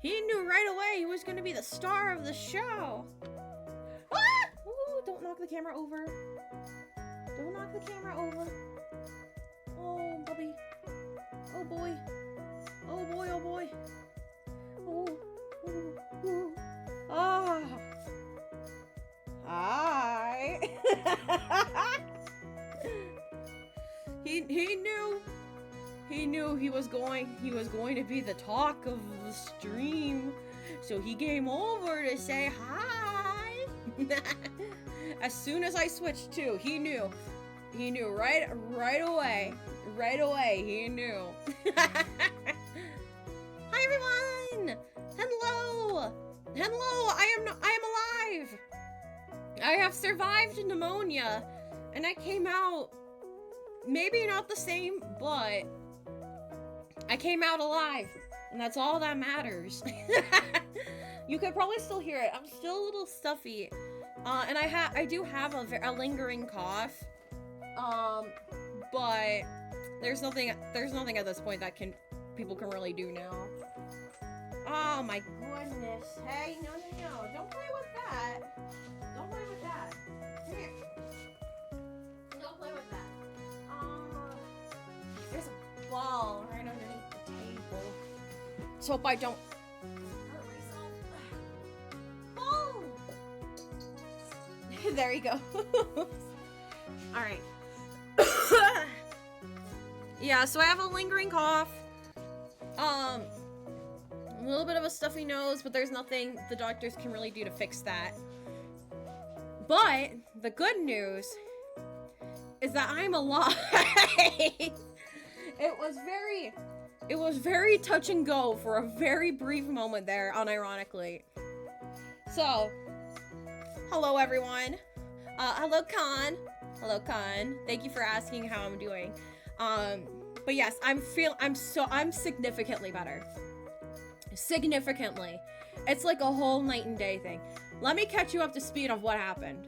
He knew right away he was going to be the star of the show. Ah! Ooh, don't knock the camera over. Don't knock the camera over. Oh, Bubby. Oh, boy. Oh, boy, oh, boy. Oh, ooh, ooh. Ah. Hi. He knew he was going to be the talk of the stream. So he came over to say hi. As soon as I switched to, he knew right away. Right away, he knew. Hi everyone! Henlo! Henlo! I am alive! I have survived pneumonia, and I came out, maybe not the same, but I came out alive, and that's all that matters. You could probably still hear it. I'm still a little stuffy, and I do have a lingering cough, but there's nothing at this point that people can really do now. Oh my goodness! Hey, no, don't play with that. Don't play with that. Come here. Don't play with that. There's a ball right underneath the table. Let's hope I don't hurt myself. Ball! There you go. Alright. Yeah, so I have a lingering cough. A little bit of a stuffy nose, but there's nothing the doctors can really do to fix that. But the good news is that I'm alive. It was very touch and go for a very brief moment there, unironically. So, hello everyone. Hello Khan. Hello Khan. Thank you for asking how I'm doing. But yes, I'm significantly better. Significantly. It's like a whole night and day thing. Let me catch you up to speed of what happened.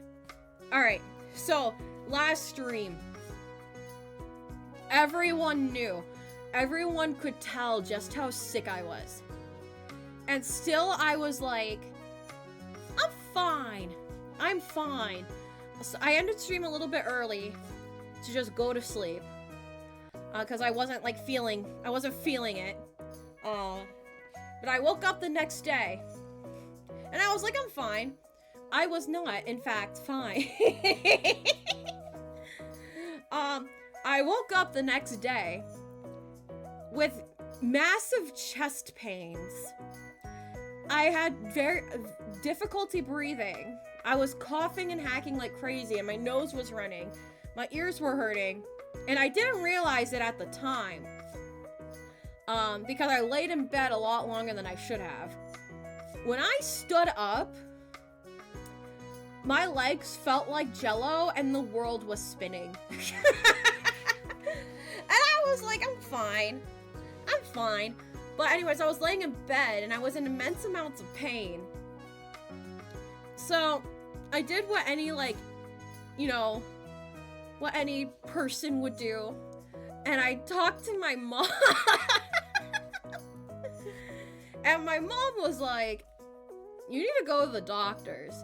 Alright, so last stream, everyone knew. Everyone could tell just how sick I was. And still I was like, I'm fine. I'm fine. So I ended stream a little bit early to just go to sleep. Because I wasn't feeling it. But I woke up the next day, and I was like, I'm fine. I was not, in fact, fine. I woke up the next day with massive chest pains. I had very difficulty breathing. I was coughing and hacking like crazy, and my nose was running. My ears were hurting, and I didn't realize it at the time. Because I laid in bed a lot longer than I should have. When I stood up, my legs felt like jello and the world was spinning. And I was like, I'm fine. I'm fine. But anyways, I was laying in bed and I was in immense amounts of pain. So, I did what any, what any person would do. And I talked to my mom. And my mom was like, you need to go to the doctors.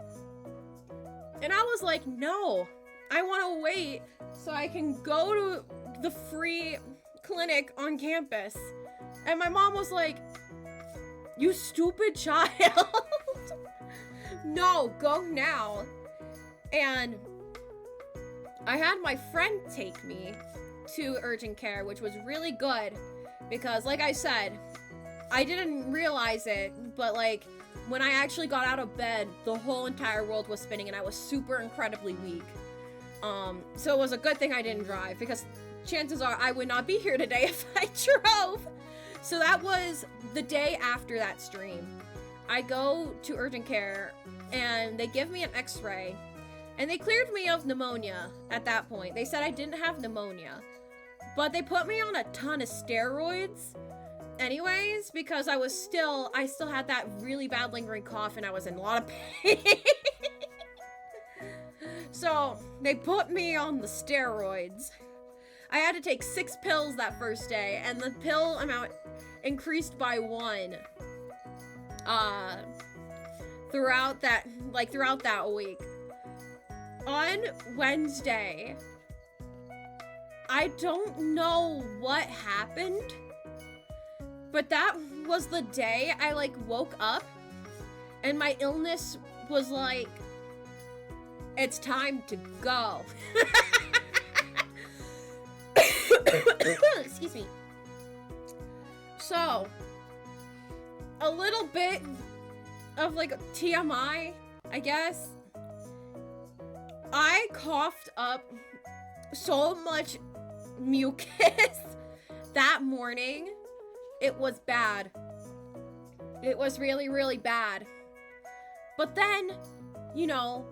And I was like, no, I want to wait so I can go to the free clinic on campus. And my mom was like, you stupid child. No, go now. And I had my friend take me to urgent care, which was really good because, like I said, I didn't realize it, but when I actually got out of bed, the whole entire world was spinning and I was super incredibly weak. So it was a good thing I didn't drive because chances are I would not be here today if I drove. So that was the day after that stream. I go to urgent care and they give me an x-ray and they cleared me of pneumonia at that point. They said I didn't have pneumonia, but they put me on a ton of steroids anyways, because I still had that really bad lingering cough and I was in a lot of pain. So they put me on the steroids. I had to take 6 pills that first day and the pill amount increased by 1. throughout that week. On Wednesday, I don't know what happened, but that was the day I like woke up and my illness was like, it's time to go. Excuse me. So, a little bit of like TMI, I guess. I coughed up so much mucus that morning. It was bad. It was really, really bad. But then, you know,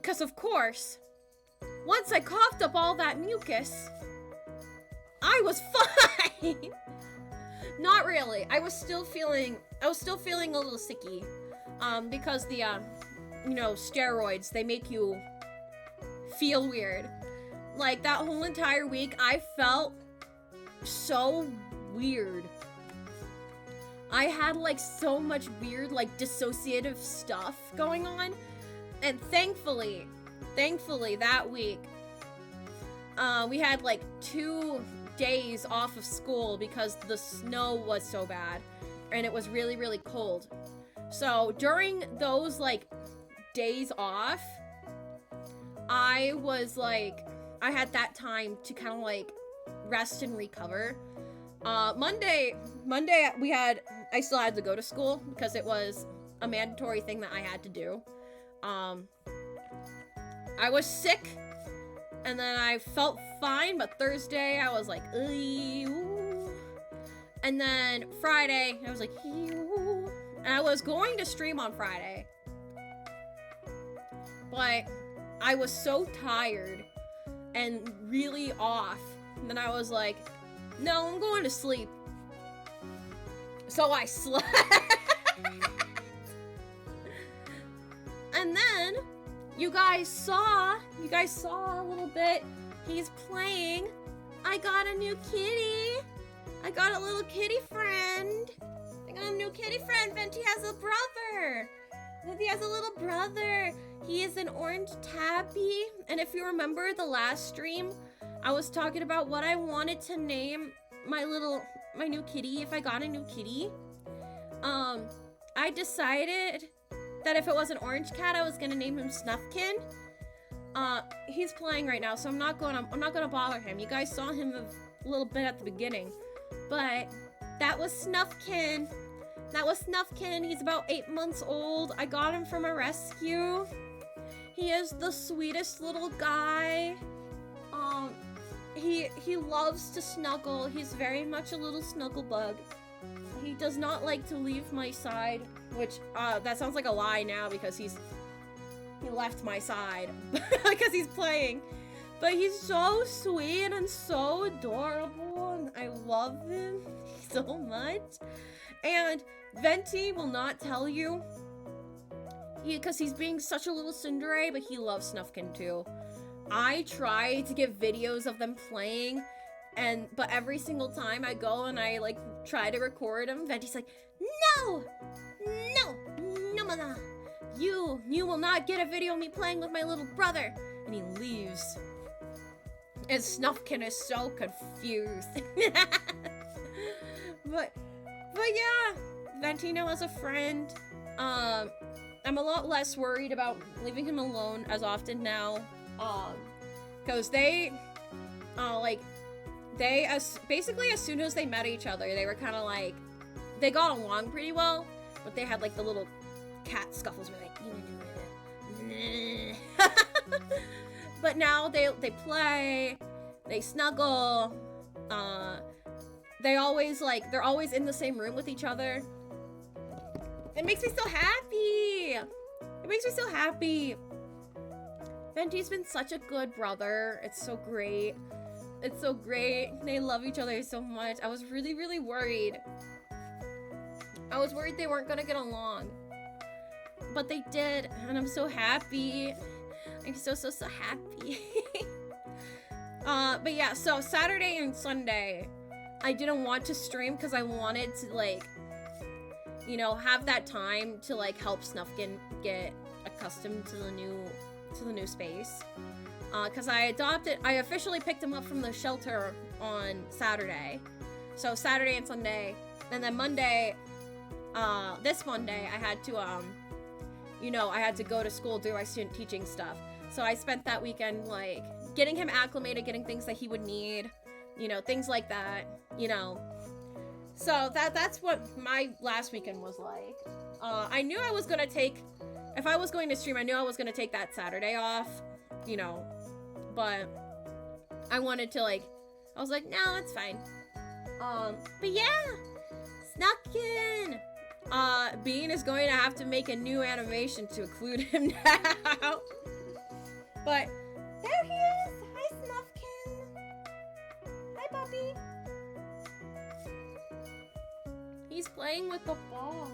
because of course, once I coughed up all that mucus, I was fine. Not really. I was still feeling a little sicky. Because the, you know, steroids, they make you feel weird. Like, that whole entire week, I felt so weird. I had, like, so much weird, like, dissociative stuff going on. And thankfully, that week, we had, like, 2 days off of school because the snow was so bad. And it was really, really cold. So, during those, like, days off, I was, like, I had that time to kind of, like, rest and recover. Monday, I still had to go to school because it was a mandatory thing that I had to do. I was sick, and then I felt fine, but Thursday, I was like, ooh. And then Friday, I was like, ew. And I was going to stream on Friday, but I was so tired and really off. And then I was like, no, I'm going to sleep. So I slept. And then you guys saw a little bit. He's playing. I got a new kitty. I got a little kitty friend. I got a new kitty friend. Venti has a brother. Venti has a little brother. He is an orange tabby. And if you remember the last stream, I was talking about what I wanted to name my new kitty if I got a new kitty. I decided that if it was an orange cat, I was gonna name him Snuffkin. He's playing right now, so I'm not gonna bother him. You guys saw him a little bit at the beginning, but that was Snuffkin. He's about 8 months old. I got him from a rescue. He is the sweetest little guy. He loves to snuggle. He's very much a little snuggle bug. He does not like to leave my side, which, that sounds like a lie now because he left my side because he's playing. But he's so sweet and so adorable, and I love him so much. And Venti will not tell you, because he's being such a little tsundere, but he loves Snuffkin too. I try to give videos of them playing, but every single time I go and I like try to record him, Venti's like, no, mama, you will not get a video of me playing with my little brother, and he leaves. And Snuffkin is so confused. but yeah, Ventino has a friend. I'm a lot less worried about leaving him alone as often now. Because basically as soon as they met each other, they were kind of like, they got along pretty well, but they had like the little cat scuffles where like, but now they play, they snuggle, they're always in the same room with each other. It makes me so happy. Venti's been such a good brother. It's so great. They love each other so much. I was really, really worried. I was worried they weren't gonna get along. But they did, and I'm so happy. I'm so happy. But yeah, so Saturday and Sunday, I didn't want to stream because I wanted to, like, you know, have that time to like help Snufkin get accustomed to the new space. Because I officially picked him up from the shelter on Saturday. So Saturday and Sunday, and then Monday, this Monday, I had to, you know, I had to go to school, do my student teaching stuff. So I spent that weekend, like, getting him acclimated, getting things that he would need, you know, things like that, you know. So that's what my last weekend was like. I knew I was gonna take, if I was going to stream, I knew I was gonna take that Saturday off, you know, but I wanted to, like, I was like, no, that's fine. But yeah, Snufkin! Bean is going to have to make a new animation to include him now. But there he is! Hi, Snufkin! Hi, puppy! He's playing with the ball.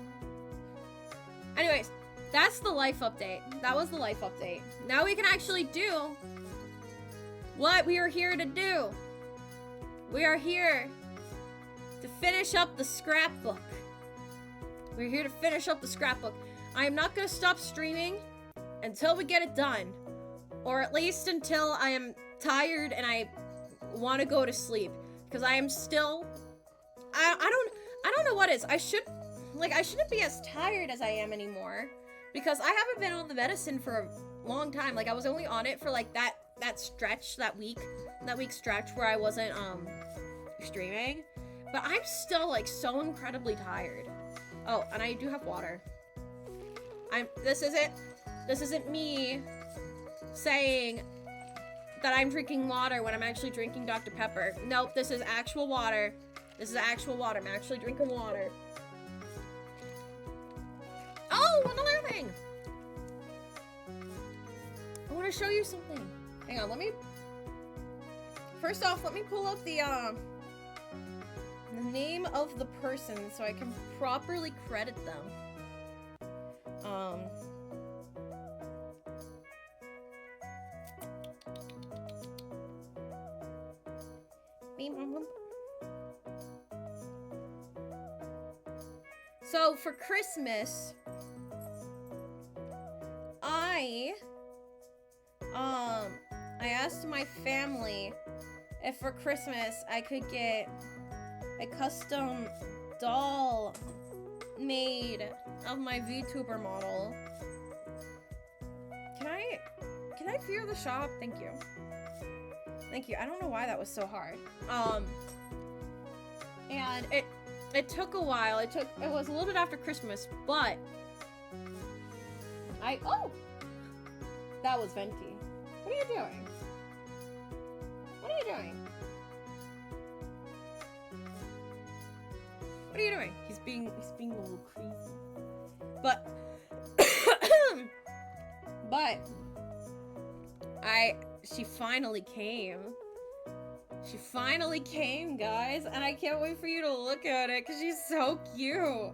Anyways, that's the life update. That was the life update. Now we can actually do what we are here to do. We are here to finish up the scrapbook. We're here to finish up the scrapbook. I am not going to stop streaming until we get it done. Or at least until I am tired and I want to go to sleep. Because I am still... I don't know what it is. I shouldn't be as tired as I am anymore. Because I haven't been on the medicine for a long time. Like, I was only on it for, like, that stretch, that week stretch where I wasn't, streaming. But I'm still, like, so incredibly tired. Oh, and I do have water. This isn't me saying that I'm drinking water when I'm actually drinking Dr. Pepper. Nope, this is actual water. This is actual water. I'm actually drinking water. Oh, another thing! I want to show you something. Hang on, first off, let me pull up the name of the person so I can properly credit them. So for Christmas, I asked my family if for Christmas I could get a custom doll made of my VTuber model. Can I fear the shop? Thank you. Thank you. I don't know why that was so hard. And it took a while. It was a little bit after Christmas, but oh! That was Venti. What are you doing? What are you doing? What are you doing? He's being a little creepy. But she finally came. She finally came, guys, and I can't wait for you to look at it because she's so cute.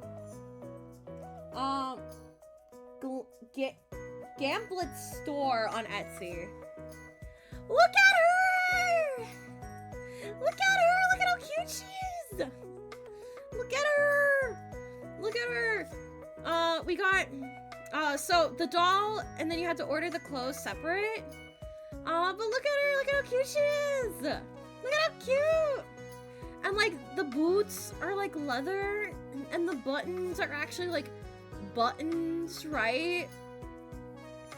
Gamblet store on Etsy. Look at her! Look at her! Look at how cute she is! Look at her! Look at her! We got, so the doll, and then you had to order the clothes separate. But look at her! Look at how cute she is! Look at how cute! And, like, the boots are, like, leather, and the buttons are actually, like, buttons, right?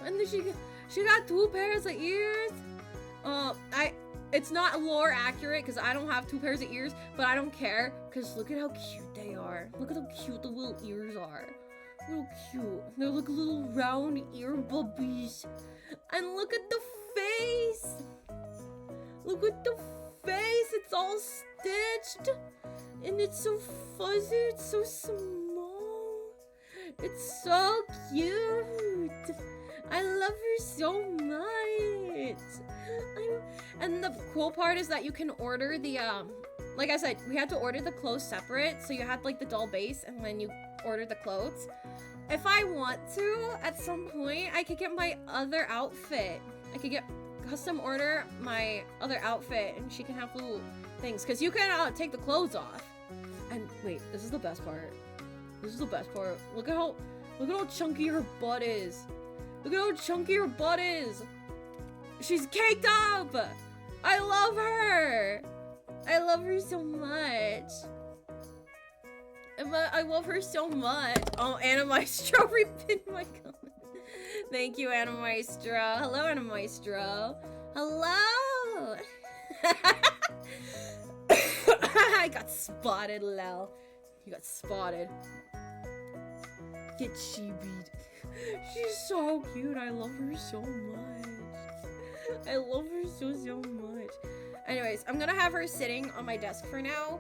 And then she got 2 pairs of ears. It's not lore accurate, because I don't have 2 pairs of ears, but I don't care, because look at how cute they are. Look at how cute the little ears are. Real cute. They're like little round ear bubbies. And look at the face! Look at the face! It's all stitched! And it's so fuzzy, it's so small. It's so cute! I love her so much! And the cool part is that you can order the, like I said, we had to order the clothes separate, so you had, like, the doll base, and then you order the clothes. If I want to, at some point, I could get my other outfit. I could custom order my other outfit, and she can have little things, because you can take the clothes off. And wait, this is the best part. This is the best part. Look at how chunky her butt is. Look at how chunky her butt is. She's caked up. I love her. I love her so much. I love her so much. Oh, Anna Maestro repinned my comment. Thank you, Anna Maestro. Hello, Anna Maestro. Hello. I got spotted, lol. You got spotted. Get chibied. She's so cute. I love her so much. I love her so much. Anyways, I'm gonna have her sitting on my desk for now.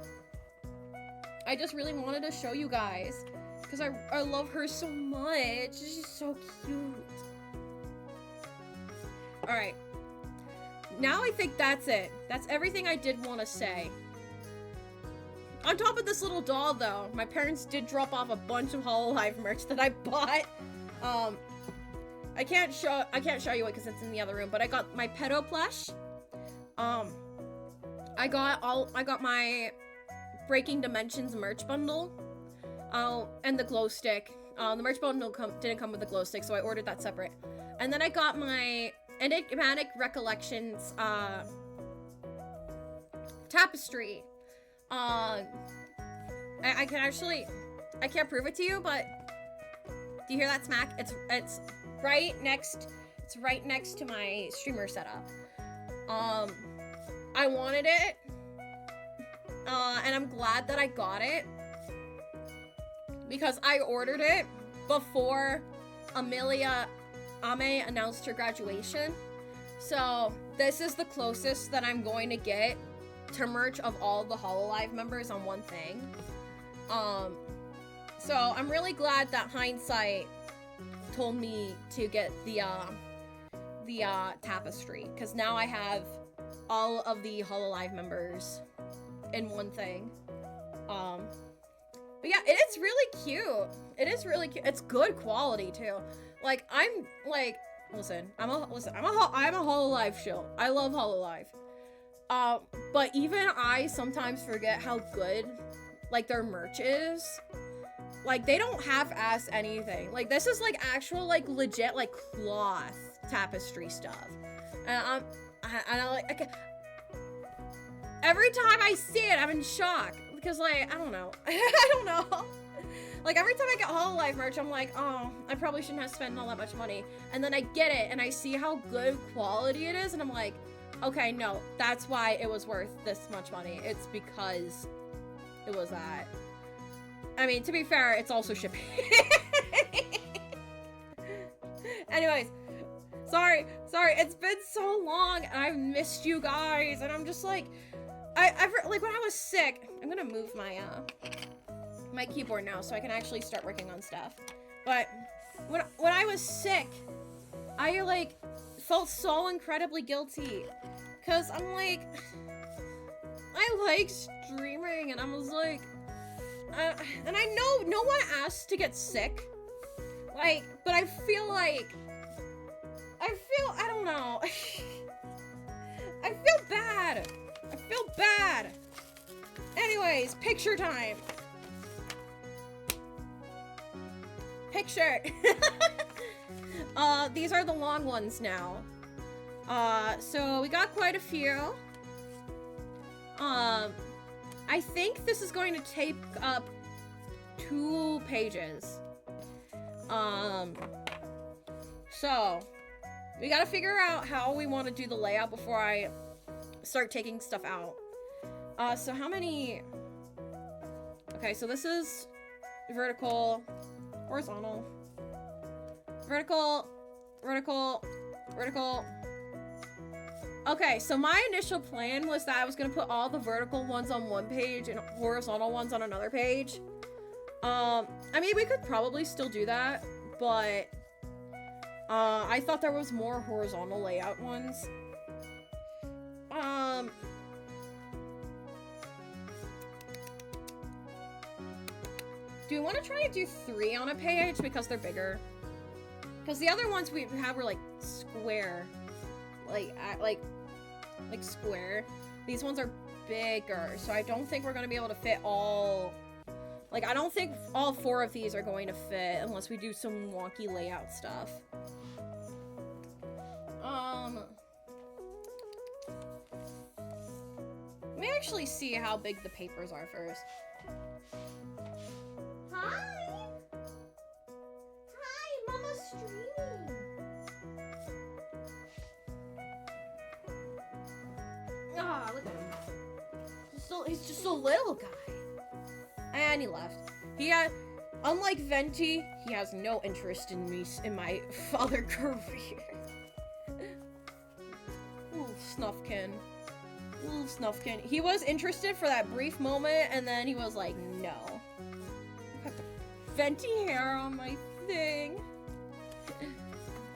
I just really wanted to show you guys because I love her so much. She's so cute. Alright. Now I think that's it. That's everything I did want to say. On top of this little doll, though, my parents did drop off a bunch of Hololive merch that I bought. I can't show you it because it's in the other room, but I got my pedo plush. I got my Breaking Dimensions merch bundle. And the glow stick. The merch bundle didn't come with the glow stick, so I ordered that separate. And then I got my Enigmatic Recollections tapestry. I can't prove it to you, but do you hear that smack? It's right next to my streamer setup. I wanted it, and I'm glad that I got it because I ordered it before Amelia Ame announced her graduation. So this is the closest that I'm going to get to merch of all the Hololive members on one thing. So I'm really glad that hindsight told me to get the tapestry, because now I have all of the Hololive members in one thing. But yeah, it's really cute. It is really cute. It's good quality too. Like, I'm like, I'm a Hololive shill. I love Hololive. But even I sometimes forget how good, like, their merch is. Like, they don't half-ass anything. Like, this is, like, actual, like, legit, like, cloth tapestry stuff. And I'm like, okay. Every time I see it, I'm in shock. Because, like, I don't know. I don't know. Like, every time I get Hololive merch, I'm like, oh, I probably shouldn't have spent all that much money. And then I get it, and I see how good quality it is, and I'm like, okay, no, that's why it was worth this much money. It's because it was that. I mean, to be fair, it's also shipping. Anyways, sorry, it's been so long, and I've missed you guys, and I'm just like, like, when I was sick, I'm gonna move my, my keyboard now so I can actually start working on stuff. But when I was sick, I, like, felt so incredibly guilty, because I'm like, I like streaming, and I was like, and I know no one asked to get sick, like, but I feel like, I don't know, I feel bad. Anyways, picture time. Picture. These are the long ones now. So we got quite a few. I think this is going to take up 2 pages. So we gotta figure out how we want to do the layout before I start taking stuff out. So how many? Okay, so this is vertical, horizontal, vertical, vertical, vertical. Okay, so my initial plan was that I was gonna put all the vertical ones on one page and horizontal ones on another page. I mean, we could probably still do that, but I thought there was more horizontal layout ones. Do we want to try to do 3 on a page because they're bigger? Because the other ones we have were like square, like square. These ones are bigger, so I don't think we're gonna be able to fit all Like, I don't think all 4 of these are going to fit unless we do some wonky layout stuff. Let me actually see how big the papers are first. Hi! Hi, Mama's streaming! Ah, look at him. He's just a little guy. And he left. He had, unlike Venti, he has no interest in me, in my father career. Ooh, Snuffkin. Ooh, Snuffkin. He was interested for that brief moment, and then he was like, no. I got the Venti hair on my thing.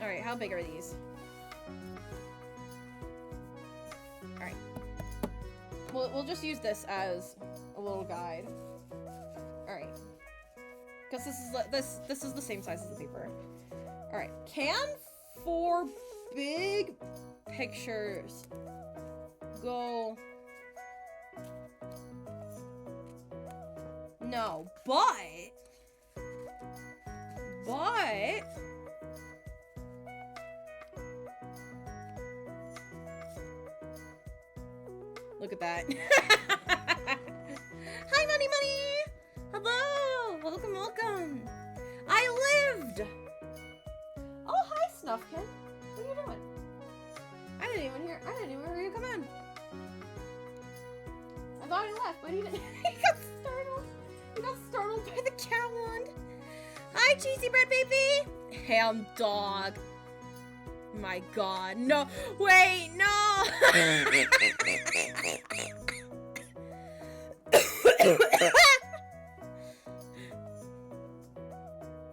Alright, how big are these? Alright. We'll just use this as a little guide. Alright. Because this is the same size as the paper. Alright. Can 4 big pictures go? No, but look at that. Hi, Money Money! Hello! Welcome, welcome! I lived! Oh, hi, Snuffkin. What are you doing? I didn't even hear you come in. I thought he left, but he didn't. He got startled. He got startled by the cow wand. Hi, Cheesy Bread Baby! Ham dog. My god, no, wait, no!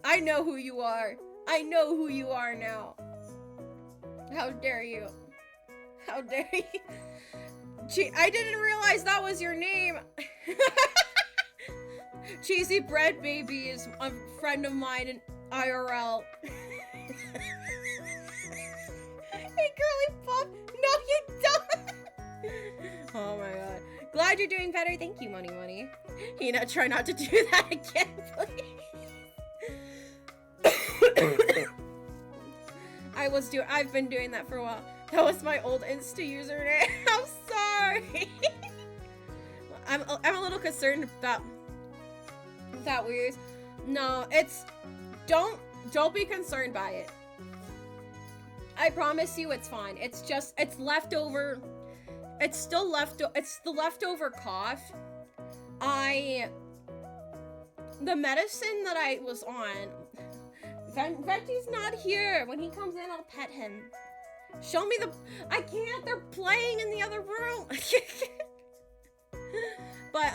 I know who you are. I know who you are now. How dare you? How dare you? Gee, I didn't realize that was your name. Cheesy Bread Baby is a friend of mine in IRL. Hey, girly pop. No, you don't. Oh my god. Glad you're doing better. Thank you, Money Money. Hina, try not to do that again, please. I've been doing that for a while. That was my old Insta username. I'm sorry. I'm a little concerned about that weird. No, don't be concerned by it. I promise you it's fine. It's leftover. It's still it's the leftover cough. The medicine that I was on, Venti's not here. When he comes in, I'll pet him. Show me I can't, they're playing in the other room. But,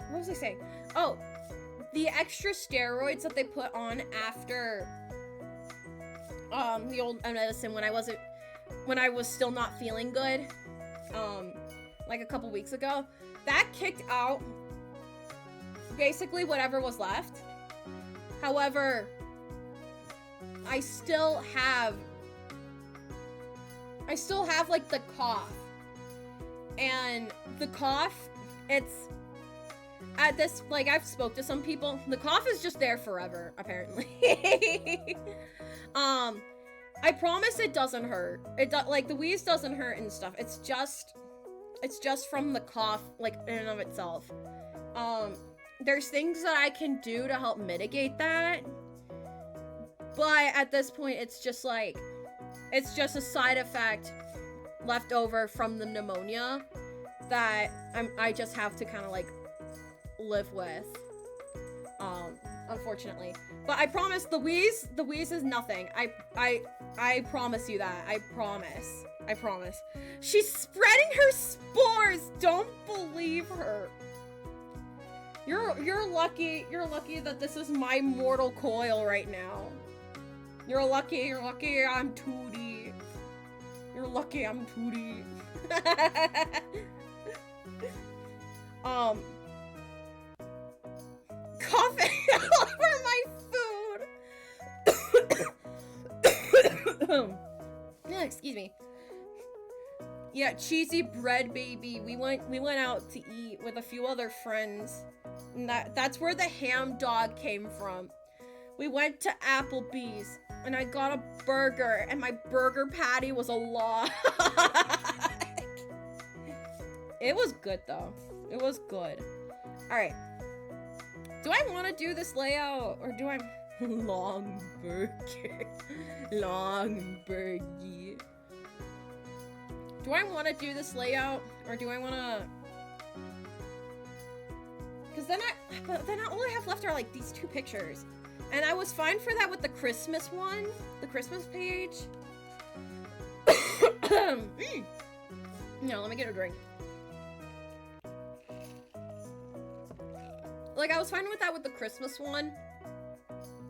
what was I saying? Oh, the extra steroids that they put on after, the old medicine when I was still not feeling good, like a couple weeks ago, that kicked out basically whatever was left. However, I still have like the cough, and the cough, it's at this, like, I've spoke to some people, the cough is just there forever, apparently. I promise it doesn't hurt. Like, the wheeze doesn't hurt and stuff. It's just from the cough, like, in and of itself. There's things that I can do to help mitigate that, but at this point, it's just a side effect left over from the pneumonia that I just have to kind of, like, live with, unfortunately. But I promise the wheeze is nothing. I promise you that. I promise. She's spreading her spores. Don't believe her. You're lucky that this is my mortal coil right now. You're lucky I'm Tootie. You're lucky I'm Tootie. Coughing all over my food. Excuse me. Yeah, cheesy bread baby. We went out to eat with a few other friends. And that's where the ham dog came from. We went to Applebee's and I got a burger and my burger patty was a log. It was good though. It was good. All right. Do I want to do this layout or do I long burger? Long burger. Do I want to do this layout or do I want to? Because then all I have left are like these two pictures. And I was fine for that with the Christmas one, the Christmas page. No, let me get a drink. Like, I was fine with that with the Christmas one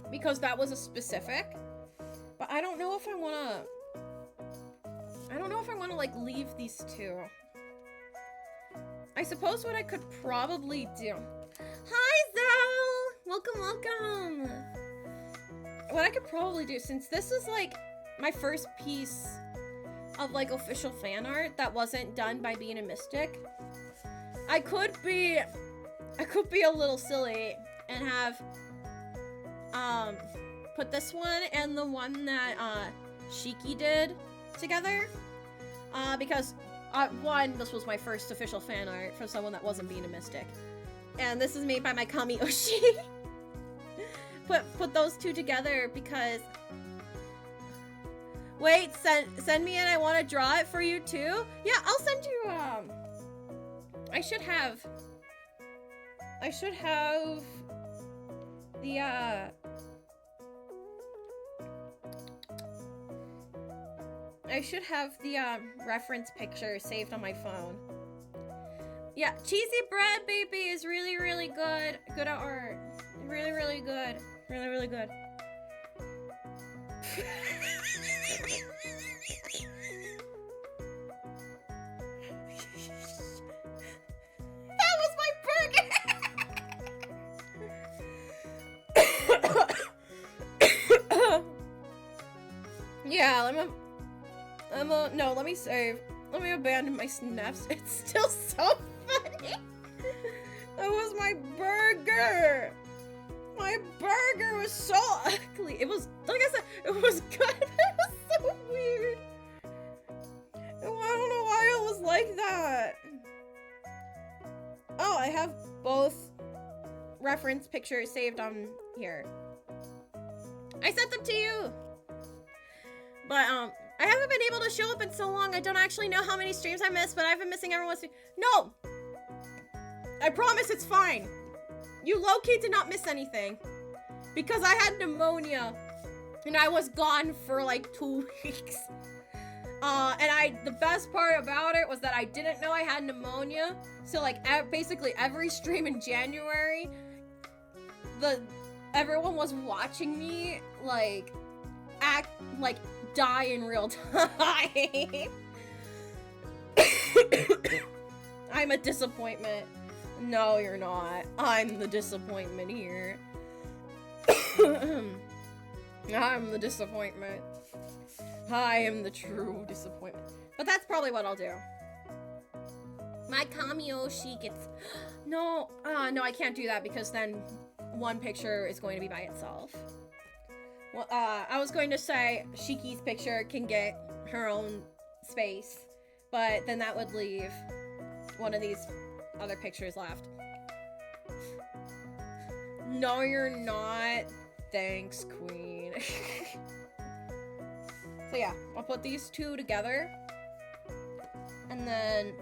because that was a specific. But I don't know if I want to like leave these two. I suppose what I could probably do. Hi, Zal! Welcome, welcome! What I could probably do, since this is like my first piece of like official fan art that wasn't done by being a mystic, I could be a little silly and have put this one and the one that Shiki did together. Because one, this was my first official fan art from someone that wasn't being a mystic. And this is made by my Kami Oshi. Put those two together because... Wait, send me and I want to draw it for you too? Yeah, I'll send you, I should have the, I should have the, reference picture saved on my phone. Yeah, Cheesy Bread Baby is really, really good. Good at art. Really, really good. Really, really good. That was my burger! Yeah, let me save. Let me abandon my snaps. It's still so funny. That was my burger. My burger was so ugly. It was, like I said, it was good, but it was so weird. I don't know why it was like that. Oh, I have both reference pictures saved on here. I sent them to you. But, I haven't been able to show up in so long. I don't actually know how many streams I missed, but I've been missing everyone's. No! I promise it's fine. You low-key did not miss anything. Because I had pneumonia. And I was gone for like 2 weeks. And the best part about it was that I didn't know I had pneumonia. So like, basically every stream in January, everyone was watching me, like, die in real time. I'm a disappointment. No, you're not. I'm the disappointment here. I'm the disappointment. I am the true disappointment. But that's probably what I'll do. My Kamioshi gets... No, no, I can't do that because then one picture is going to be by itself. Well, I was going to say Shiki's picture can get her own space, but then that would leave one of these other pictures left. No, you're not. Thanks, Queen. So yeah, I'll put these two together, and then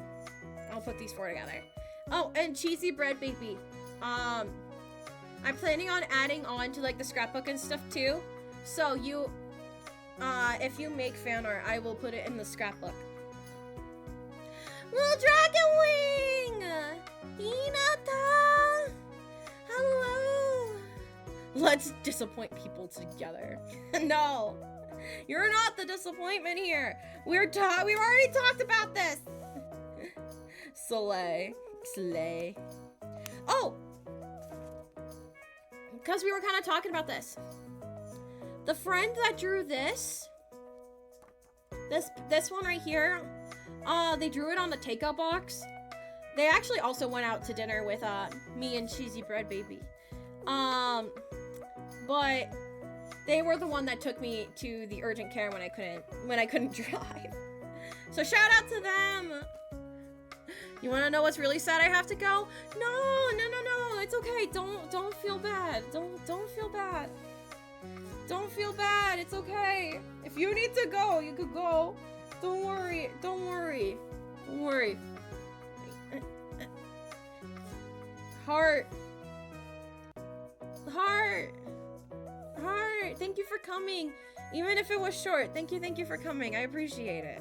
I'll put these four together. Oh, and Cheesy Bread Baby. I'm planning on adding on to like the scrapbook and stuff too. So you, if you make fan art, I will put it in the scrapbook. Little Dragon Wing! Hinata! Hello! Let's disappoint people together. No! You're not the disappointment here! We've already talked about this! Slay. Slay. Oh! Because we were kind of talking about this. The friend that drew this one right here, They drew it on the takeout box. They actually also went out to dinner with me and Cheesy Bread Baby. But they were the one that took me to the urgent care when I couldn't drive. So shout out to them. You want to know what's really sad? I have to go. No. It's okay. Don't feel bad. Don't feel bad. Don't feel bad. It's okay. If you need to go, you could go. Don't worry. Heart. Thank you for coming. Even if it was short. Thank you for coming. I appreciate it.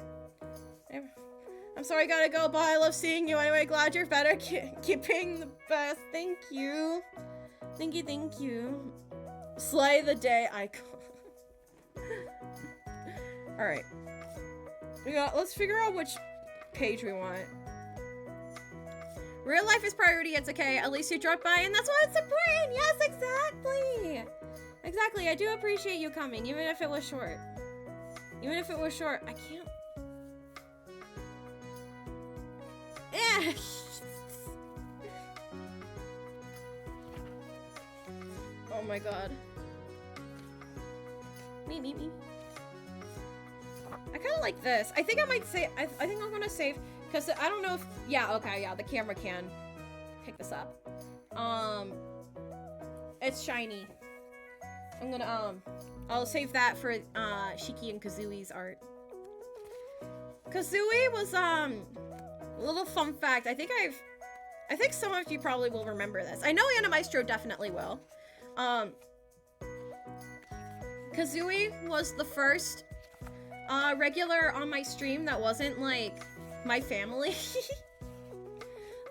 I'm sorry I gotta go. Bye. I love seeing you. Anyway, glad you're better. Keep being the best. Thank you. Thank you. Slay the day icon. Alright. Let's figure out which page we want. Real life is priority. It's okay. At least you dropped by, and that's why it's important. Yes, exactly. Exactly. I do appreciate you coming, even if it was short. I can't. Eh. Oh my god. Me. I kind of like this. I think I might say. I think I'm gonna save because I don't know if. Yeah. Okay. Yeah. The camera can pick this up. It's shiny. I'm gonna I'll save that for Shiki and Kazooie's art. Kazooie was a little fun fact. I think some of you probably will remember this. I know Anna Maestro definitely will. Kazooie was the first regular on my stream that wasn't like my family.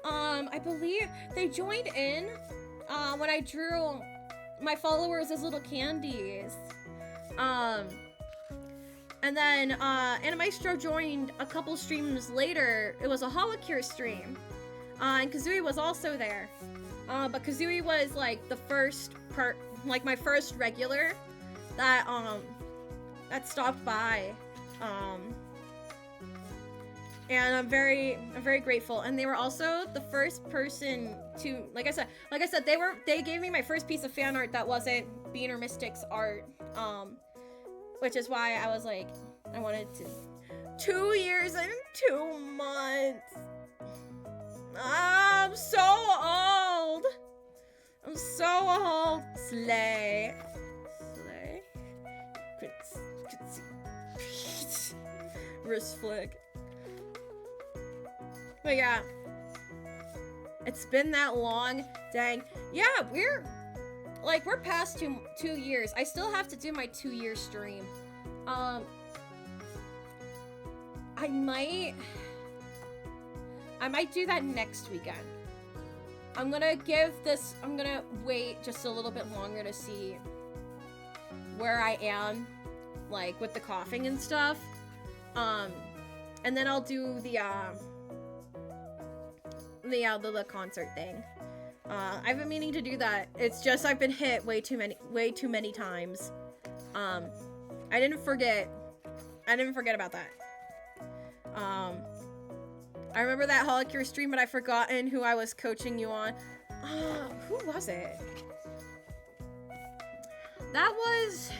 I believe they joined in when I drew my followers as little candies. And then Anna Maestro joined a couple streams later. It was a Holocure stream. And Kazooie was also there. But Kazooie was like the first part, like my first regular that stopped by. And I'm very grateful. And they were also the first person to, like I said, they gave me my first piece of fan art that wasn't Beaner Mystics art. Which is why I was like, I wanted to. 2 years and 2 months. I'm so old. Slay. Wrist flick. But yeah. It's been that long. Dang. Yeah, we're past two years. I still have to do my 2-year stream. I might do that next weekend. I'm gonna wait just a little bit longer to see where I am, like, with the coughing and stuff. And then I'll do the concert thing. I've been meaning to do that. It's just I've been hit way too many times. I didn't forget about that. I remember that Holocure stream, but I've forgotten who I was coaching you on. Who was it? That was...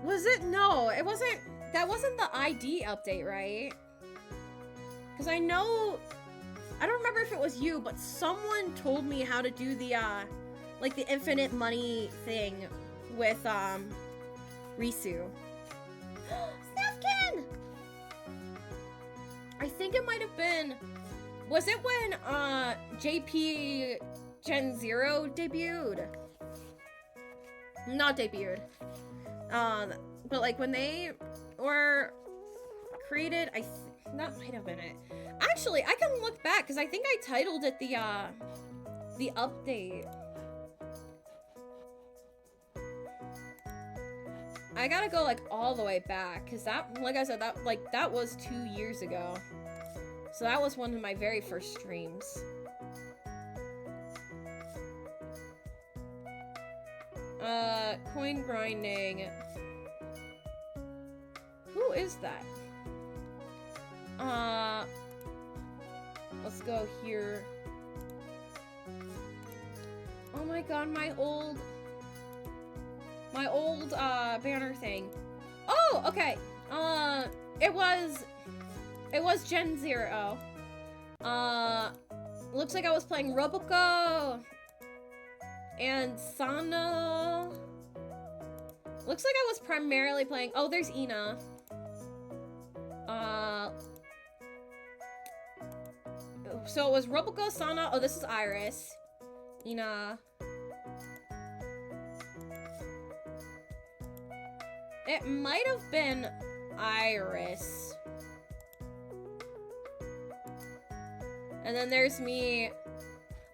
was it? No, it wasn't. That wasn't the ID update, right? Because I don't remember if it was you, but someone told me how to do the, like the infinite money thing with, Risu. Snufkin! I think it might have been, was it when, JP Gen 0 debuted? Not debuted. But like when they were created, that might have been it. Actually, I can look back because I think I titled it the update. I gotta go like all the way back because that, like I said, that was 2 years ago. So that was one of my very first streams. Coin grinding. Who is that? Let's go here. Oh my god, my old banner thing. Oh, okay. It was Gen 0. Looks like I was playing Roboco and Sana. Looks like I was primarily playing, oh, there's Ina. So it was Roboco, Sana, oh, this is Iris. Ina. It might have been Iris. And then there's me.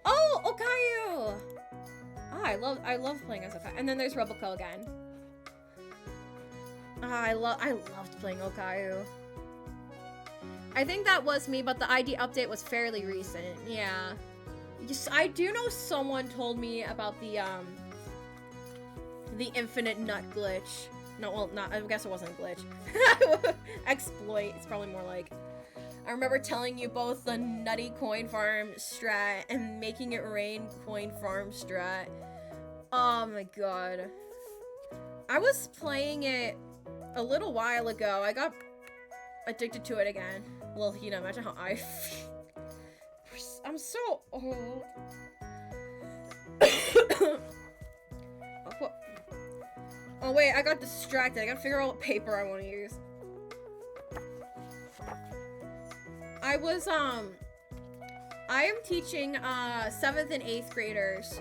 Oh, Okayu! Ah, I love playing as Okayu. And then there's Roboco again. Ah, I loved playing Okayu. I think that was me, but the ID update was fairly recent. Yeah. I do know someone told me about the infinite nut glitch. No, well, not, I guess it wasn't a glitch. Exploit, it's probably more like. I remember telling you both the nutty coin farm strat and making it rain coin farm strat. Oh my god. I was playing it a little while ago. I got addicted to it again. Well, you know, imagine how I feel. I'm so old. Oh wait, I got distracted. I gotta figure out what paper I want to use. I am teaching 7th and 8th graders,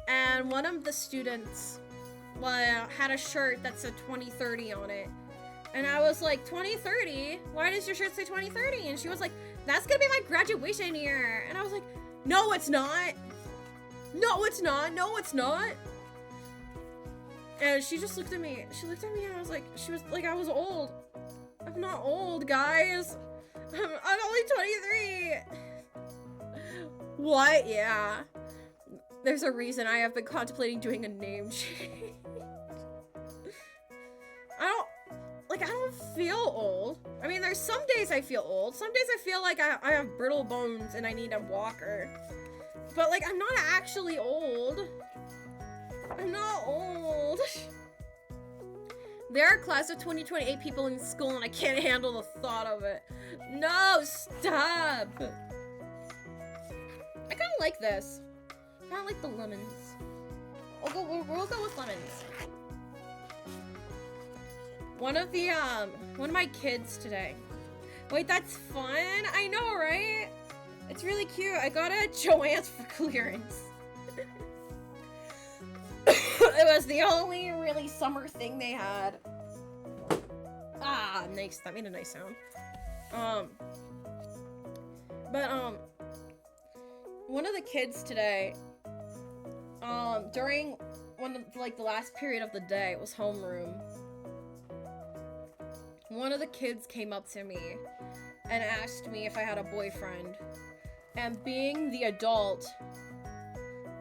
and one of the students had a shirt that said 2030 on it. And I was like, 2030? Why does your shirt say 2030? And she was like, that's gonna be my graduation year. And I was like, no, it's not. No, it's not. No, it's not. And she just looked at me. She looked at me and I was like, she was like, I was old. I'm not old, guys. I'm only 23. What? Yeah. There's a reason I have been contemplating doing a name change. I don't feel old. I mean, there's some days I feel old. Some days I feel like I have brittle bones and I need a walker. But, like, I'm not actually old. I'm not old. There are class of 2028 people in school and I can't handle the thought of it. No, stop. I kind of like this. I kind of like the lemons. We'll go with lemons. One of my kids today. Wait, that's fun. I know, right? It's really cute. I got it at Joann's for clearance. It was the only really summer thing they had. Ah, nice. That made a nice sound. One of the kids today, during one of, like, the last period of the day, it was homeroom. One of the kids came up to me and asked me if I had a boyfriend. And being the adult,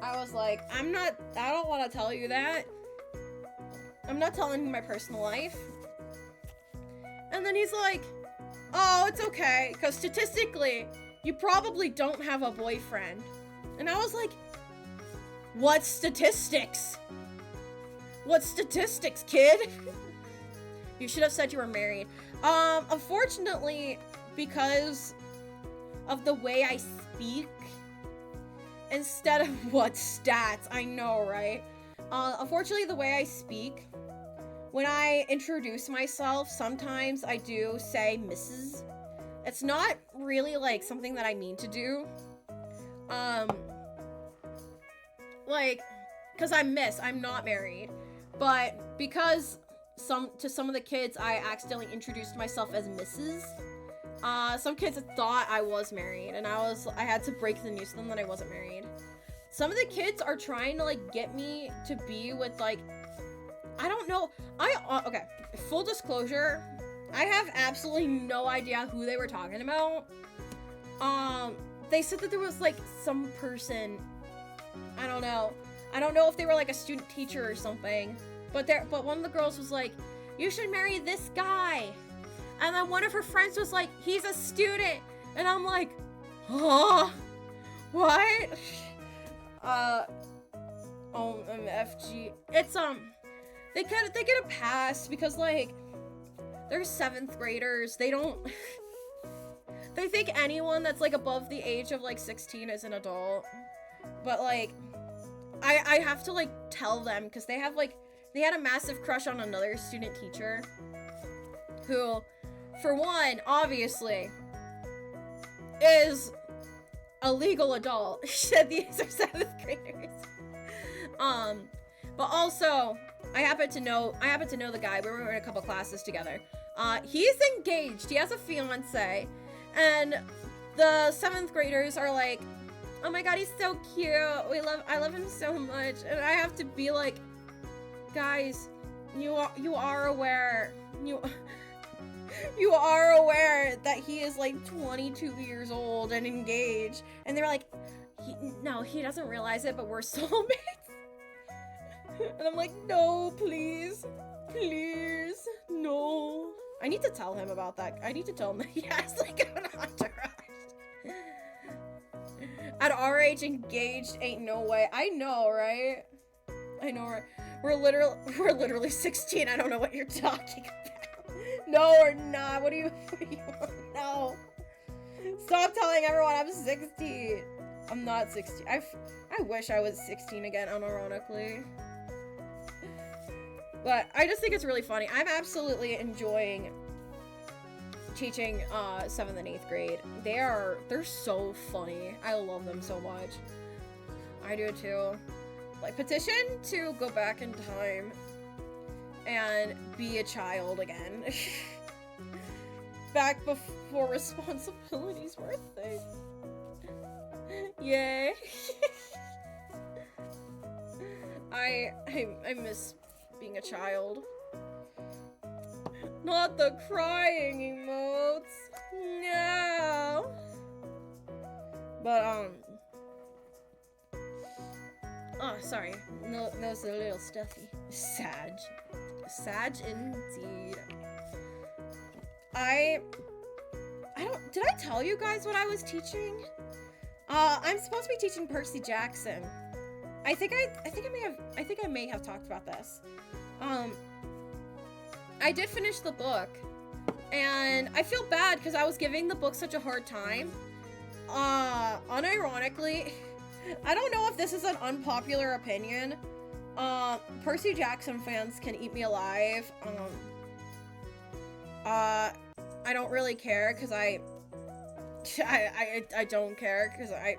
I was like, I don't want to tell you that. I'm not telling you my personal life. And then he's like, oh, it's okay, because statistically, you probably don't have a boyfriend. And I was like, what statistics? What statistics, kid? You should have said you were married. Unfortunately, because of the way I speak, instead of what stats, I know, right? Unfortunately, the way I speak, when I introduce myself, sometimes I do say Mrs. It's not really, like, something that I mean to do. Like, because I'm Miss, I'm not married. But because to some of the kids, I accidentally introduced myself as Mrs. Some kids thought I was married, and I had to break the news to them that I wasn't married. Some of the kids are trying to, like, get me to be with, like, I don't know. Okay, full disclosure, I have absolutely no idea who they were talking about. They said that there was, like, some person, I don't know. I don't know if they were like a student teacher or something, but one of the girls was like, you should marry this guy. And then one of her friends was like, he's a student. And I'm like, huh? What? OMFG. It's, they get a pass because, like, they're 7th graders. They don't, they think anyone that's, like, above the age of, like, 16 is an adult. But, like, I have to, like, tell them because they have, like, they had a massive crush on another student teacher who, for one, obviously, is a legal adult. These are 7th graders. But also, I happen to know the guy. We were in a couple classes together. He's engaged. He has a fiance, and the 7th graders are like, "Oh my god, he's so cute. I love him so much." And I have to be like, "Guys, you are aware you are aware that he is like 22 years old and engaged." And they're like, no, he doesn't realize it, but we're soulmates. And I'm like, no, please, no. I need to tell him about that. I need to tell him that he has like an entourage. At our age, engaged ain't no way. I know, right? I know, right? We're literally 16. I don't know what you're talking about. No, we're not. What do you no. Stop telling everyone I'm 16. I'm not 16. I wish I was 16 again, unironically. But I just think it's really funny. I'm absolutely enjoying teaching 7th and 8th grade. They're so funny. I love them so much. I do too. Like, petition to go back in time and be a child again. Back before responsibilities were a thing. Yay. I miss being a child. Not the crying emotes. No. But oh, sorry. No, it's a little stuffy. Sag indeed. Did I tell you guys what I was teaching? I'm supposed to be teaching Percy Jackson. I think I may have talked about this. I did finish the book, and I feel bad because I was giving the book such a hard time. Unironically, I don't know if this is an unpopular opinion. Percy Jackson fans can eat me alive. I don't really care because I don't care because I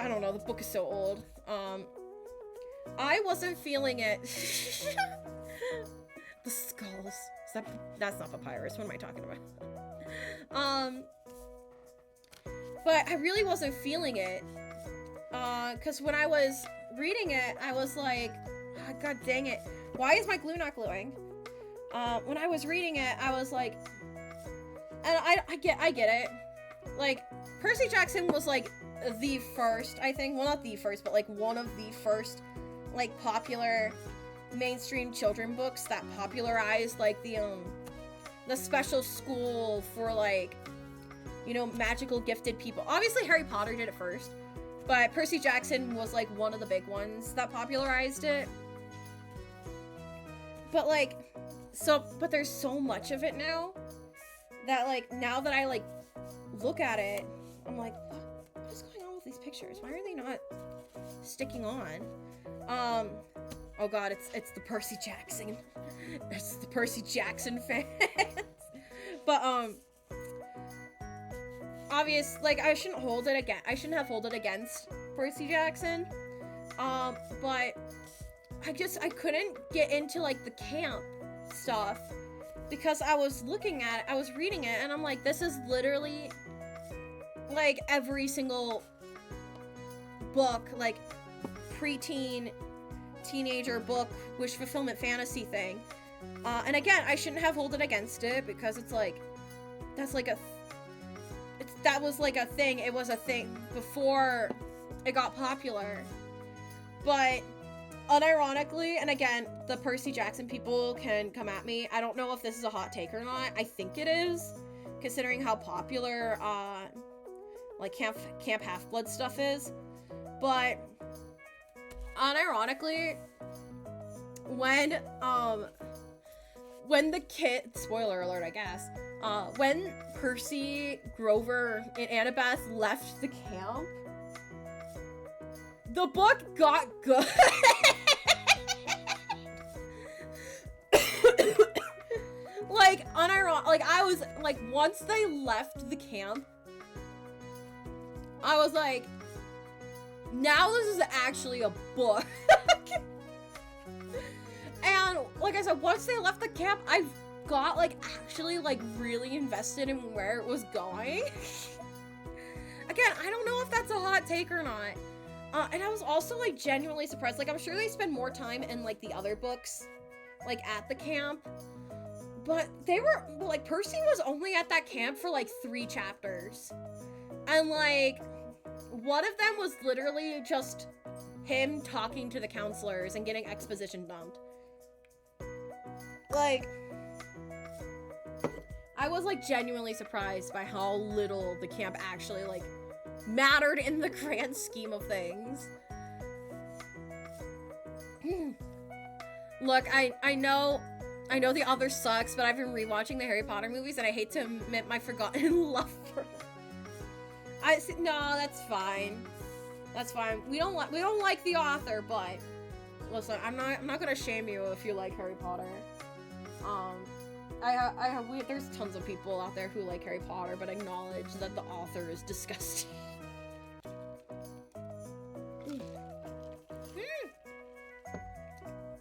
don't know, the book is so old. I wasn't feeling it. The skulls. That's not papyrus. What am I talking about? But I really wasn't feeling it. Cause when I was reading it, I was like, oh, god dang it. Why is my glue not gluing? When I was reading it, I was like, and I get it. Like, Percy Jackson was like the first, I think, well, not the first, but like one of the first, like, popular mainstream children books that popularized like the special school for, like, you know, magical gifted people. Obviously Harry Potter did it first, but Percy Jackson was like one of the big ones that popularized it. But like, but there's so much of it now that, like, now that I like look at it, I'm like, what is going on with these pictures? Why are they not sticking on? Oh god, it's the Percy Jackson. It's the Percy Jackson fans. But like, I shouldn't have hold it against Percy Jackson. But I couldn't get into like the camp stuff because I was reading it, and I'm like, this is literally like every single book, like preteen, teenager book, wish fulfillment fantasy thing. And again, I shouldn't have hold it against it because it's like, that was like a thing. It was a thing before it got popular. But unironically, and again, the Percy Jackson people can come at me. I don't know if this is a hot take or not. I think it is, considering how popular, like, Camp Half-Blood stuff is. But unironically, when the kid, spoiler alert, I guess, when Percy, Grover, and Annabeth left the camp, the book got good. Like, like, I was, like, once they left the camp, I was like, now this is actually a book. And, like I said, once they left the camp, I got, like, actually, like, really invested in where it was going. Again, I don't know if that's a hot take or not. And I was also, like, genuinely surprised. Like, I'm sure they spend more time in, like, the other books, like, at the camp. But they were, like, Percy was only at that camp for, like, 3 chapters. And, like, one of them was literally just him talking to the counselors and getting exposition dumped. Like, I was, like, genuinely surprised by how little the camp actually, like, mattered in the grand scheme of things. Look, I know the author sucks, but I've been rewatching the Harry Potter movies, and I hate to admit my forgotten love for them. No, that's fine. That's fine. We don't like the author, but listen, I'm not gonna shame you if you like Harry Potter. There's tons of people out there who like Harry Potter, but acknowledge that the author is disgusting.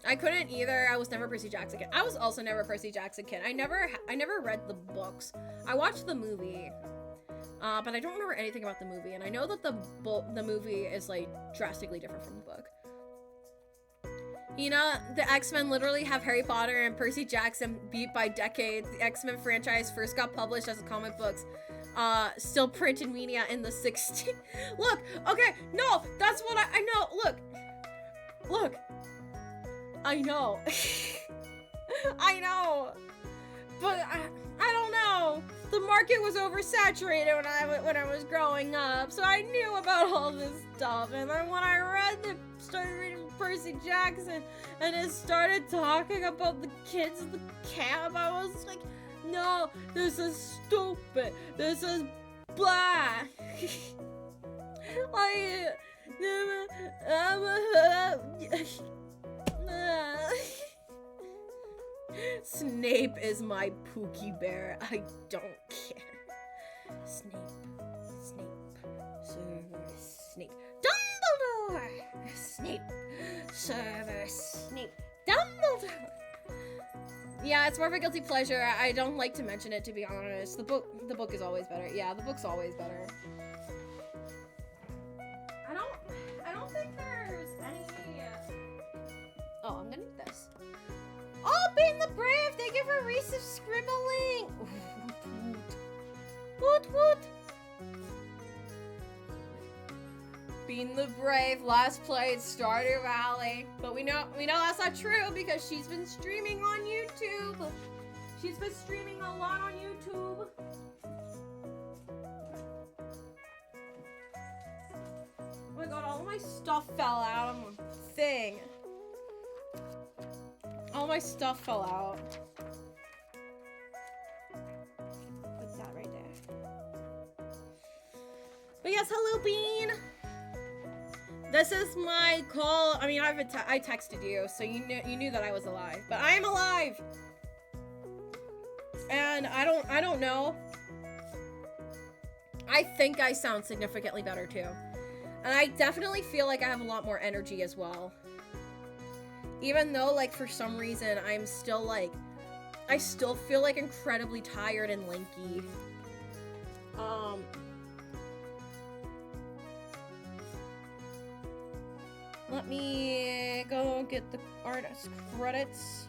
I couldn't either. I was never a Percy Jackson kid. I was also never a Percy Jackson kid. I never read the books. I watched the movie, but I don't remember anything about the movie. And I know that the movie is like drastically different from the book. You know, the X-Men literally have Harry Potter and Percy Jackson beat by decades. The X-Men franchise first got published as comic books, still printed media in the 60s. Look, okay, no, that's what I know. Look. I know. I know. But I don't know. The market was oversaturated when I was growing up, so I knew about all this stuff. And then when I started reading Percy Jackson, and it started talking about the kids at the camp, I was like, no, this is stupid. This is blah. Snape is my Pookie Bear. I don't care. Snape, Severus Snape, Dumbledore. Snape, Severus Snape, Dumbledore. Yeah, it's more of a guilty pleasure. I don't like to mention it, to be honest. The book is always better. Yeah, the book's always better. I don't think there's any. Oh, I'm gonna need this. Oh, Being the Brave! Thank you for recent scribbling! Woot woot! Being the Brave, last played Stardew Valley. But we know that's not true because she's been streaming on YouTube. She's been streaming a lot on YouTube. Oh my god, all my stuff fell out on the thing. All my stuff fell out. Put that right there. But yes, hello, Bean. This is my call. I mean, I texted you, so you knew that I was alive. But I am alive. And I don't know. I think I sound significantly better too. And I definitely feel like I have a lot more energy as well. Even though, like, for some reason, I'm still, like, I still feel, like, incredibly tired and lanky. Let me go get the artist credits.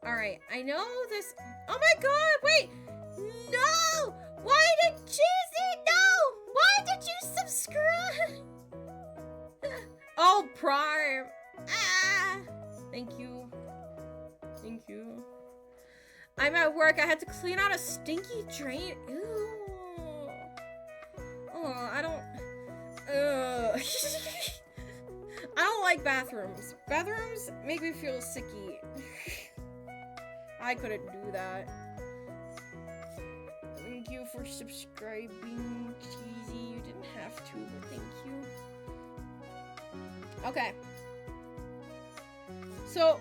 Alright, I know this. Oh my god, wait! No! Why did you say no? Why did you say subscribe. Oh, Prime. Ah, thank you. Thank you. I'm at work. I had to clean out a stinky drain. Ew. Oh, I don't. I don't like bathrooms. Bathrooms make me feel sicky. I couldn't do that. Thank you for subscribing, Cheesy. You didn't have to, but thank you. Okay. So,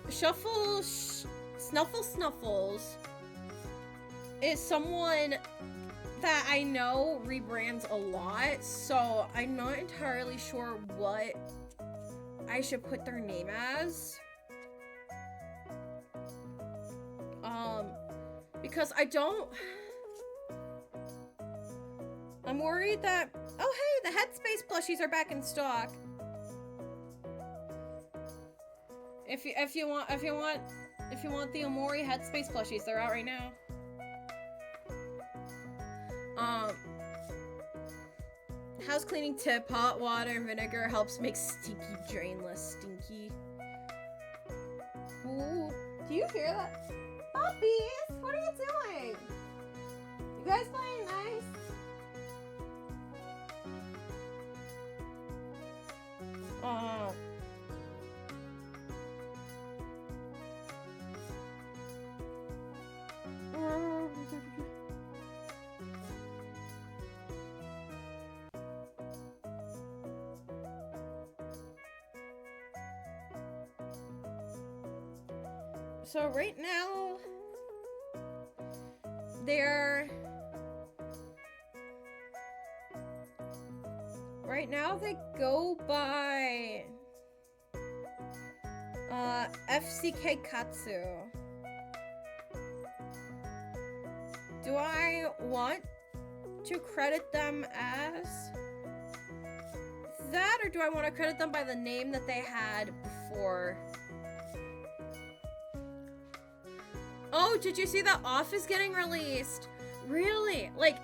Snuffles is someone that I know rebrands a lot, so I'm not entirely sure what I should put their name as. Because I don't... I'm worried that... Oh, hey, the Headspace plushies are back in stock. If you want the Omori Headspace plushies, they're out right now. House cleaning tip: hot water and vinegar helps make stinky drain less stinky. Ooh, do you hear that? Puppies, what are you doing? You guys playing nice? So right now, they go by FCK Katsu. Do I want to credit them as that, or do I want to credit them by the name that they had before? Oh, did you see that Off is getting released? Really? Like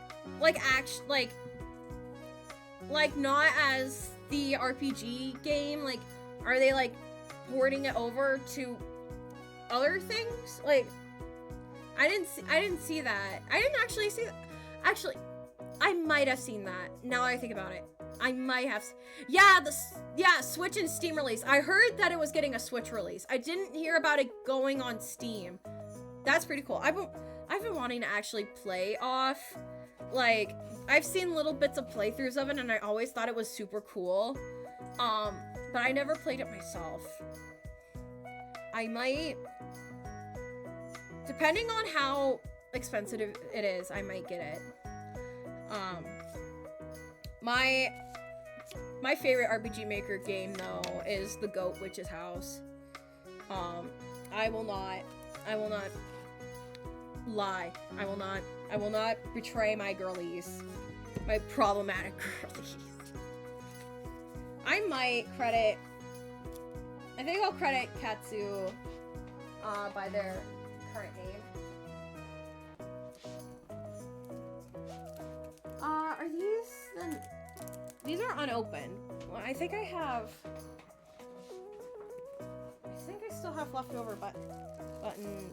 not as the RPG game? Like, are they like porting it over to other things? Like, I didn't see that. I didn't actually see that. Actually, I might have seen that. Now that I think about it, I might have. Yeah, Switch and Steam release. I heard that it was getting a Switch release. I didn't hear about it going on Steam. That's pretty cool. I've been wanting to actually play Off. Like, I've seen little bits of playthroughs of it, and I always thought it was super cool. But I never played it myself. I might, depending on how expensive it is, I might get it. My favorite RPG Maker game, though, is The Goat Witch's House. I will not lie. I will not betray my girlies. My problematic girlies. I think I'll credit Katsu by their current name. Are these are unopened. Well, I think I still have leftover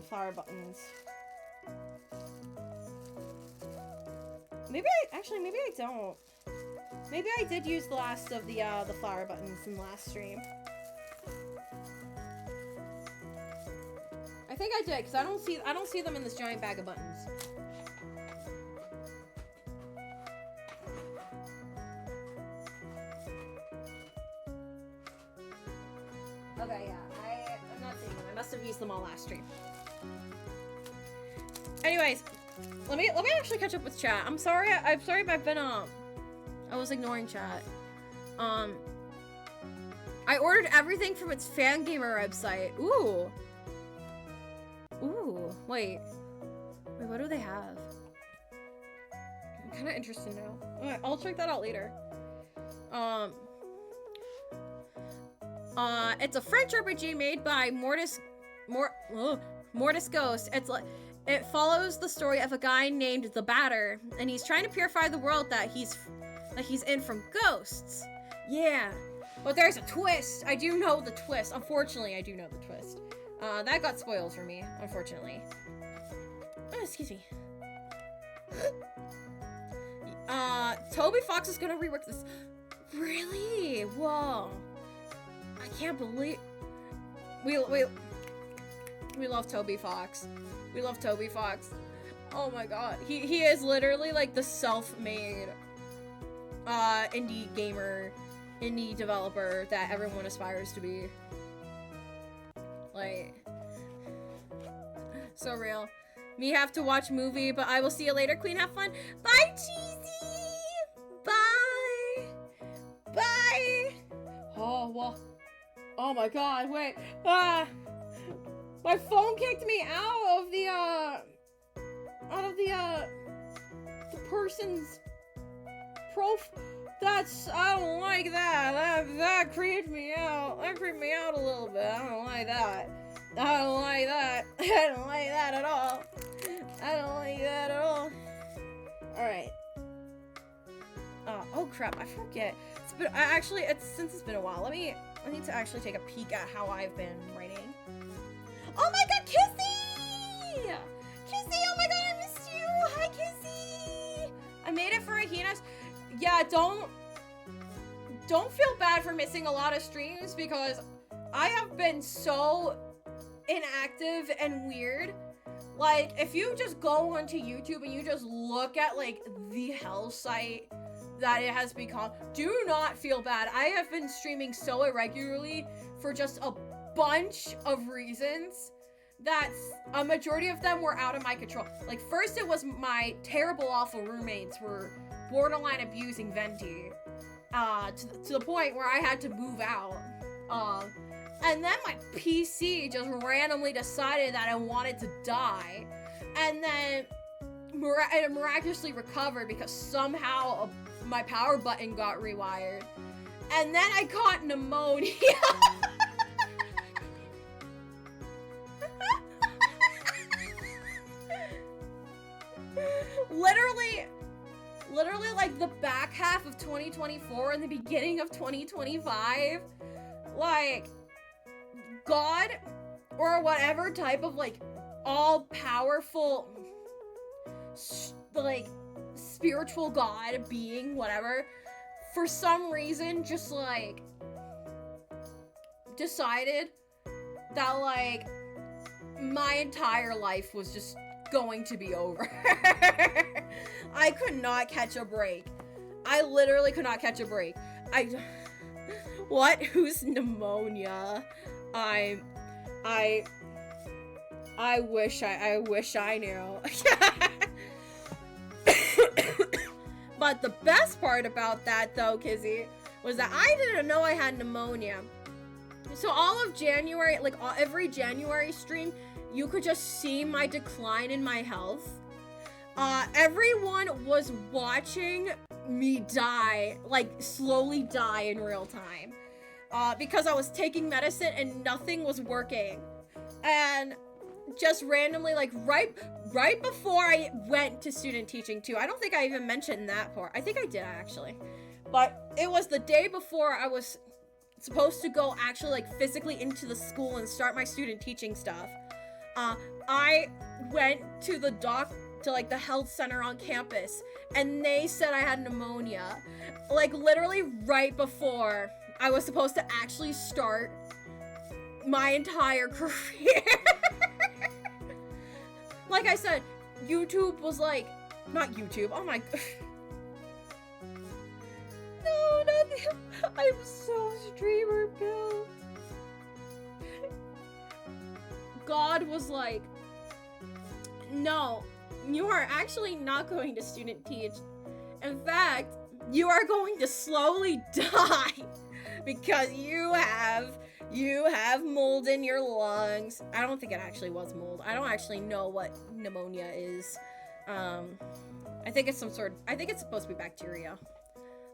flower buttons. Maybe I don't. Maybe I did use the last of the flower buttons in the last stream. I think I did, because I don't see them in this giant bag of buttons. Okay, yeah, I'm not seeing them. I must have used them all last stream. Anyways, let me actually catch up with chat. I'm sorry I've been I was ignoring chat. I ordered everything from its Fangamer website. Ooh, wait, what do they have? I'm kind of interested now. Alright, I'll check that out later. It's a French RPG made by Mortis Ghost. It follows the story of a guy named the Batter, and he's trying to purify the world that he's Like he's in from Ghosts. Yeah. But there's a twist. I do know the twist. Unfortunately, I do know the twist. That got spoiled for me, unfortunately. Oh, excuse me. Toby Fox is gonna rework this. Really? Whoa. I can't believe... We love Toby Fox. We love Toby Fox. Oh my god. He is literally like the self-made indie gamer, indie developer that everyone aspires to be. Like, so real. Me have to watch movie, but I will see you later. Queen, have fun. Bye, Cheesy. Bye. Bye. Oh, well. Oh my god, wait. My phone kicked me out of the person's that's, I don't like that. That creeped me out. That creeped me out a little bit. I don't like that. I don't like that. I don't like that at all. I don't like that at all. Alright. Oh crap, I forget. It's been, since it's been a while. I need to actually take a peek at how I've been writing. Oh my god, Kissy! Kissy, oh my god, I missed you! Hi, Kissy! I made it for a Hina's. Yeah, don't feel bad for missing a lot of streams because I have been so inactive and weird. Like, if you just go onto YouTube and you just look at, like, the hell site that it has become, do not feel bad. I have been streaming so irregularly for just a bunch of reasons that a majority of them were out of my control. Like, first it was my terrible, awful roommates were borderline abusing Venti, to the point where I had to move out. And then my PC just randomly decided that I wanted to die, and then it miraculously recovered because somehow my power button got rewired, and then I caught pneumonia. Literally like the back half of 2024 and the beginning of 2025, like, God, or whatever type of, like, all-powerful, like, spiritual God, being, whatever, for some reason, just, like, decided that, like, my entire life was just going to be over. I could not catch a break. I literally could not catch a break. What? Who's pneumonia? I wish I knew. But the best part about that, though, Kizzy, was that I didn't know I had pneumonia. So all of January, like every January stream, you could just see my decline in my health. Everyone was watching me die, like slowly die in real time. Because I was taking medicine and nothing was working. And just randomly, like right before I went to student teaching too. I don't think I even mentioned that part. I think I did actually. But it was the day before I was supposed to go actually like physically into the school and start my student teaching stuff. I went to the like the health center on campus, and they said I had pneumonia, like literally right before I was supposed to actually start my entire career. Like I said, YouTube was like, not YouTube, oh my god. No, not the, I'm so streamer built. God was like, no, you are actually not going to student teach. In fact, you are going to slowly die because you have mold in your lungs. I don't think it actually was mold. I don't actually know what pneumonia is. I think it's I think it's supposed to be bacteria.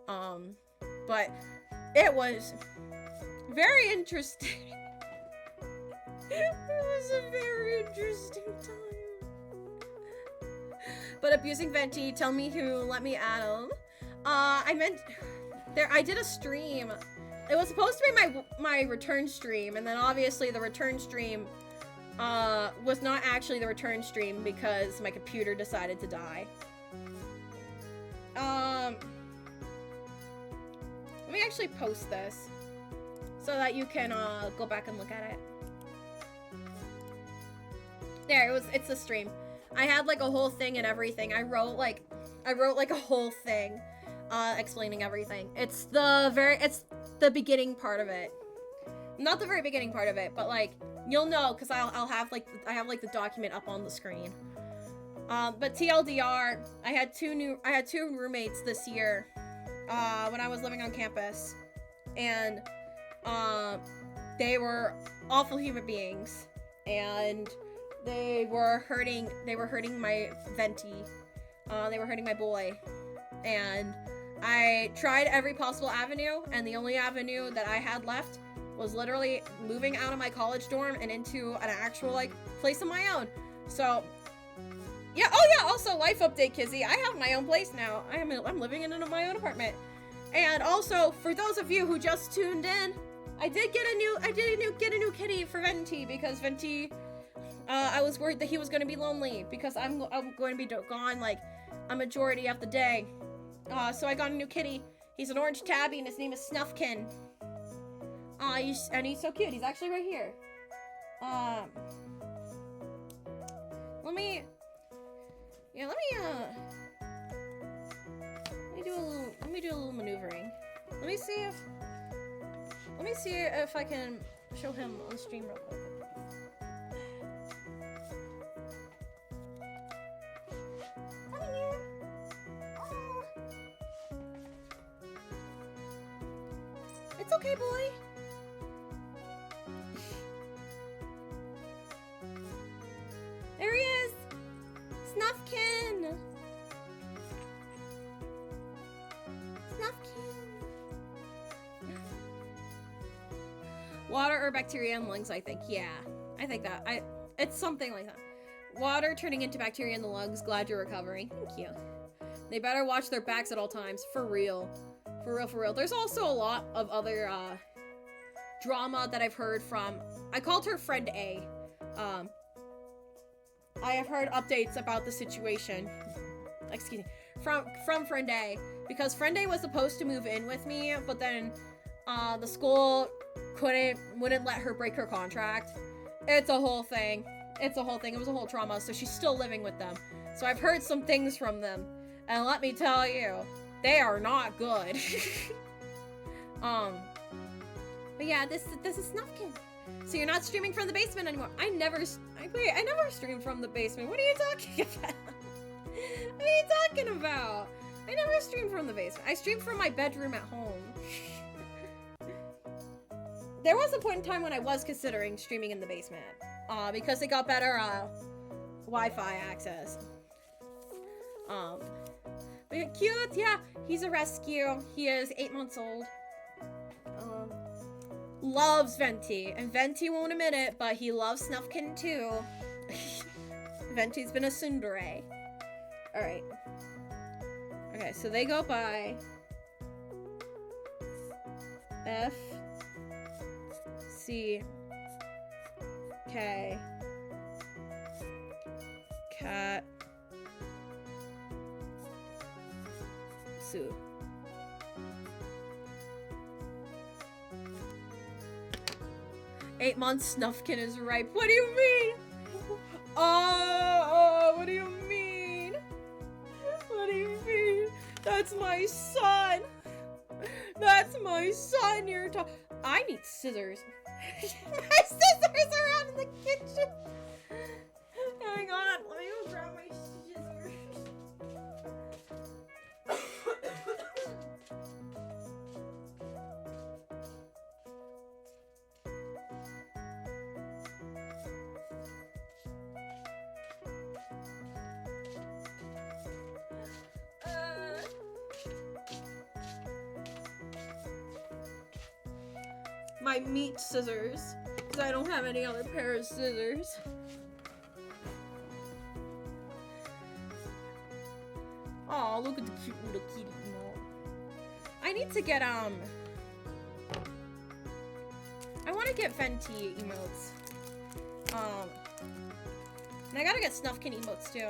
But it was very interesting. It was a very interesting time. But abusing Venti, tell me who, let me add him. I meant I did a stream. It was supposed to be my return stream, and then obviously the return stream was not actually the return stream because my computer decided to die. Let me actually post this so that you can go back and look at it. There, it's a stream. I had like a whole thing and everything. I wrote like a whole thing explaining everything. It's the beginning part of it. Not the very beginning part of it, but like you'll know because I have the document up on the screen. But TLDR, I had two roommates this year when I was living on campus, and they were awful human beings, and they were hurting my venti. They were hurting my boy, and I tried every possible avenue, and the only avenue that I had left was literally moving out of my college dorm and into an actual like place of my own. So yeah, oh yeah, also life update, Kizzy. I have my own place now. I'm living in my own apartment. And also, for those of you who just tuned in, I did get a new kitty for Venti because Venti, I was worried that he was gonna be lonely because I'm going to be gone like a majority of the day. So I got a new kitty. He's an orange tabby and his name is Snuffkin. And he's so cute. He's actually right here. Let me do a little maneuvering. Let me see if I can show him on stream real quick. Come here. Oh. It's okay, boy. There he is. Snuffkin. Water or bacteria in lungs, I think. Yeah, I think that. It's something like that. Water turning into bacteria in the lungs. Glad you're recovering. Thank you. They better watch their backs at all times. For real. For real, for real. There's also a lot of other drama that I've heard from... I called her Friend A. I have heard updates about the situation. Excuse me. From Friend A. Because Friend A was supposed to move in with me, but then the school wouldn't let her break her contract. It's a whole thing. It was a whole trauma, so she's still living with them. So I've heard some things from them, and let me tell you, they are not good. But yeah, this is Snuffkin. So you're not streaming from the basement anymore. I never stream from the basement. What are you talking about? What are you talking about? I never stream from the basement. I stream from my bedroom at home. There was a point in time when I was considering streaming in the basement, because they got better Wi-Fi access. But cute, yeah. He's a rescue. He is 8 months old. Loves Venti, and Venti won't admit it, but he loves Snuffkin too. Venti's been a tsundere. All right. Okay, so they go by F C K Cat Sue. "8 months, Snuffkin is ripe." What do you mean? Oh, what do you mean? What do you mean? That's my son. That's my son you're talking. I need scissors. My scissors are out in the kitchen. Hang on, let me go grab my scissors. My meat scissors, because I don't have any other pair of scissors. Oh, look at the cute little kitty. I need to get, I want to get Venti emotes. And I gotta get Snufkin emotes, too.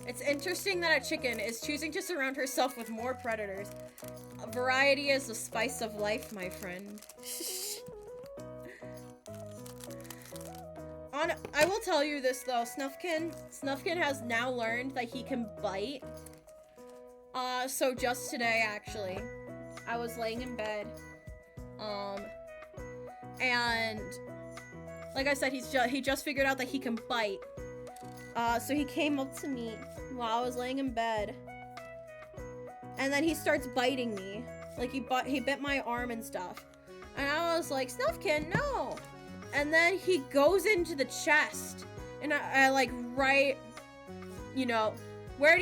It's interesting that a chicken is choosing to surround herself with more predators. Variety is the spice of life, my friend. I will tell you this though, Snufkin has now learned that he can bite. So just today actually, I was laying in bed, and like I said, he just figured out that he can bite. So he came up to me while I was laying in bed, and then he starts biting me. Like he bit my arm and stuff, and I was like, Snufkin, no. And then he goes into the chest, and I like right, you know, where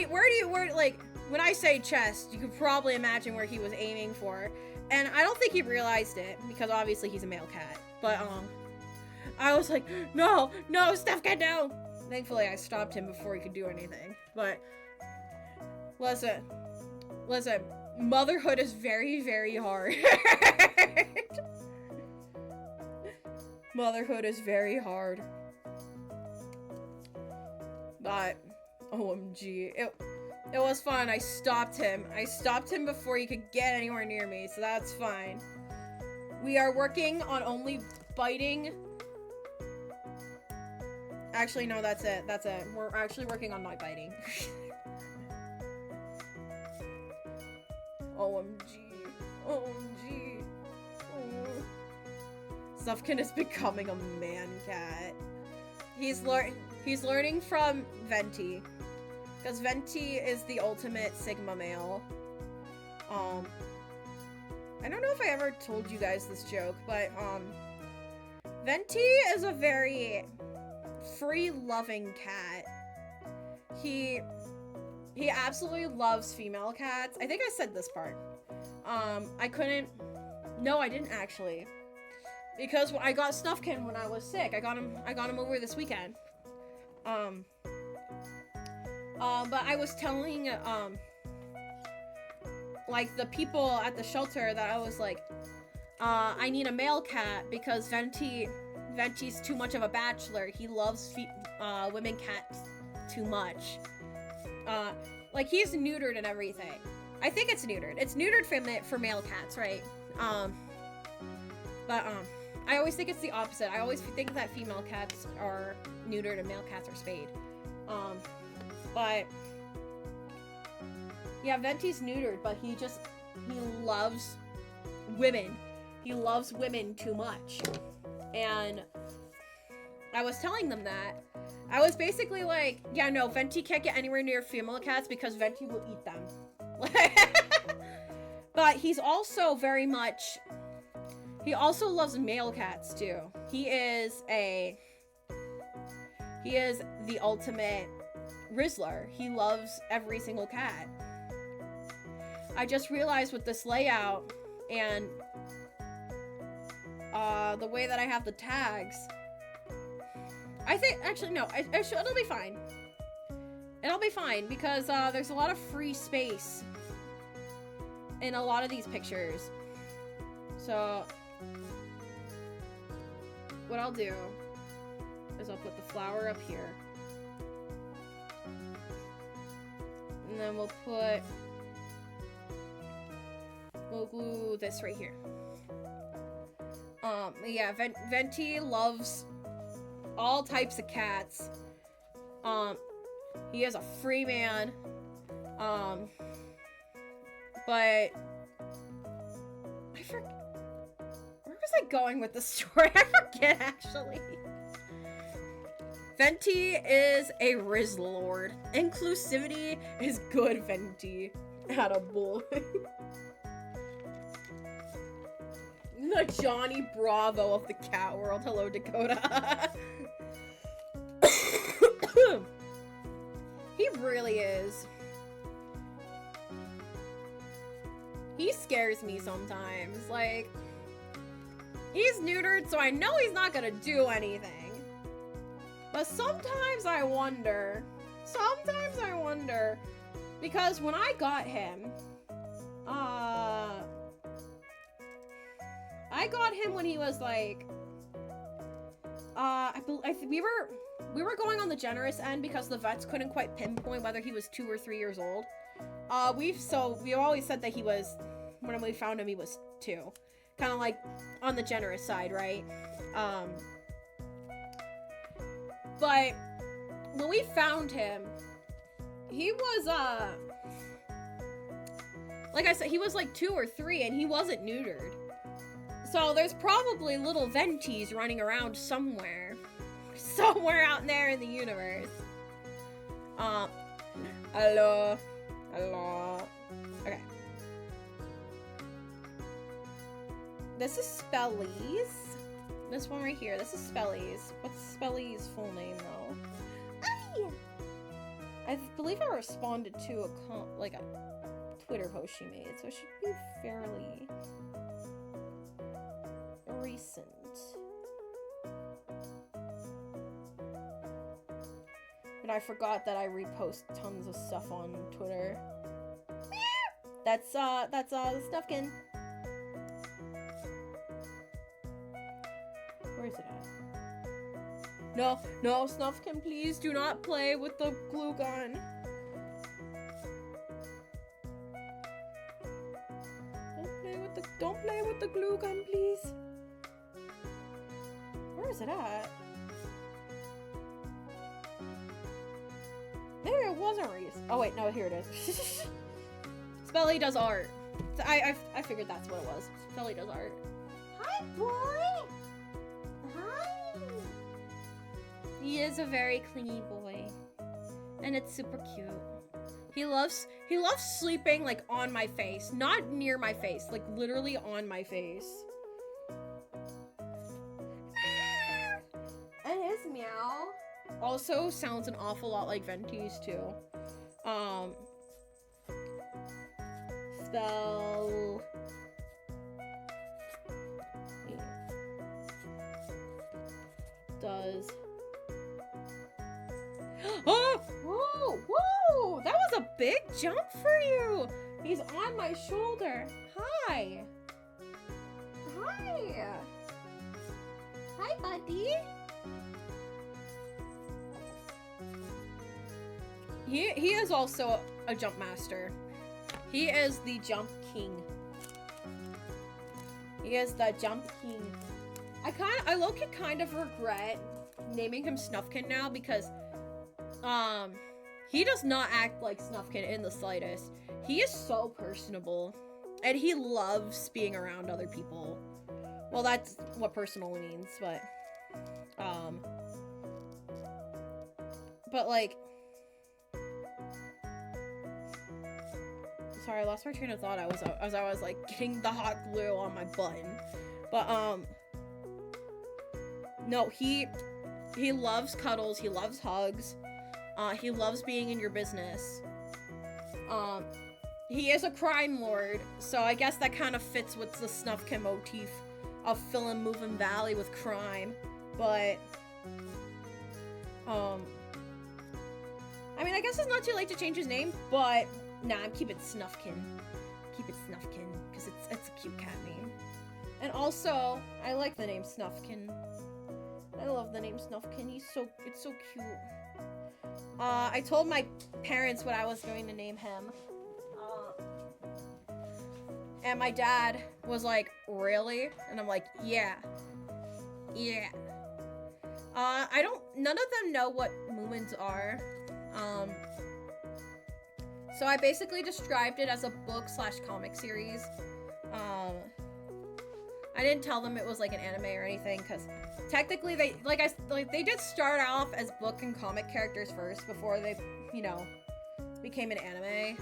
like when I say chest, you could probably imagine where he was aiming for, and I don't think he realized it because obviously he's a male cat. But I was like, no, Snufkin, no. Thankfully, I stopped him before he could do anything. But listen, motherhood is very, very hard. Motherhood is very hard. But OMG, it was fun. I stopped him. Before he could get anywhere near me, so that's fine. We are working on only biting. Actually, no, that's it. We're actually working on not biting. OMG. OMG. Oh. Snufkin is becoming a man cat. He's learning from Venti. Because Venti is the ultimate Sigma male. I don't know if I ever told you guys this joke, but, Venti is a very free-loving cat. He absolutely loves female cats. I think I said this part. No, I didn't actually. Because I got Snufkin when I was sick. I got him over this weekend. But I was telling, like, the people at the shelter that I was like, I need a male cat because Venti's too much of a bachelor. He loves women cats too much. Like, he's neutered and everything. I think it's neutered. It's neutered for male cats, right? But I always think it's the opposite. I always think that female cats are neutered and male cats are spayed. But yeah, Venti's neutered, but he loves women. He loves women too much. And I was telling them that. I was basically like, yeah, no, Venti can't get anywhere near female cats because Venti will eat them. But he's also very much... He also loves male cats, too. He is the ultimate Rizzler. He loves every single cat. I just realized with this layout and the way that I have the tags, I think, actually, no, it'll be fine. It'll be fine because there's a lot of free space in a lot of these pictures. So what I'll do is I'll put the flower up here. And then we'll glue this right here. Yeah, Venti loves all types of cats. He is a free man. But where was I going with the story? I forget, actually. Venti is a Rizzlord. Inclusivity is good, Venti. Attaboy. The Johnny Bravo of the cat world. Hello, Dakota. He really is. He scares me sometimes. Like, he's neutered, so I know he's not gonna do anything. But sometimes I wonder Because when I got him, I got him when he was like, we were going on the generous end because the vets couldn't quite pinpoint whether he was 2 or 3 years old. We always said that he was, when we found him, he was 2. Kind of like on the generous side, right? But when we found him, he was, like I said, he was like 2 or 3 and he wasn't neutered. So there's probably little venties running around somewhere. Somewhere out there in the universe. Hello. Okay. This is Spelly's. This one right here. This is Spelly's. What's Spelly's full name, though? I believe I responded to a Twitter post she made, so it should be fairly recent. But I forgot that I repost tons of stuff on Twitter. That's the Snuffkin. Where is it at? No, Snuffkin, please do not play with the glue gun. Don't play with the glue gun, please. Where is it at? Maybe it wasn't Reese. Oh wait, no, here it is. Spelly does art. So I figured that's what it was. Spelly does art. Hi, boy. Hi. He is a very clingy boy, and it's super cute. He loves sleeping like on my face, not near my face, like literally on my face. And his meow also sounds an awful lot like Venti's too. Spell does. Oh! Whoa! That was a big jump for you! He's on my shoulder. Hi! Hi, buddy! He is also a jump master. He is the jump king. He is the jump king. I low-key kind of regret naming him Snuffkin now because he does not act like Snuffkin in the slightest. He is so personable, and he loves being around other people. Well, that's what personal means, but like, sorry, I lost my train of thought. I was like getting the hot glue on my button, but no, he loves cuddles. He loves hugs. He loves being in your business. He is a crime lord, so I guess that kind of fits with the Snuffkin motif of filling Moving Valley with crime. But, I mean, I guess it's not too late to change his name, but nah, I'm keeping Snuffkin. Keep it Snuffkin, because it's a cute cat name. And also, I like the name Snuffkin. I love the name Snuffkin. It's so cute. I told my parents what I was going to name him. And my dad was like, really? And I'm like, yeah. None of them know what Moomins are. So I basically described it as a book/comic series. I didn't tell them it was like an anime or anything, because technically they did start off as book and comic characters first before they, became an anime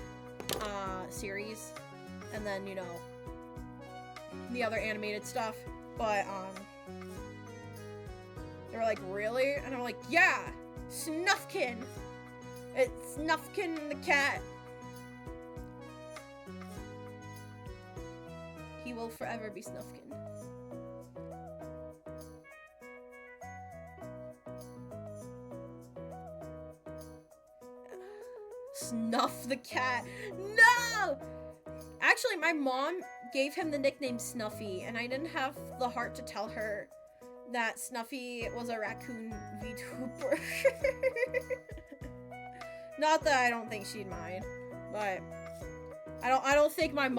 series, and then, the other animated stuff. But they were like, really? And I'm like, yeah, Snuffkin. It's Snuffkin the cat. He will forever be Snuffkin. Snuff the cat. No! Actually, my mom gave him the nickname Snuffy, and I didn't have the heart to tell her that Snuffy was a raccoon VTuber. Not that I don't think she'd mind, but I don't think my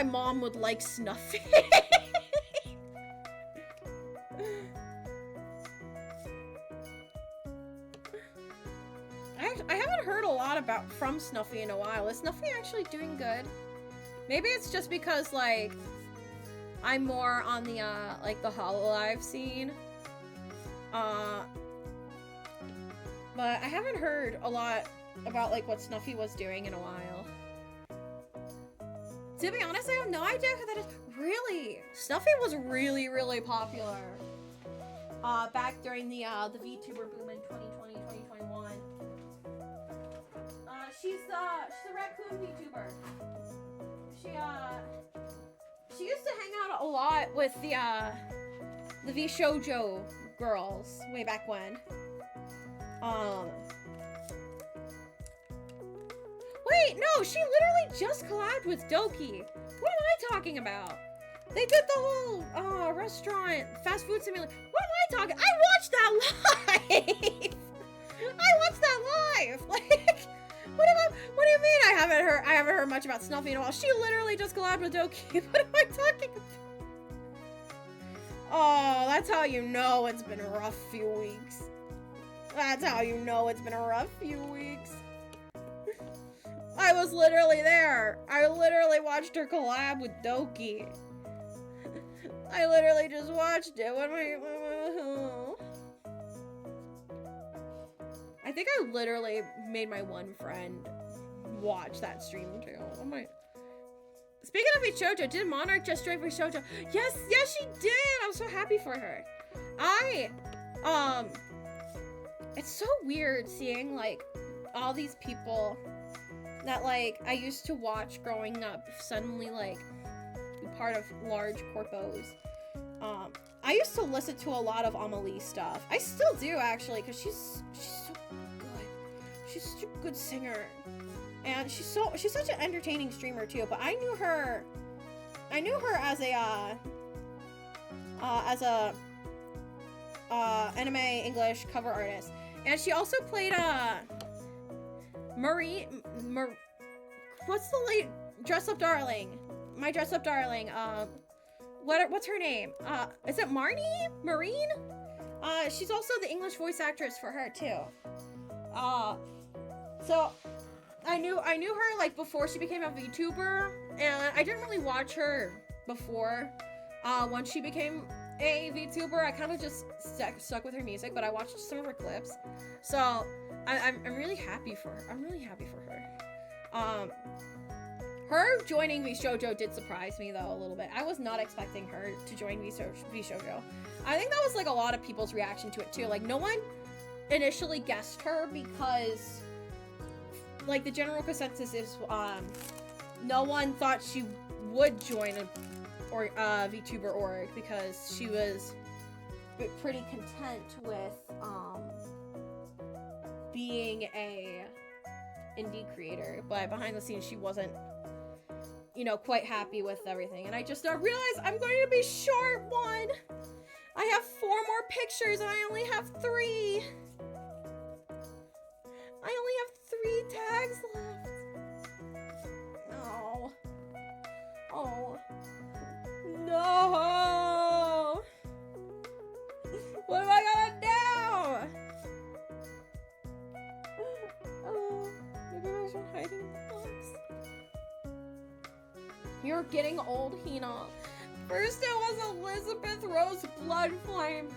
mom would like Snuffy. I haven't heard a lot from Snuffy in a while. Is Snuffy actually doing good? Maybe it's just because, like, I'm more on the, like, the Hololive scene. But I haven't heard a lot about, like, what Snuffy was doing in a while. To be honest, I have no idea who that is. Really? Snuffy was really, really popular. Back during the VTuber boom in 2020, 2021. She's a raccoon VTuber. She used to hang out a lot with the VShojo girls way back when. Wait, no, she literally just collabed with Doki. What am I talking about? They did the whole restaurant fast food simulator. What am I talking? I watched that live. I watched that live. Like, what do you mean I haven't heard much about Snuffy in a while? She literally just collabed with Doki. What am I talking about? Oh, that's how you know it's been a rough few weeks. That's how you know it's been a rough few weeks. I was literally there. I literally watched her collab with Doki. I literally just watched it. I think I literally made my one friend watch that stream too. Oh my. Speaking of VShojo, did Monarch just join VShojo? Yes, she did. I'm so happy for her. It's so weird seeing, like, all these people that, like, I used to watch growing up suddenly, like, be part of large corpos. I used to listen to a lot of Amelie stuff. I still do, actually, because she's so good. She's such a good singer. And she's such an entertaining streamer, too. But I knew her as a anime English cover artist. And she also played, what's the late Dress Up Darling? My Dress Up Darling. What's her name? Is it Marine? She's also the English voice actress for her too. So I knew her, like, before she became a VTuber, and I didn't really watch her before. Once she became a VTuber, I kind of just stuck with her music, but I watched some of her clips. So I'm really happy for her. I'm really happy for her. Her joining VShojo did surprise me, though, a little bit. I was not expecting her to join VShojo. I think that was, like, a lot of people's reaction to it, too. Like, no one initially guessed her because, like, the general consensus is, no one thought she would join a VTuber org because she was pretty content with, being a indie creator. But behind the scenes, she wasn't, you know, quite happy with everything. And I just realized I'm going to be short one. I have 4 more pictures and I only have 3. I only have 3 tags left. No. Oh. No. What am I gonna do? Oh, maybe there's one hiding in the box. You're getting old, Hina. First it was Elizabeth Rose Bloodflame,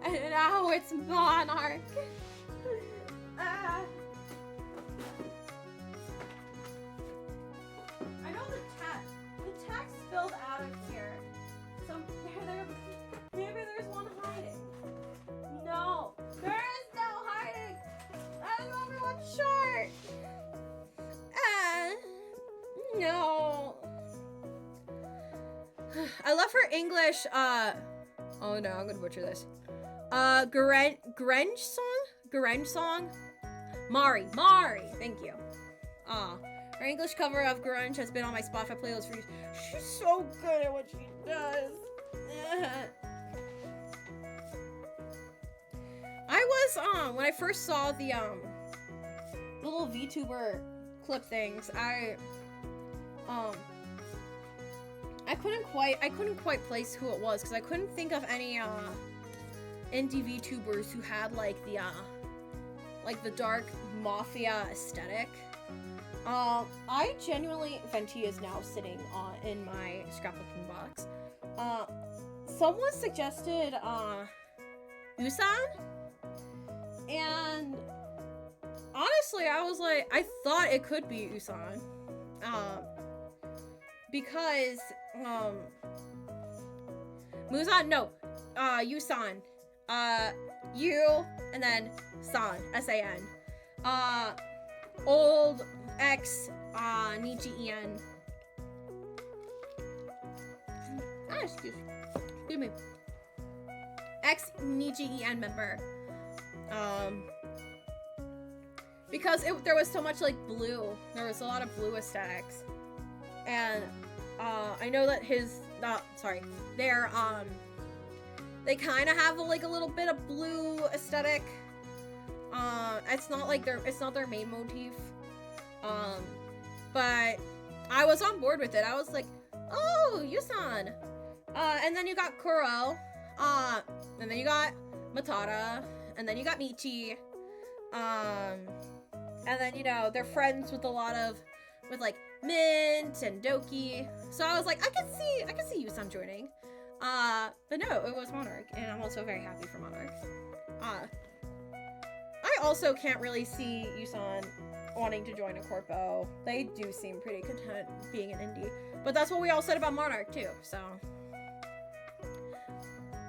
and now it's Monarch. I know the text spilled out of here. So maybe there's one hiding. No, there is no hiding. I'm over 1 short. No. I love her English, oh no, I'm gonna butcher this. Grunge song? Mari, thank you. Her English cover of Grunge has been on my Spotify playlist for years. She's so good at what she does. I was, when I first saw the little VTuber clip things, I couldn't quite place who it was, because I couldn't think of any, indie VTubers who had, like, the dark mafia aesthetic. I genuinely, Venti is now sitting in my scrapbooking box. Someone suggested, Usan? And honestly, I was like, I thought it could be Usan. Because, Muzan, no, Usan. U, and then San, S-A-N. Old X, Nichi-en. Excuse me. Ex Nichi-en member. Because there was so much, like, blue. There was a lot of blue aesthetics. And, I know that they kind of have, like, a little bit of blue aesthetic. It's not their main motif. But I was on board with it. I was like, oh, Yusan. And then you got Kuro. And then you got Matara. And then you got Michi. And then, you know, they're friends with like, Mint and Doki. So I was like, I can see Yusan joining. But no, it was Monarch, and I'm also very happy for Monarch. I also can't really see Yusan wanting to join a corpo. They do seem pretty content being an indie. But that's what we all said about Monarch, too, so.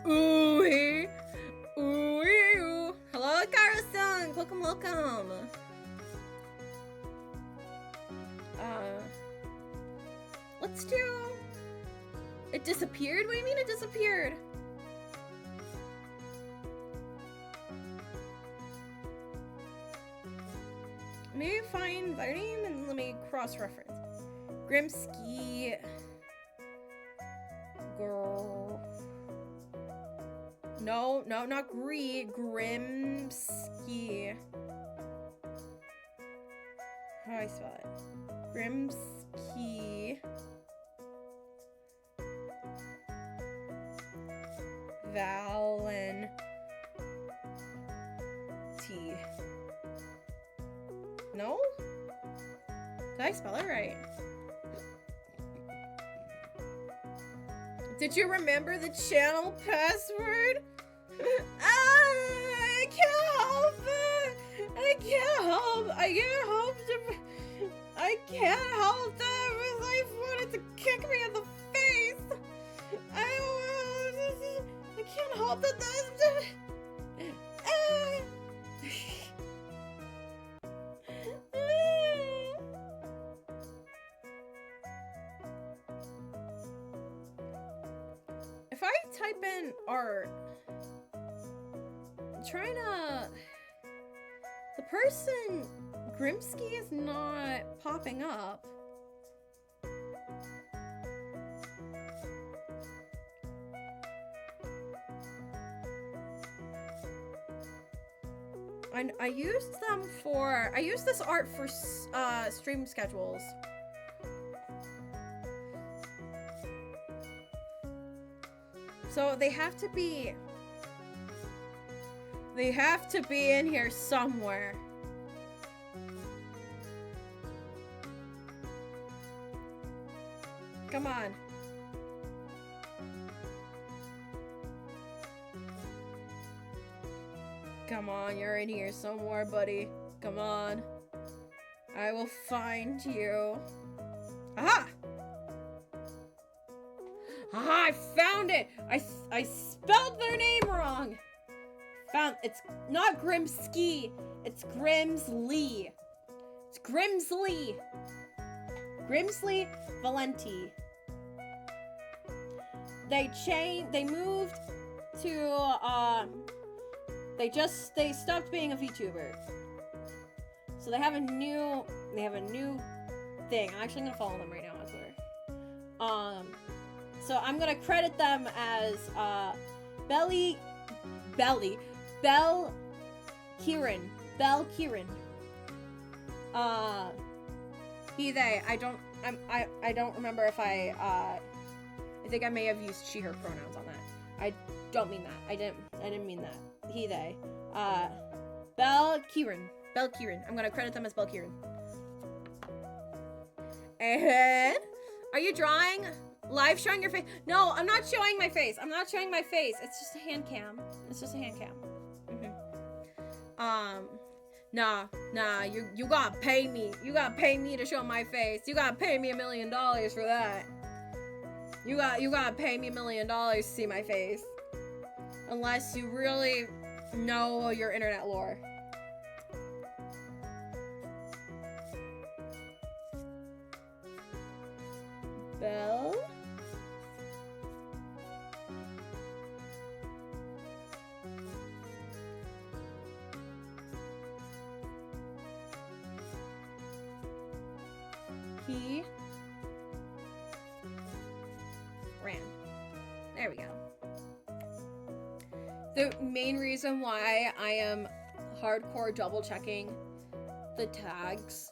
Ooh-wee. Ooh-wee. Hello, Kara-san. Welcome. Let's do... It disappeared? What do you mean it disappeared? Maybe find their name and let me cross-reference. Grimsky. Girl. No, not Grimsky. How do I spell it? Grimsky. Valen T. No? Did I spell it right? Did you remember the channel password? I can't help it! I can't help that life wanted to kick me in the face! I can't help that If I type in art, I'm trying to... The person Grimsky is not popping up. I used this art for stream schedules. So they have to be in here somewhere. Come on. Come on, you're in here somewhere, buddy. Come on. I will find you. Aha! Aha, I found it! I spelled their name wrong! It's not Grimsky, it's Grimsley. It's Grimsley. Grimsley Valenti. They moved to, they stopped being a VTuber. So they have a new thing. I'm actually gonna follow them right now on Twitter. So I'm gonna credit them as Bell Kieran. He, they. I don't remember if I think I may have used she, her pronouns on that. I don't mean that. I didn't mean that. He, they. Bell Kieran. I'm gonna credit them as Bell Kieran. And are you drawing? Live showing your face? No, I'm not showing my face. It's just a hand cam. Nah, you gotta pay me. You gotta pay me to show my face. You gotta pay me $1 million for that. You gotta pay me $1 million to see my face. Unless you really know your internet lore. Bell? He ran. There we go. The main reason why I am hardcore double checking the tags,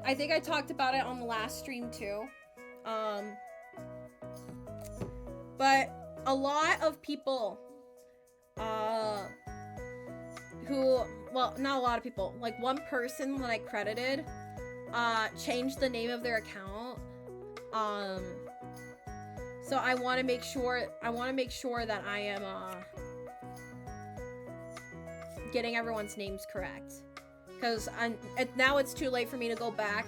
I think I talked about it on the last stream too, but a lot of people, well, not a lot of people, like one person that I credited, changed the name of their account, so I want to make sure that I am, getting everyone's names correct. Because now it's too late for me to go back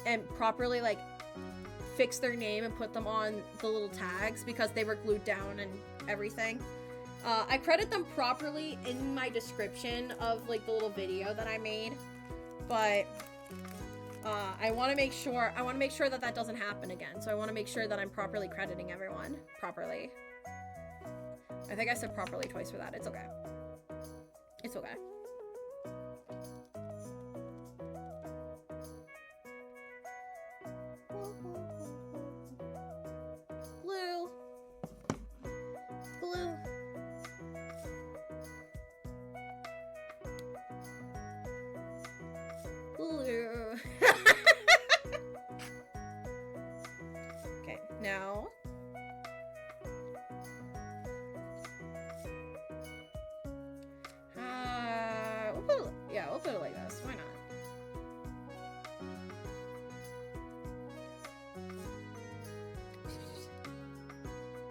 and properly, like, fix their name and put them on the little tags because they were glued down and everything. I credit them properly in my description of, like, the little video that I made. But I want to make sure that that doesn't happen again. So I want to make sure that I'm properly crediting everyone properly. I think I said properly twice for that. It's okay. It's okay. Glue. Okay, now. We'll put it like this. Why not?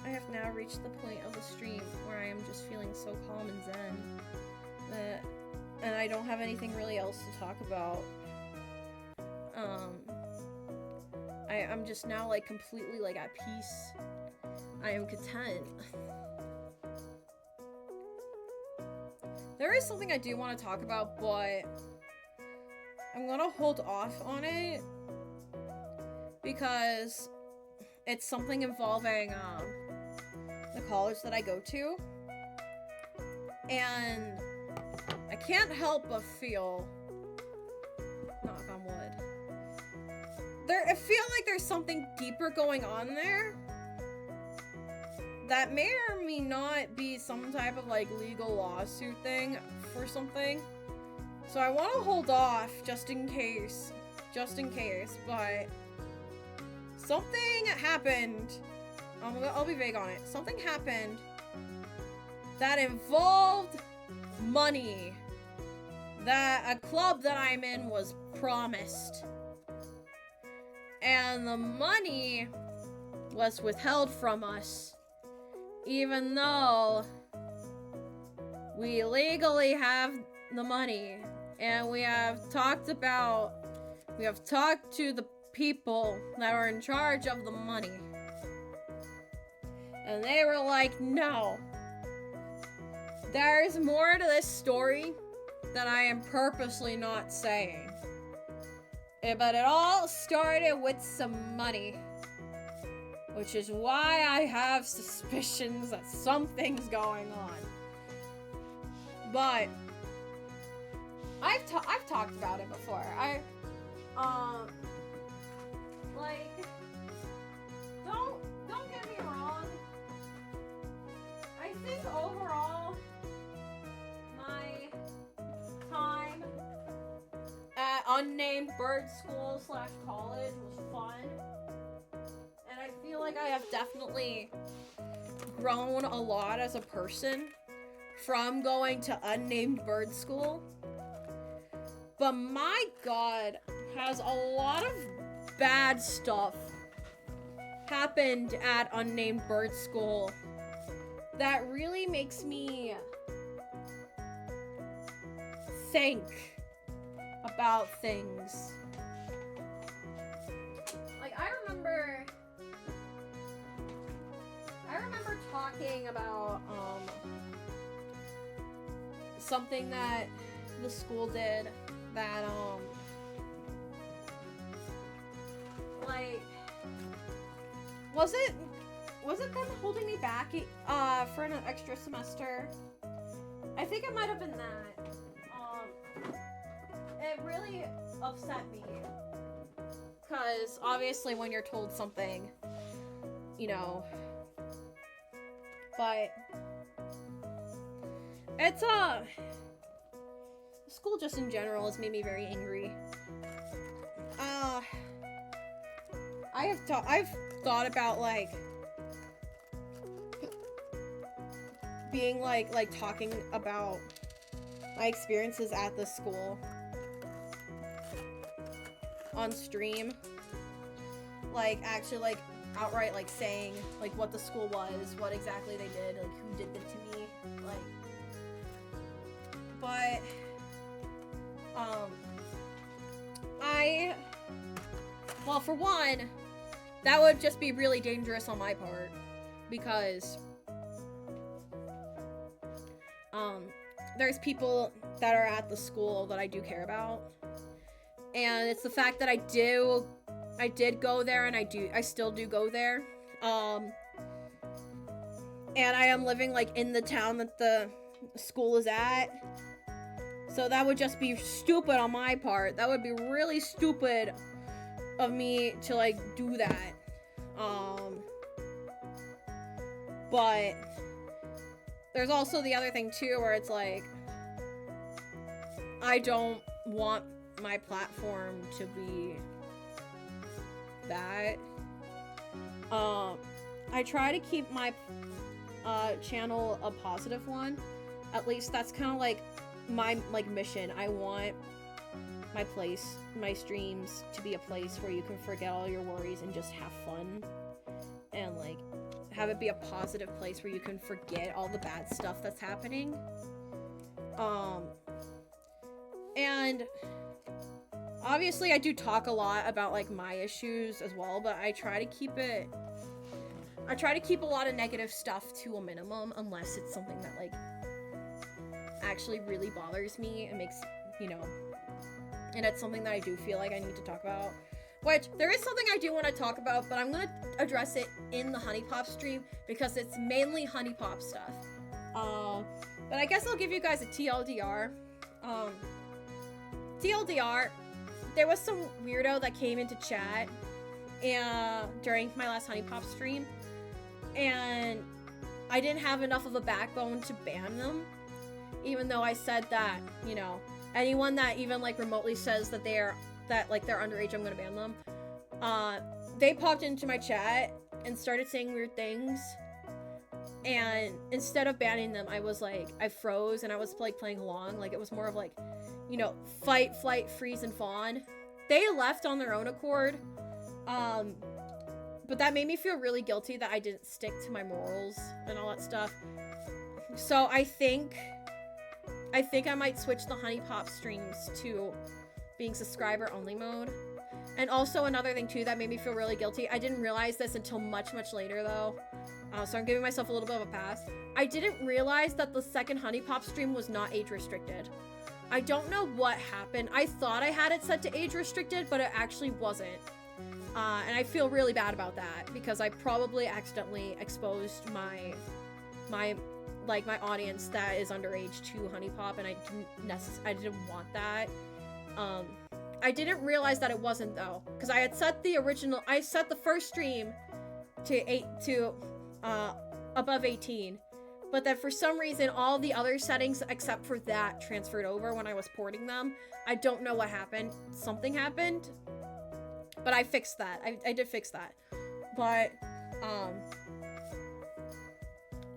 I have now reached the point of the stream where I am just feeling so calm and zen and I don't have anything really else to talk about. I'm just now, like, completely, like, at peace. I am content. There is something I do want to talk about, but I'm gonna hold off on it because it's something involving the college that I go to, and I can't help but feel, knock on wood, I feel like there's something deeper going on there that may or may not be some type of, like, legal lawsuit thing for something. So I want to hold off just in case, but something happened. I'll be vague on it. Something happened that involved money that a club that I'm in was promised. And the money was withheld from us, even though we legally have the money, and we have talked to the people that are in charge of the money, and they were like, no, there's more to this story that I am purposely not saying. But it all started with some money, which is why I have suspicions that something's going on. But I've talked about it before. Like, don't get me wrong. I think overall, my time at unnamed bird school / college was fun. And I feel like I have definitely grown a lot as a person from going to unnamed bird school. But my god, has a lot of bad stuff happened at unnamed bird school that really makes me think about things. Like, I remember talking about something that the school did that like, was it them holding me back for an extra semester? I think it might have been that. It really upset me, because obviously when you're told something, you know, but it's school just in general has made me very angry. I've thought about, like, being like talking about my experiences at the school on stream, like actually like outright like saying like what the school was, what exactly they did, like who did it to me, like, but well, for one, that would just be really dangerous on my part, because there's people that are at the school that I do care about, and it's the fact that I did go there, and I still do go there, and I am living like in the town that the school is at, so that would just be stupid on my part. That would be really stupid of me to like do that. But there's also the other thing too, where it's like, I don't want my platform to be that. I try to keep my channel a positive one. At least that's kind of like my mission. I want my streams to be a place where you can forget all your worries and just have fun, and like have it be a positive place where you can forget all the bad stuff that's happening. And obviously I do talk a lot about like my issues as well, but I try to keep a lot of negative stuff to a minimum, unless it's something that like actually really bothers me and makes, you know, and it's something that I do feel like I need to talk about. Which, there is something I do want to talk about, but I'm going to address it in the Honey Pop stream, because it's mainly Honey Pop stuff. But I guess I'll give you guys a TLDR. TLDR, there was some weirdo that came into chat during my last Honey Pop stream, and I didn't have enough of a backbone to ban them, even though I said that, you know, anyone that even like remotely says that they're underage, I'm gonna ban them. They popped into my chat and started saying weird things, and instead of banning them, I froze and I was like playing along. Like, it was more of like, you know, fight, flight, freeze, and fawn. They left on their own accord, but that made me feel really guilty that I didn't stick to my morals and all that stuff. So I think I might switch the Honey Pop streams to being subscriber only mode. And also another thing too that made me feel really guilty, I didn't realize this until much later though, so I'm giving myself a little bit of a pass. I didn't realize that the second Honey Pop stream was not age restricted. I don't know what happened. I thought I had it set to age restricted, but it actually wasn't. And I feel really bad about that, because I probably accidentally exposed my like my audience that is underage to Honey Pop, and I didn't want that. I didn't realize that it wasn't though, because I had set the first stream to above 18, but then for some reason all the other settings except for that transferred over when I was porting them. I don't know what happened. Something happened, but I fixed that. I did fix that, but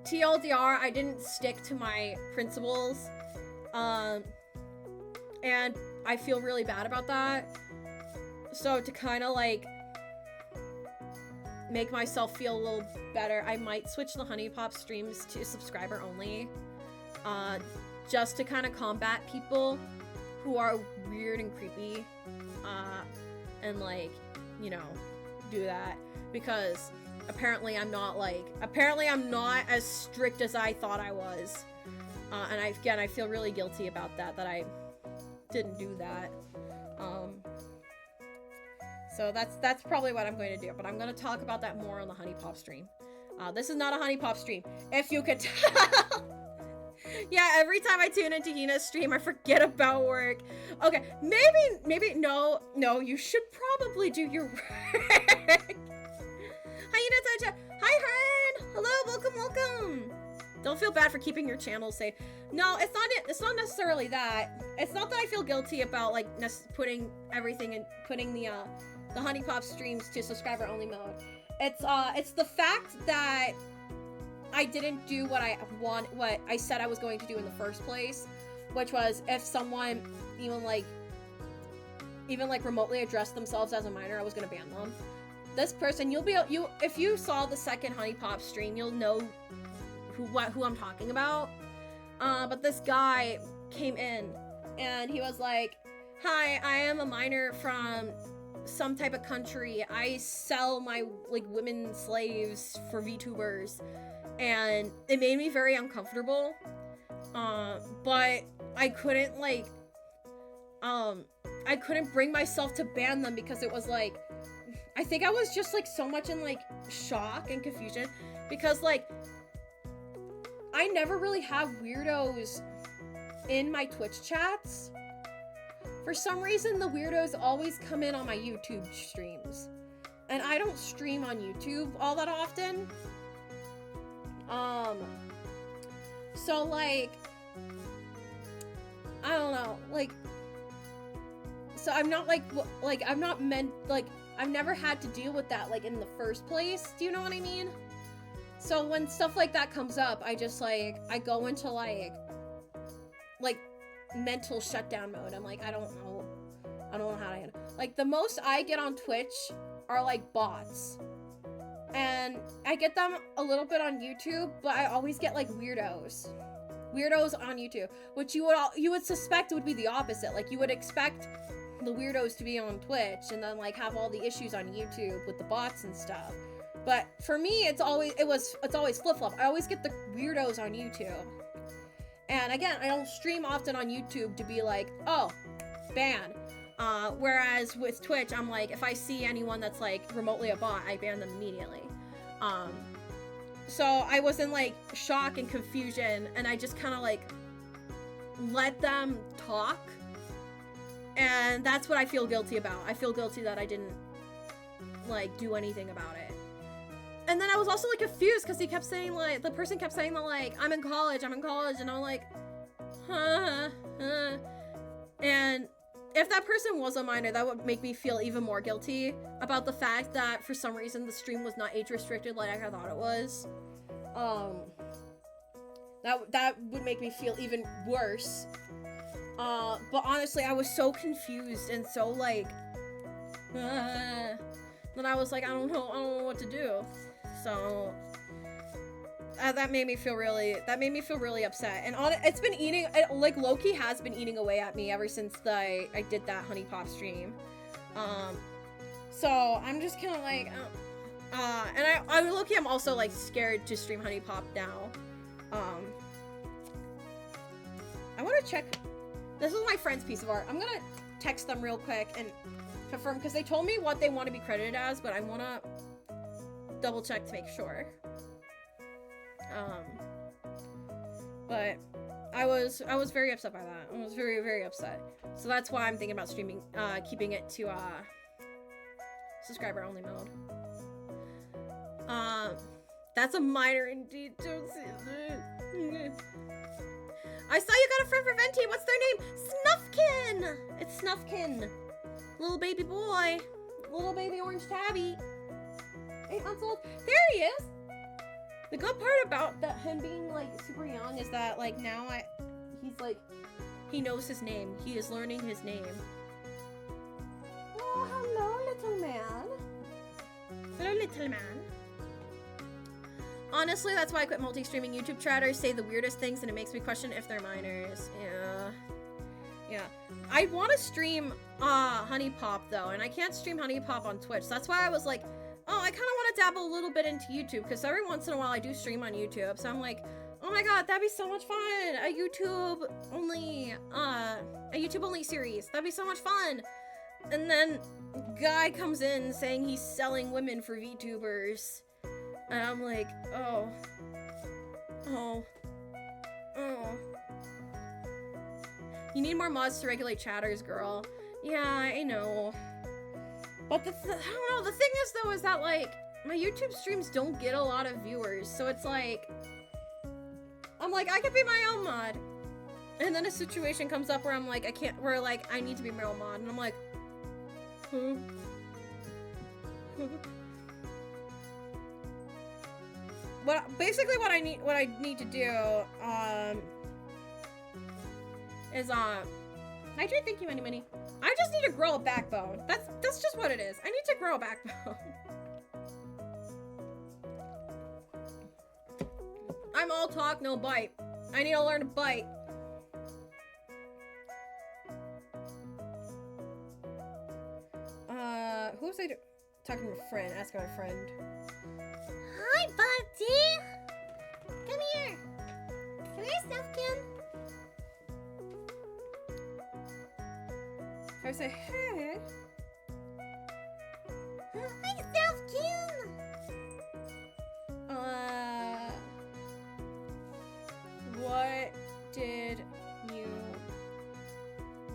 TLDR, I didn't stick to my principles, and I feel really bad about that. So to kind of like make myself feel a little better, I might switch the Honey Pop streams to subscriber only, just to kind of combat people who are weird and creepy, and like, you know, do that, because apparently I'm not as strict as I thought I was, and I feel really guilty about that I didn't do that. So that's probably what I'm going to do, but I'm going to talk about that more on the Honey Pop stream. This is not a Honey Pop stream, if you could tell. Yeah, every time I tune into Hina's stream, I forget about work. Okay, maybe, no, you should probably do your work. Hi, Hina. Hi, Hearn. Hello, welcome. Don't feel bad for keeping your channel safe. No, it's not necessarily that. It's not that I feel guilty about, like, putting everything and putting the Honey Pop streams to subscriber only mode. It's the fact that I didn't do what I said I was going to do in the first place, which was if someone even remotely addressed themselves as a minor, I was gonna ban them. This person, if you saw the second Honey Pop stream, you'll know who I'm talking about. But this guy came in and he was like, "Hi, I am a minor from some type of country. I sell my women slaves for VTubers." And it made me very uncomfortable, but I couldn't I couldn't bring myself to ban them, because it was like, I think I was just so much in shock and confusion, because I never really have weirdos in my Twitch chats. For some reason, the weirdos always come in on my YouTube streams, and I don't stream on YouTube all that often. So I don't know, so I'm not I'm not meant, I've never had to deal with that in the first place, do you know what I mean? So when stuff like that comes up, I just I go into mental shutdown mode. I'm I don't know how to handle. The most I get on Twitch are bots. And I get them a little bit on YouTube, but I always get weirdos on YouTube, which you would suspect would be the opposite. You would expect the weirdos to be on Twitch and then have all the issues on YouTube with the bots and stuff. But for me, it's always flip-flop. I always get the weirdos on YouTube. And again, I don't stream often on YouTube to be oh, ban. Whereas with Twitch, I'm if I see anyone that's remotely a bot, I ban them immediately. So I was in shock and confusion, and I just kind of let them talk, and that's what I feel guilty about. I feel guilty that I didn't do anything about it. And then I was also confused, because he kept saying the person kept saying that I'm in college, and I'm huh. And if that person was a minor, that would make me feel even more guilty about the fact that for some reason the stream was not age restricted like I thought it was. That would make me feel even worse. But honestly, I was so confused and so that I was I don't know what to do. So that made me feel really upset, and it's been eating, low-key has been eating away at me ever since I did that Honey Pop stream. So I'm just kind of and I'm low-key, I'm also scared to stream Honey Pop now. I want to check, this is my friend's piece of art. I'm gonna text them real quick and confirm, because they told me what they want to be credited as, but I want to double check to make sure. But I was very upset by that. I was very, very upset. So that's why I'm thinking about streaming, keeping it to subscriber only mode. That's a minor indeed. Don't say that. I saw you got a friend for Venti. What's their name? Snuffkin. It's Snuffkin. Little baby boy. Little baby orange tabby. 8 months old. There he is. The good part about that him being like super young is that like now he's like he knows his name. He is learning his name. Oh, hello, little man. Hello, little man. Honestly, that's why I quit multi-streaming. YouTube chatters say the weirdest things and it makes me question if they're minors. Yeah. I want to stream Honey Pop though, and I can't stream Honey Pop on Twitch. So that's why I was like, oh, I kind of want to dabble a little bit into YouTube because every once in a while I do stream on YouTube. So I'm like, oh my god, that'd be so much fun. A YouTube only series. That'd be so much fun. And then guy comes in saying he's selling women for VTubers. And I'm like, oh. You need more mods to regulate chatters, girl. Yeah, I know. But I don't know, the thing is though, is that like, my YouTube streams don't get a lot of viewers. So it's like, I'm like, I could be my own mod. And then a situation comes up where I'm like, I need to be my own mod. And I'm like, basically what I need to do, is, I do thank you, Many. I just need to grow a backbone. That's just what it is. I need to grow a backbone. I'm all talk, no bite. I need to learn to bite. Who was I talking to? A friend. Asking my friend. Hi, buddy. Come here. Come here, Snuffkin. If I say, hey. Hi, Snuffkin. What did you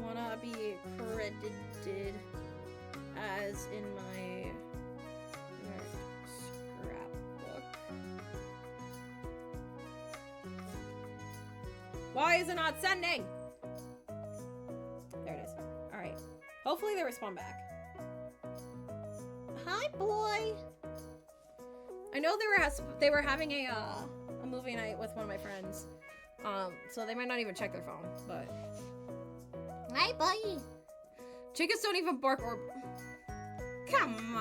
wanna be credited as in my scrapbook? Why is it not sending? There it is. Alright. Hopefully they respond back. Hi, boy. I know they were having a movie night with one of my friends. So they might not even check their phone, but... Hi, buddy. Chickens don't even bark or... Come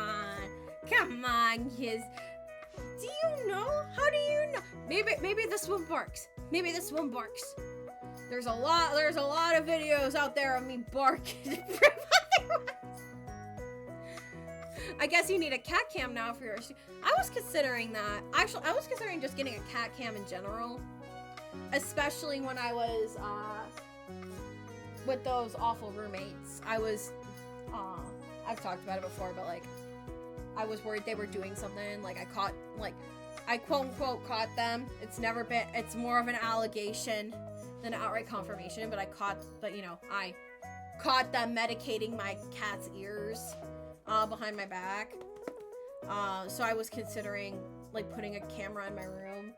on, kids. Do you know? How do you know? Maybe this one barks. Maybe this one barks. There's a lot of videos out there of me barking. I guess you need a cat cam now for yours. I was considering that. Actually, I was considering just getting a cat cam in general. Especially when I was, with those awful roommates. I've talked about it before, but, like, I was worried they were doing something. Like, I quote-unquote caught them. It's more of an allegation than outright confirmation, but I caught them medicating my cat's ears, behind my back. So I was considering, like, putting a camera in my room.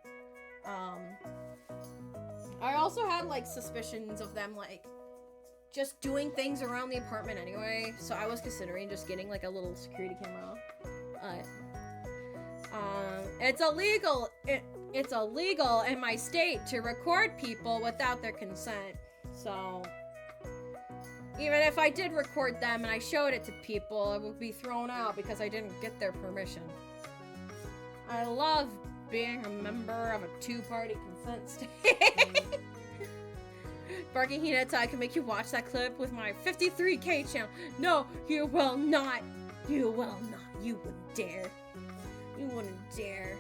I also had, like, suspicions of them, like, just doing things around the apartment anyway, so I was considering just getting, like, a little security camera. It's illegal in my state to record people without their consent, so even if I did record them and I showed it to people, it would be thrown out because I didn't get their permission. I love being a member of a two-party consent state. Barking Hinata, I can make you watch that clip with my 53K channel. No, you will not. You will not. You wouldn't dare. You wouldn't dare.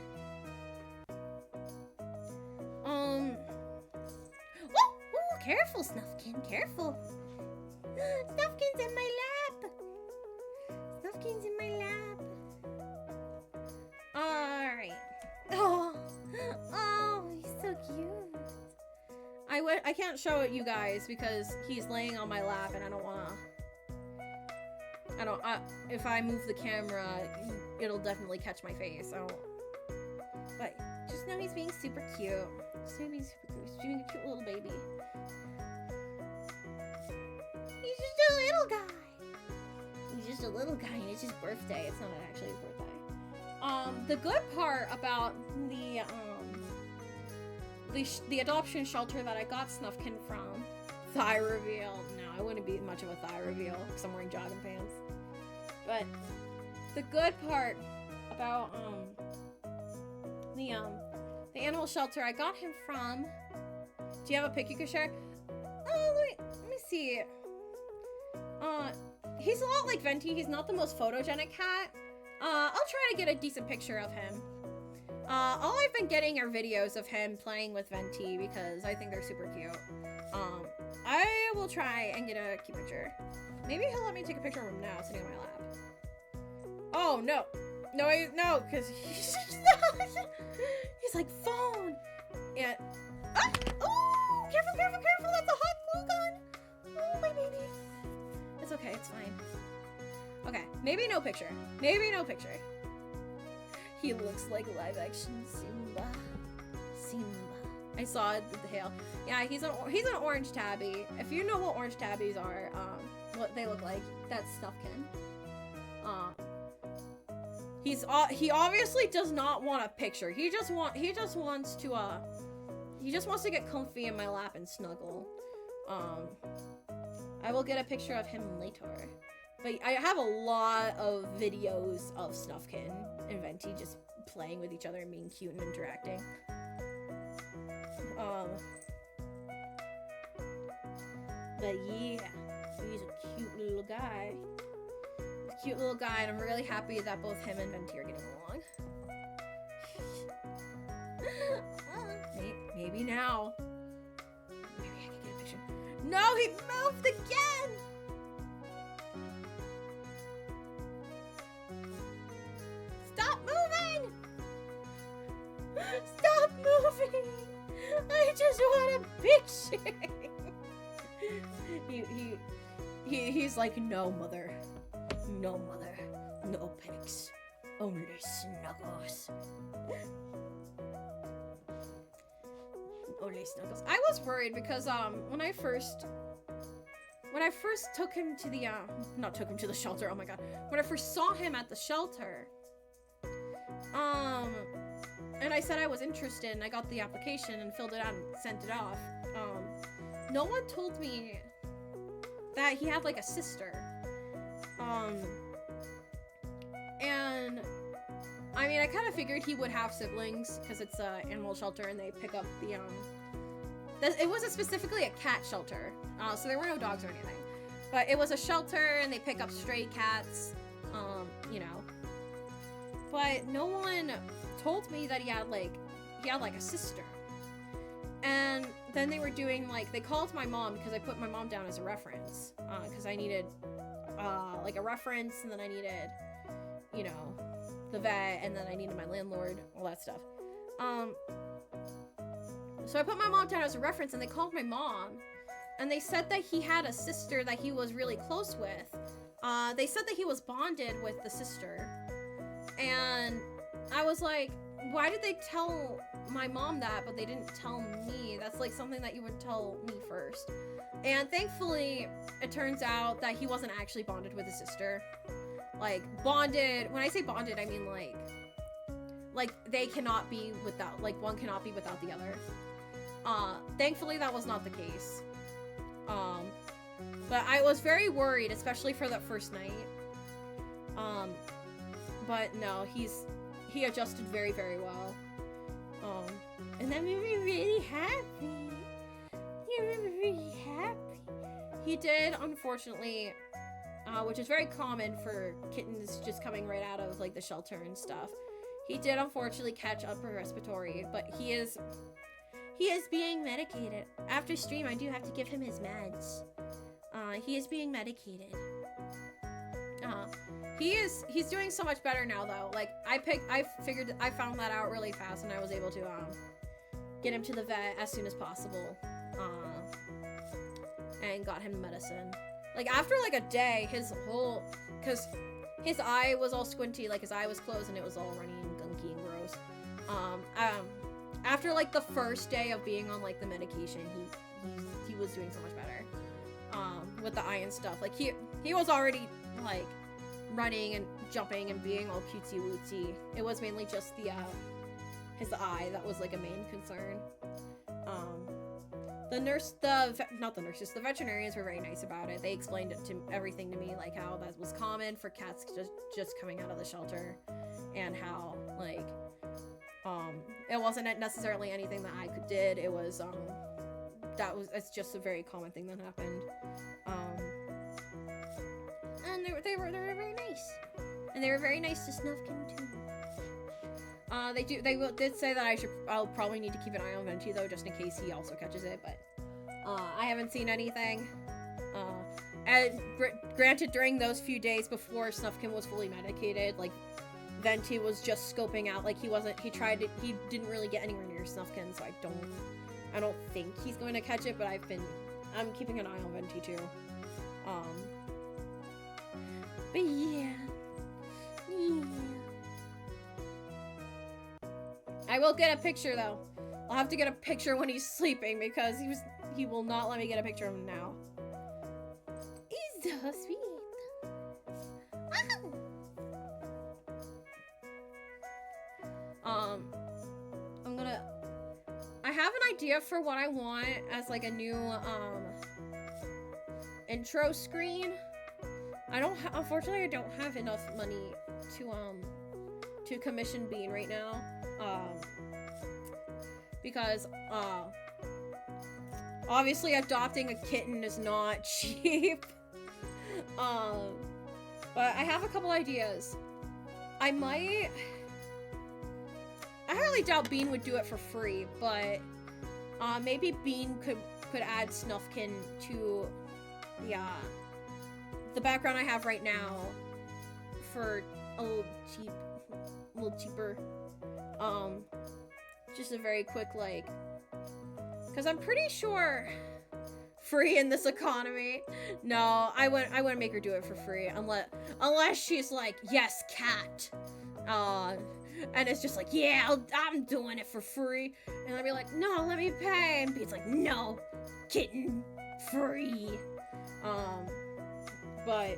Ooh, careful, Snuffkin, careful. Snuffkin's in my lap. Snuffkin's in my lap. Alright. Oh, he's so cute. I can't show it you guys because he's laying on my lap and I don't wanna. If I move the camera, it'll definitely catch my face. But just know he's being super cute. Just know he's super cute. He's being a cute little baby. He's just a little guy. He's just a little guy and it's his birthday. It's not actually his birthday. The good part about the adoption shelter that I got Snuffkin from, thigh reveal. No, it wouldn't be much of a thigh reveal because I'm wearing jogging pants. But the good part about the animal shelter I got him from. Do you have a pic you can share? Oh, let me see. He's a lot like Venti. He's not the most photogenic cat. I'll try to get a decent picture of him. All I've been getting are videos of him playing with Venti because I think they're super cute. I will try and get a cute picture. Maybe he'll let me take a picture of him now, sitting on my lap. Oh, no. No, because he's like, phone. And, oh, careful, that's a hot glue gun. Oh, my baby. It's okay, it's fine. Okay, maybe no picture. He looks like live action Simba. I saw it with the hail. Yeah, he's an orange tabby. If you know what orange tabbies are, what they look like, that's Snuffkin. He obviously does not want a picture. He just wants to get comfy in my lap and snuggle. I will get a picture of him later. But I have a lot of videos of Snuffkin and Venti just playing with each other and being cute and interacting. But yeah, he's a cute little guy. And I'm really happy that both him and Venti are getting along. Maybe now. Maybe I can get a picture. No, he moved again! Stop moving! Stop moving! I just want a picture! He's like, no, mother. No, mother. No pics. Only snuggles. Only snuggles. I was worried because when I first took him to the not took him to the shelter, oh my god. When I first saw him at the shelter, and I said I was interested and I got the application and filled it out and sent it off. No one told me that he had like a sister. And I mean, I kind of figured he would have siblings because it's a animal shelter and they pick up the it wasn't specifically a cat shelter, so there were no dogs or anything, but it was a shelter and they pick up stray cats, you know. But no one told me that he had like a sister. And then they were doing like, they called my mom because I put my mom down as a reference, because I needed like a reference, and then I needed, you know, the vet, and then I needed my landlord, all that stuff. So I put my mom down as a reference, and they called my mom, and they said that he had a sister that he was really close with. They said that he was bonded with the sister, and I was like, why did they tell my mom that, but they didn't tell me? That's like something that you would tell me first. And thankfully, it turns out that he wasn't actually bonded with his sister. Like, bonded, when I say bonded, I mean like they cannot be without, like one cannot be without the other. Thankfully that was not the case. But I was very worried, especially for that first night. But no, he adjusted very, very well. And that made me really happy. He made me really happy. He did, unfortunately, which is very common for kittens just coming right out of like the shelter and stuff. He did unfortunately catch upper respiratory, but he is being medicated. After stream, I do have to give him his meds. He is being medicated. He's doing so much better now though. Like I found that out really fast, and I was able to get him to the vet as soon as possible. and got him medicine. Like, after, like, a day, because his eye was all squinty, like, his eye was closed, and it was all runny and gunky and gross. After, like, the first day of being on, like, the medication, he was doing so much better, with the eye and stuff. Like, he was already, like, running and jumping and being all cutesy-wootsy. It was mainly just his eye that was, like, a main concern. The veterinarians were very nice about it. They explained everything to me, like how that was common for cats just coming out of the shelter, and how, like, it wasn't necessarily anything that I did. It was, it's just a very common thing that happened. And they were very nice. And they were very nice to Snuffkin too. They did say that I'll probably need to keep an eye on Venti though, just in case he also catches it, but I haven't seen anything. And granted, during those few days before Snuffkin was fully medicated, like, Venti was just scoping out, like, he didn't really get anywhere near Snuffkin, so I don't think he's going to catch it, but I'm keeping an eye on Venti too. But yeah. I will get a picture though. I'll have to get a picture when he's sleeping because he will not let me get a picture of him now. He's so sweet. I have an idea for what I want as, like, a new intro screen. Unfortunately I don't have enough money to commission Bean right now. Because obviously adopting a kitten is not cheap. But I have a couple ideas. I highly doubt Bean would do it for free, but maybe Bean could add Snuffkin to the background I have right now for a little cheaper. Just a very quick, like, because I'm pretty sure free in this economy. No, I wouldn't make her do it for free unless she's like, yes, cat. And it's just like, yeah, I'm doing it for free. And I'd be like, no, let me pay. And Bean's like, no, kitten, free. But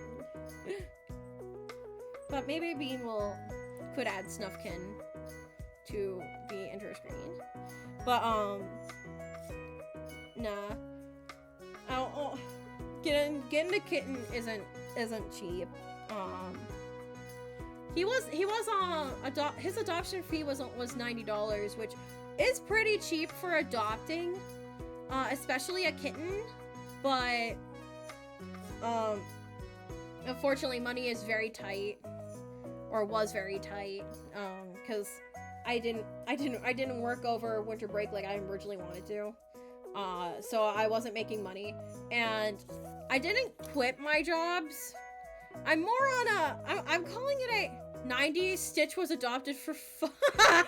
maybe Bean could add Snuffkin to the intro screen. But, nah. Getting a kitten isn't cheap. His adoption fee was $90, which is pretty cheap for adopting, especially a kitten, but, unfortunately money is very tight, or was very tight, because I didn't work over winter break like I originally wanted to, so I wasn't making money, and I didn't quit my jobs. I'm more on I'm calling it a 90s Stitch was adopted for 5.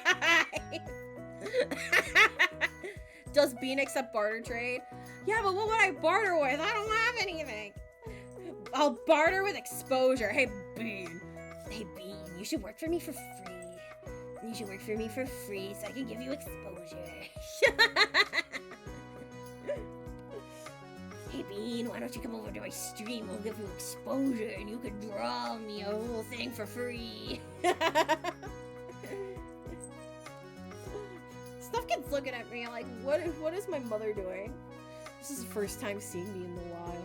Does Bean accept barter trade? Yeah, but what would I barter with? I don't have anything. I'll barter with exposure. Hey, Bean, you should work for me for free. You should work for me for free so I can give you exposure. Hey, Bean, why don't you come over to my stream? We'll give you exposure and you can draw me a whole thing for free. Snuffkin's looking at me like, what is my mother doing? This is the first time seeing me in the wild.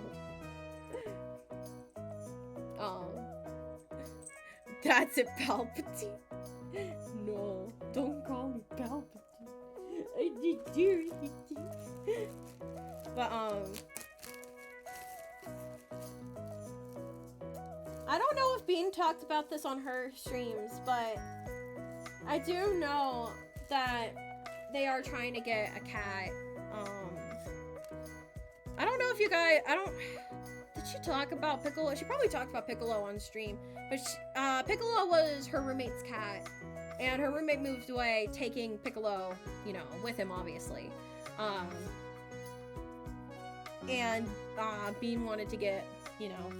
That's it, Palpatine. No, don't call me Palpatine. I did dirty things. But, I don't know if Bean talked about this on her streams, but I do know that they are trying to get a cat. I don't know if you guys, did she talk about Piccolo? She probably talked about Piccolo on stream, but Piccolo was her roommate's cat, and her roommate moved away, taking Piccolo, with him, obviously. and Bean wanted to get, you know,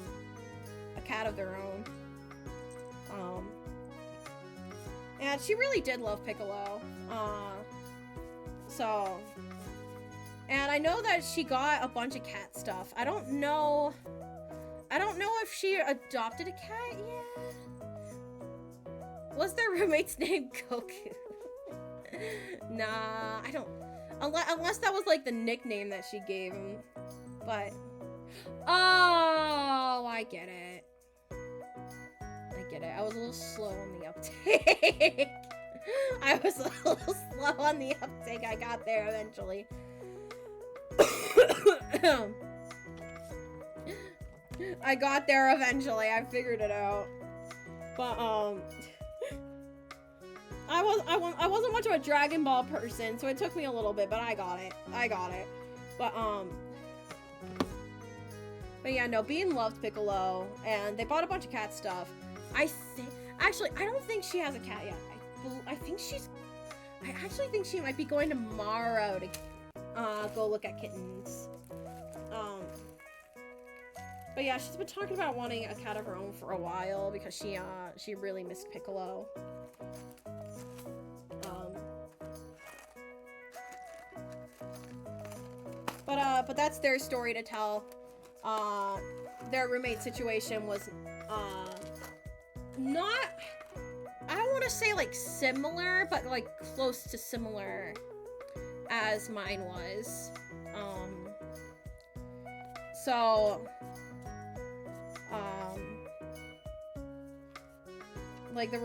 a cat of their own. And she really did love Piccolo. So, and I know that she got a bunch of cat stuff. I don't know if she adopted a cat yet. Was their roommate's name Goku? Nah, I don't. Unless that was like the nickname that she gave him. But, oh, I get it. I was a little slow on the uptake. I was a little slow on the uptake. I got there eventually. I got there eventually. I figured it out. But I wasn't much of a Dragon Ball person, so it took me a little bit, but I got it. But yeah, no, Bean loved Piccolo, and they bought a bunch of cat stuff. Actually, I don't think she has a cat yet. I actually think she might be going tomorrow to go look at kittens. But yeah, she's been talking about wanting a cat of her own for a while because she really missed Piccolo. But that's their story to tell. Their roommate situation was not, I don't want to say like similar, but like close to similar as mine was. Like the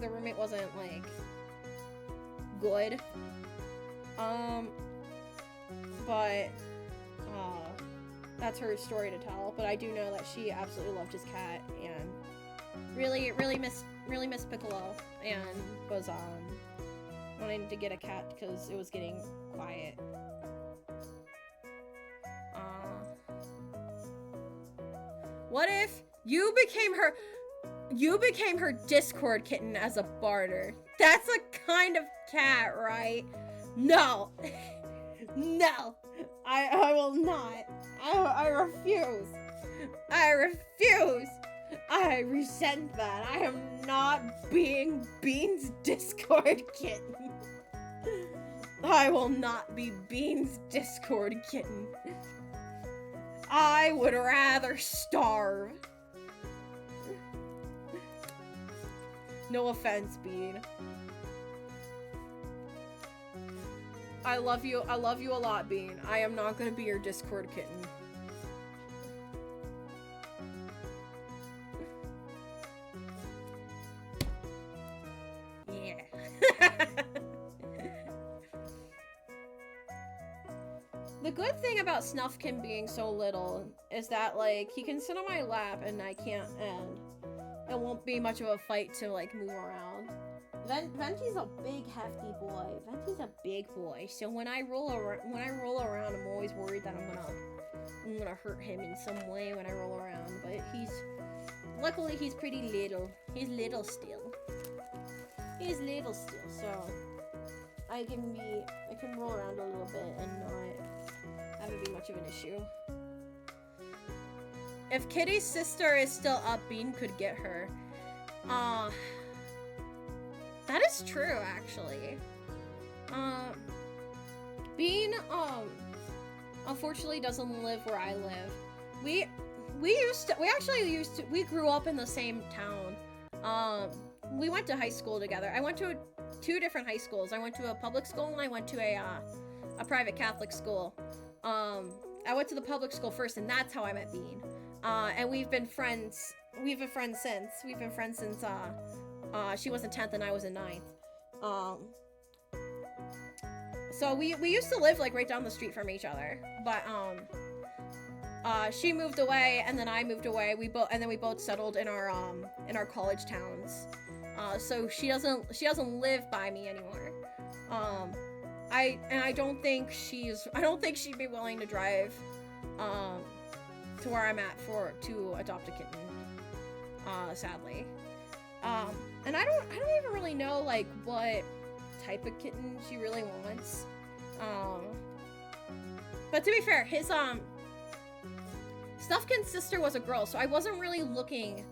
roommate wasn't like good. But that's her story to tell. But I do know that she absolutely loved his cat and really missed Piccolo and was wanting to get a cat because it was getting quiet. What if you became her Discord kitten as a barter? That's a kind of cat, right? No. No. I will not. I refuse. I refuse. I resent that. I am not being Bean's Discord kitten. I will not be Bean's Discord kitten. I would rather starve. No offense, Bean. I love you a lot, Bean. I am not gonna be your Discord kitten. Yeah. The good thing about Snuffkin being so little is that, like, he can sit on my lap and I can't, and it won't be much of a fight to, like, move around. Venti's a big, hefty boy. Venti's a big boy, so when I roll around, I'm always worried that I'm gonna hurt him in some way when I roll around. But luckily he's pretty little. He's little still. He's little still, so I can roll around a little bit and not have it be much of an issue. If Kitty's sister is still up, Bean could get her. That is true, actually. Bean, unfortunately doesn't live where I live. We grew up in the same town. We went to high school together. I went to two different high schools. I went to a public school and I went to a private Catholic school. I went to the public school first, and that's how I met Bean. And we've been friends. We've been friends since. She was in 10th and I was in 9th. So we used to live like right down the street from each other. But she moved away and then I moved away. We both settled in our college towns. So she doesn't live by me anymore. I don't think she'd be willing to drive to where I'm at to adopt a kitten. Sadly. And I don't even really know like what type of kitten she really wants. But to be fair, Snufkin's sister was a girl, so I wasn't really looking,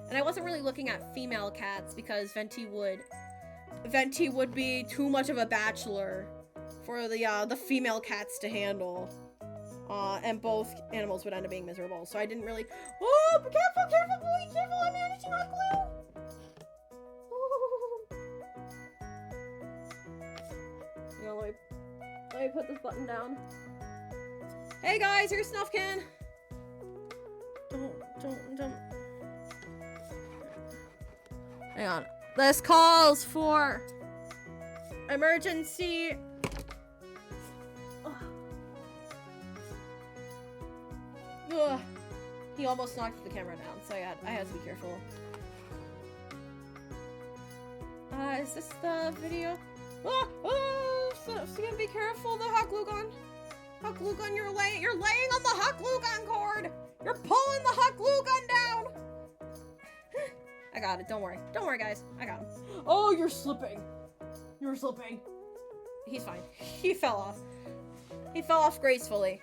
and I wasn't really looking at female cats because Venti would be too much of a bachelor for the female cats to handle. And both animals would end up being miserable, so I didn't really. Oh, be careful, careful, boy, careful! I'm managing hot glue. You know, let me put this button down. Hey guys, here's Snufkin. Don't. Hang on. This calls for emergency. Ugh. He almost knocked the camera down, so I had to be careful. Is this the video? So be careful, the hot glue gun. Hot glue gun, you're laying on the hot glue gun cord. You're pulling the hot glue gun down. I got it. Don't worry. Don't worry, guys. I got him. Oh, you're slipping. You're slipping. He's fine. He fell off. He fell off gracefully.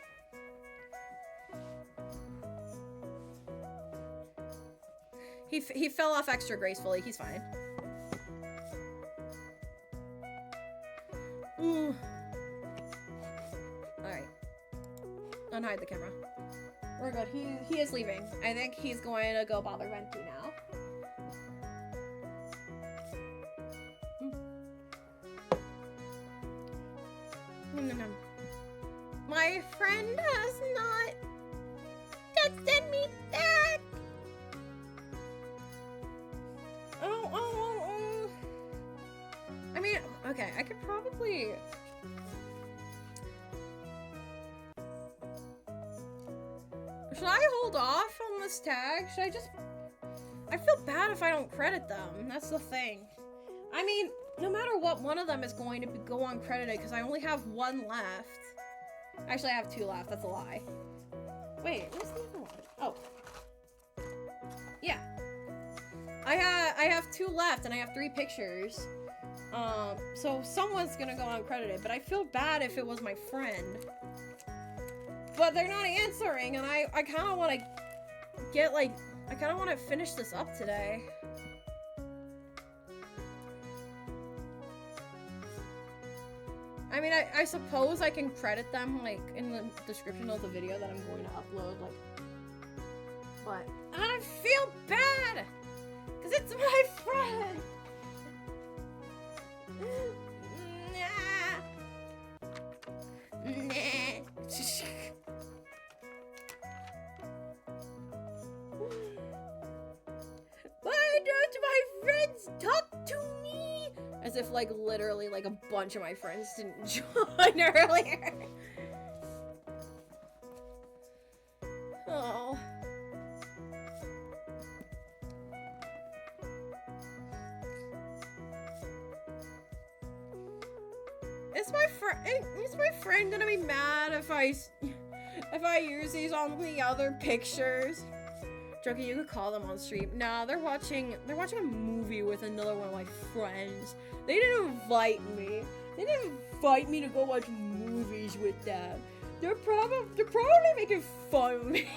He fell off extra gracefully. He's fine. Ooh. Alright. Unhide the camera. We're good. He is leaving. I think he's going to go bother Venti now. No. My friend has not texted me back. I mean, okay, I could probably. Should I hold off on this tag? Should I just... I feel bad if I don't credit them. That's the thing. I mean, no matter what, one of them is going to go uncredited because I only have one left. Actually, I have two left. That's a lie. Wait, where's the other one? Oh. Yeah. I have two left and I have 3 pictures. So someone's gonna go uncredited, but I feel bad if it was my friend. But they're not answering, and I kind of want to get, like, I kind of want to finish this up today. I mean, I suppose I can credit them, like, in the description of the video that I'm going to upload, like, but I feel bad, because it's my friend. Why don't my friends talk to me? As if, like, literally, like, a bunch of my friends didn't join earlier. Oh. Is my friend gonna be mad if I use these on the other pictures? Joking, you could call them on stream. Nah, they're watching a movie with another one of my friends. They didn't invite me. They didn't invite me to go watch movies with them. They're probably making fun of me.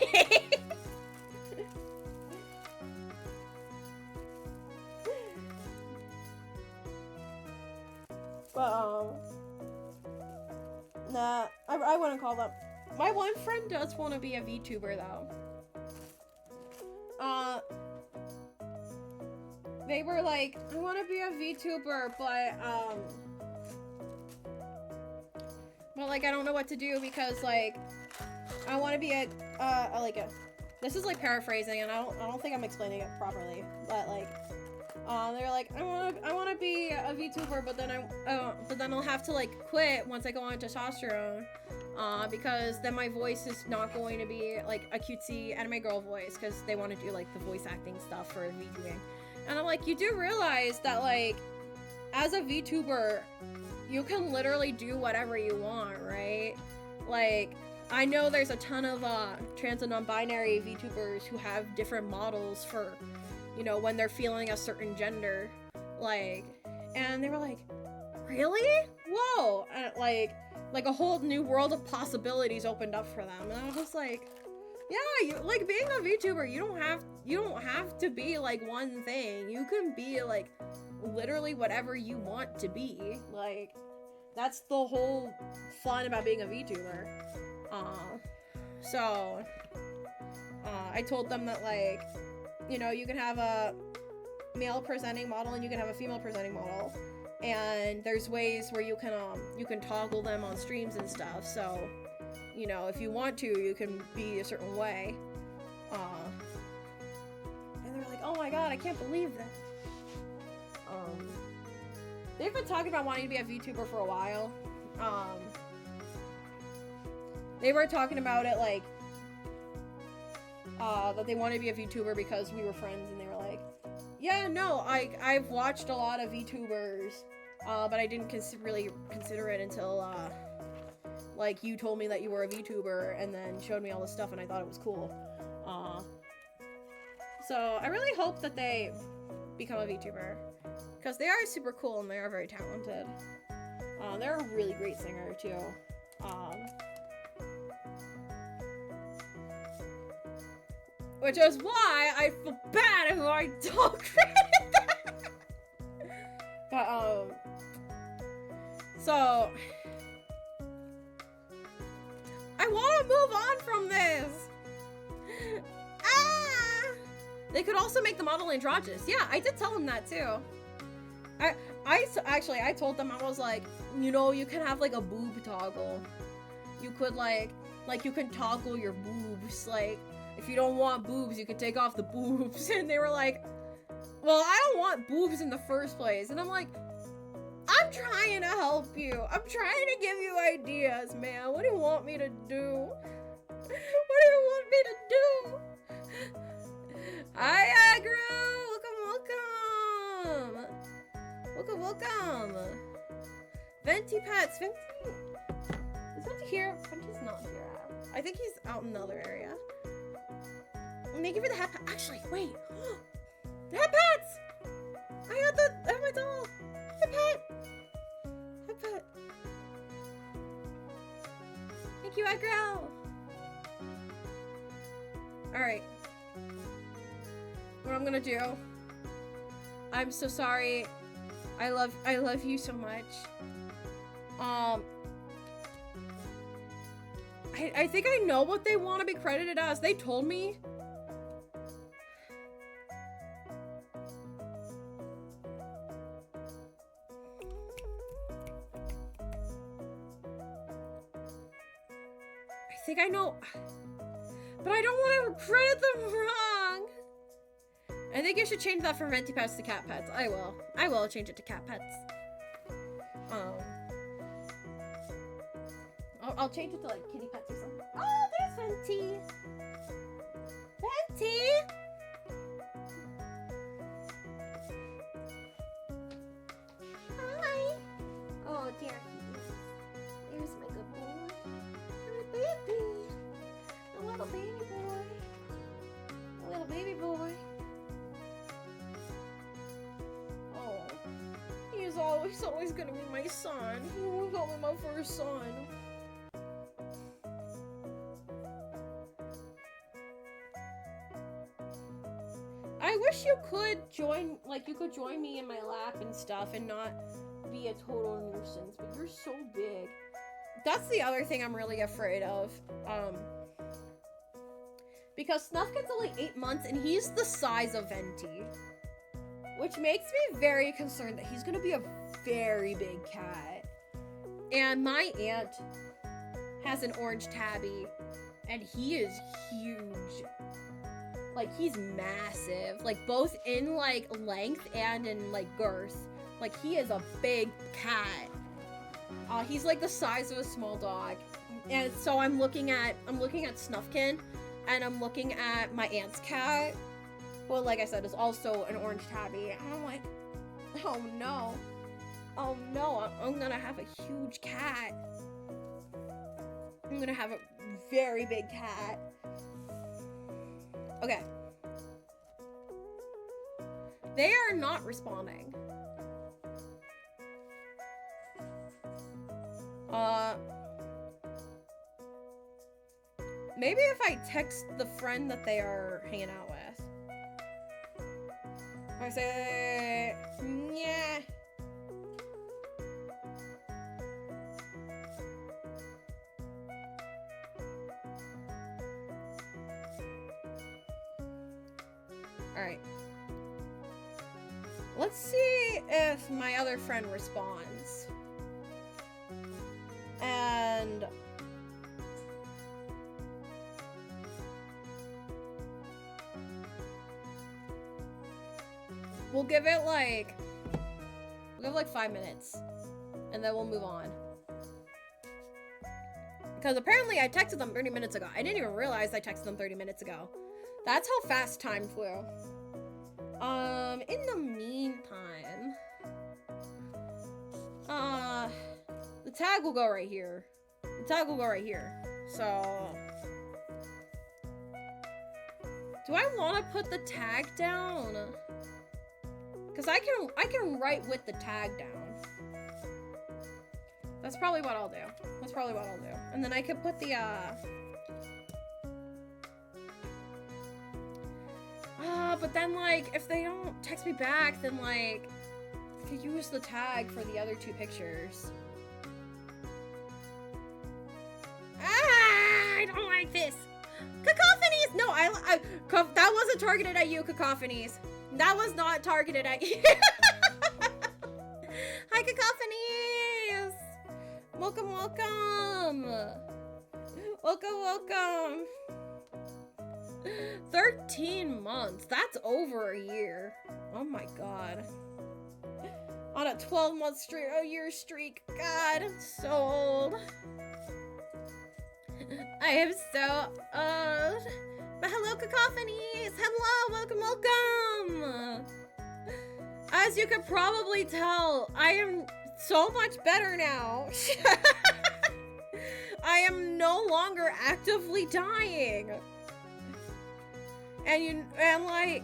But nah, I wouldn't call them. My one friend does want to be a VTuber though. They were like, I want to be a VTuber, but like I don't know what to do because like I want to be this is like paraphrasing and I don't think I'm explaining it properly, but like they're like I want to be a VTuber, but then I'll have to like quit once I go on testosterone. Because then my voice is not going to be like a cutesy anime girl voice because they want to do like the voice acting stuff for VTubing. And I'm like, you do realize that like, as a VTuber, you can literally do whatever you want, right? Like, I know there's a ton of trans and non-binary VTubers who have different models for, you know, when they're feeling a certain gender. Like, and they were like, really? Whoa! And like a whole new world of possibilities opened up for them. And I was just like, Yeah, like being a VTuber, you don't have to be like one thing. You can be like literally whatever you want to be. Like that's the whole fun about being a VTuber. So I told them that, like, you know, you can have a male presenting model and you can have a female presenting model, and there's ways where you can toggle them on streams and stuff. So, you know, if you want to, you can be a certain way. And they're like, oh my god, I can't believe that. They've been talking about wanting to be a VTuber for a while. They were talking about it, like, that they wanted to be a VTuber because we were friends, and they were like, yeah, no, I've watched a lot of VTubers, but I didn't really consider it until, like, you told me that you were a VTuber, and then showed me all this stuff, and I thought it was cool. So I really hope that they become a VTuber, because they are super cool, and they are very talented. They're a really great singer, too. Which is why I feel bad if I don't credit them. But, so I want to move on from this. They could also make the model androgynous. Yeah, I did tell them that too. I told them, I was like, you know, you can have like a boob toggle. You could like you can toggle your boobs. Like, if you don't want boobs, you can take off the boobs. And they were like, well, I don't want boobs in the first place. And I'm like, I'm trying to help you. I'm trying to give you ideas, man. What do you want me to do? What do you want me to do? Hi, Agro! Welcome! Welcome! Venti Pets! Venti... Is Venti here? Venti's not here. I think he's out in another area. Thank you for the hat pet. Actually, wait! The hat pets! I had my doll! Hat pet! Hat pet! Thank you, Agro! Alright. What I'm gonna do. I'm so sorry. I love you so much. I think I know what they want to be credited as. They told me. I think I know. But I don't want to credit them wrong. I think you should change that from Venti Pets to Cat Pets. I will. I will change it to Cat Pets. I'll change it to like Kitty Pets or something. Oh, there's Venti. Venti. Hi. Oh dear. Here's my good boy. My baby. A little baby boy. A little baby boy. He's always gonna be my son. He was always my first son. I wish you could join, like, you could join me in my lap and stuff and not be a total nuisance, but you're so big. That's the other thing I'm really afraid of. Because Snuffkid's only 8 months and he's the size of Venti. Which makes me very concerned that he's gonna be a very big cat. And my aunt has an orange tabby, and he is huge. Like, he's massive. Like, both in, like, length and in, like, girth. Like, he is a big cat. He's, like, the size of a small dog. And so I'm looking at Snuffkin, and I'm looking at my aunt's cat. Well, like I said, is also an orange tabby. And I'm like, oh no. Oh no, I'm gonna have a huge cat. I'm gonna have a very big cat. Okay. They are not responding. Maybe if I text the friend that they are hanging out with. I say, yeah. Alright. Let's see if my other friend responds. And we'll give it like 5 minutes and then we'll move on. Because apparently I texted them 30 minutes ago. I didn't even realize I texted them 30 minutes ago. That's how fast time flew. In the meantime, the tag will go right here. The tag will go right here. So, do I want to put the tag down? Because I can write with the tag down. That's probably what I'll do. That's probably what I'll do. And then I could put the but then, like, if they don't text me back, then, like, I could use the tag for the other 2 pictures. I don't like this. Cacophonies! No, that wasn't targeted at you, Cacophonies. That was not targeted at you. Hi, Cacophonies! Welcome, welcome! Welcome, welcome! 13 months. That's over a year. Oh my god. On a 12-month streak, a year streak. God, I'm so old. I am so old. But hello, Cacophonies. Hello, welcome, welcome. As you could probably tell, I am so much better now. I am no longer actively dying. And like,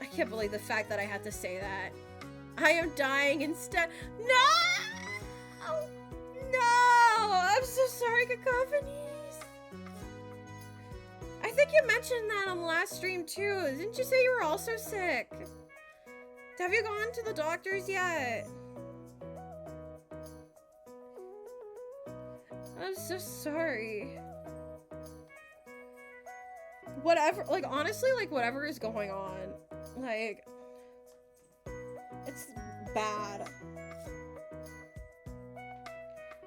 I can't believe the fact that I had to say that. I am dying instead. No! No! I'm so sorry, Cacophonies. I think you mentioned that on the last stream too. Didn't you say you were also sick? Have you gone to the doctors yet? I'm so sorry. Whatever, like, honestly, like, whatever is going on, like, it's bad.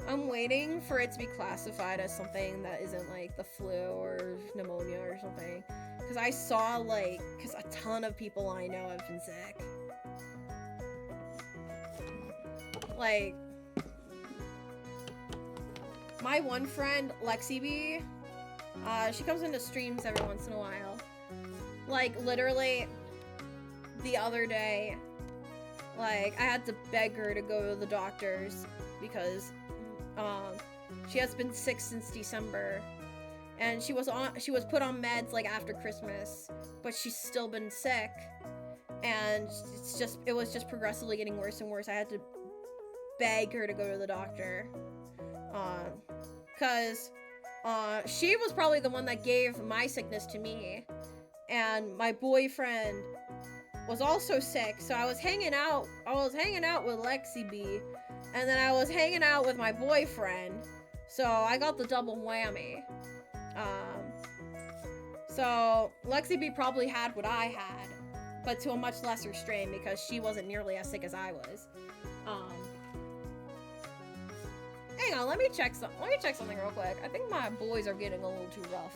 I'm waiting for it to be classified as something that isn't, like, the flu or pneumonia or something. Because I saw, like, because a ton of people I know have been sick. Like, my one friend, Lexi B, she comes into streams every once in a while. Like, literally, the other day, like, I had to beg her to go to the doctors because, she has been sick since December. And she was put on meds, like, after Christmas, but she's still been sick. And it was just progressively getting worse and worse. I had to beg her to go to the doctor. Cause she was probably the one that gave my sickness to me, and my boyfriend was also sick, so I was hanging out with Lexi B, and then I was hanging out with my boyfriend, so I got the double whammy. So Lexi B probably had what I had, but to a much lesser strain because she wasn't nearly as sick as I was. Hang on, let me check something real quick. I think my boys are getting a little too rough.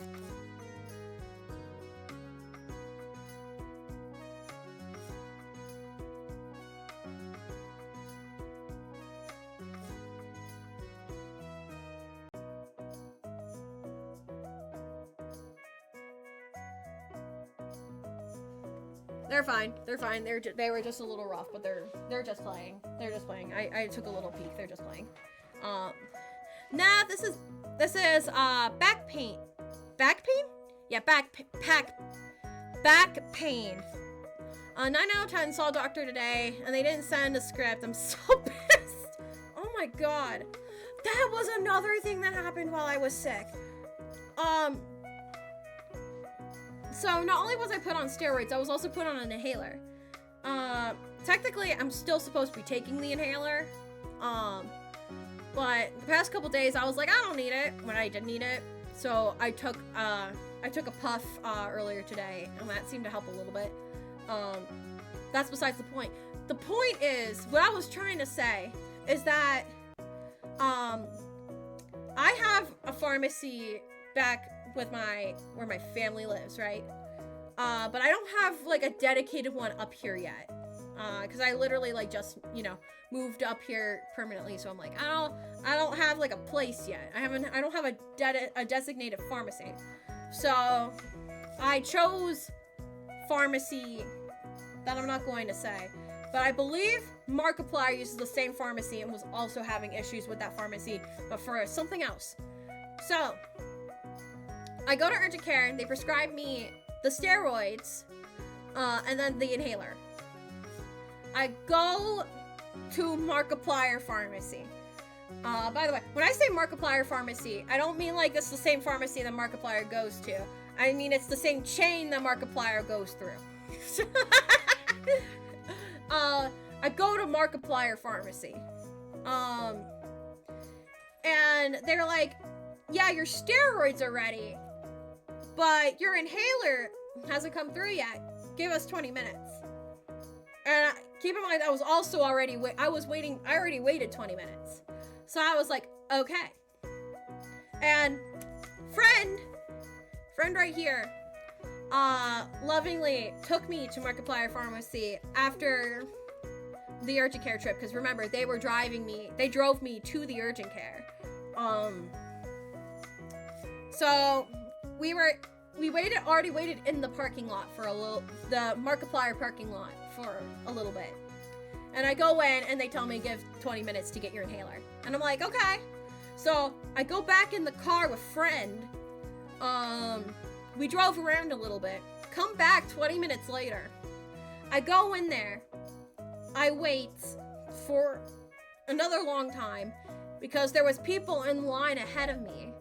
They're fine. They're fine. They were just a little rough, but they're just playing. They're just playing. I took a little peek. They're just playing. Nah, this is back pain. Back pain? Yeah, back pain. 9 out of 10 saw a doctor today, and they didn't send a script. I'm so pissed. Oh my god. that was another thing that happened while I was sick. So not only was I put on steroids, I was also put on an inhaler. Technically, I'm still supposed to be taking the inhaler. But the past couple days, I was like, I don't need it when I did need it. So I took a puff earlier today, and that seemed to help a little bit. That's besides the point. The point is, what I was trying to say is that I have a pharmacy back with where my family lives, right? But I don't have like a dedicated one up here yet. Because I literally like just, moved up here permanently, so I'm like, I don't have like a place yet. I don't have a designated pharmacy. So I chose pharmacy that I'm not going to say, but I believe Markiplier uses the same pharmacy and was also having issues with that pharmacy, but for something else. So I go to urgent care and they prescribe me the steroids, and then the inhaler. I go to Markiplier Pharmacy. By the way, when I say Markiplier Pharmacy, I don't mean like it's the same pharmacy that Markiplier goes to. I mean it's the same chain that Markiplier goes through. I go to Markiplier Pharmacy. And they're like, yeah, your steroids are ready, but your inhaler hasn't come through yet. Give us 20 minutes. And keep in mind, I was also I already waited 20 minutes. So I was like, okay. And friend right here, lovingly took me to Markiplier Pharmacy after the urgent care trip. Because remember, they drove me to the urgent care. So we already waited in the parking lot for the Markiplier parking lot for a little bit. And I go in and they tell me give 20 minutes to get your inhaler. And I'm like, okay. So I go back in the car with friend. We drove around a little bit. Come back 20 minutes later. I go in there. I wait for another long time because there was people in line ahead of me.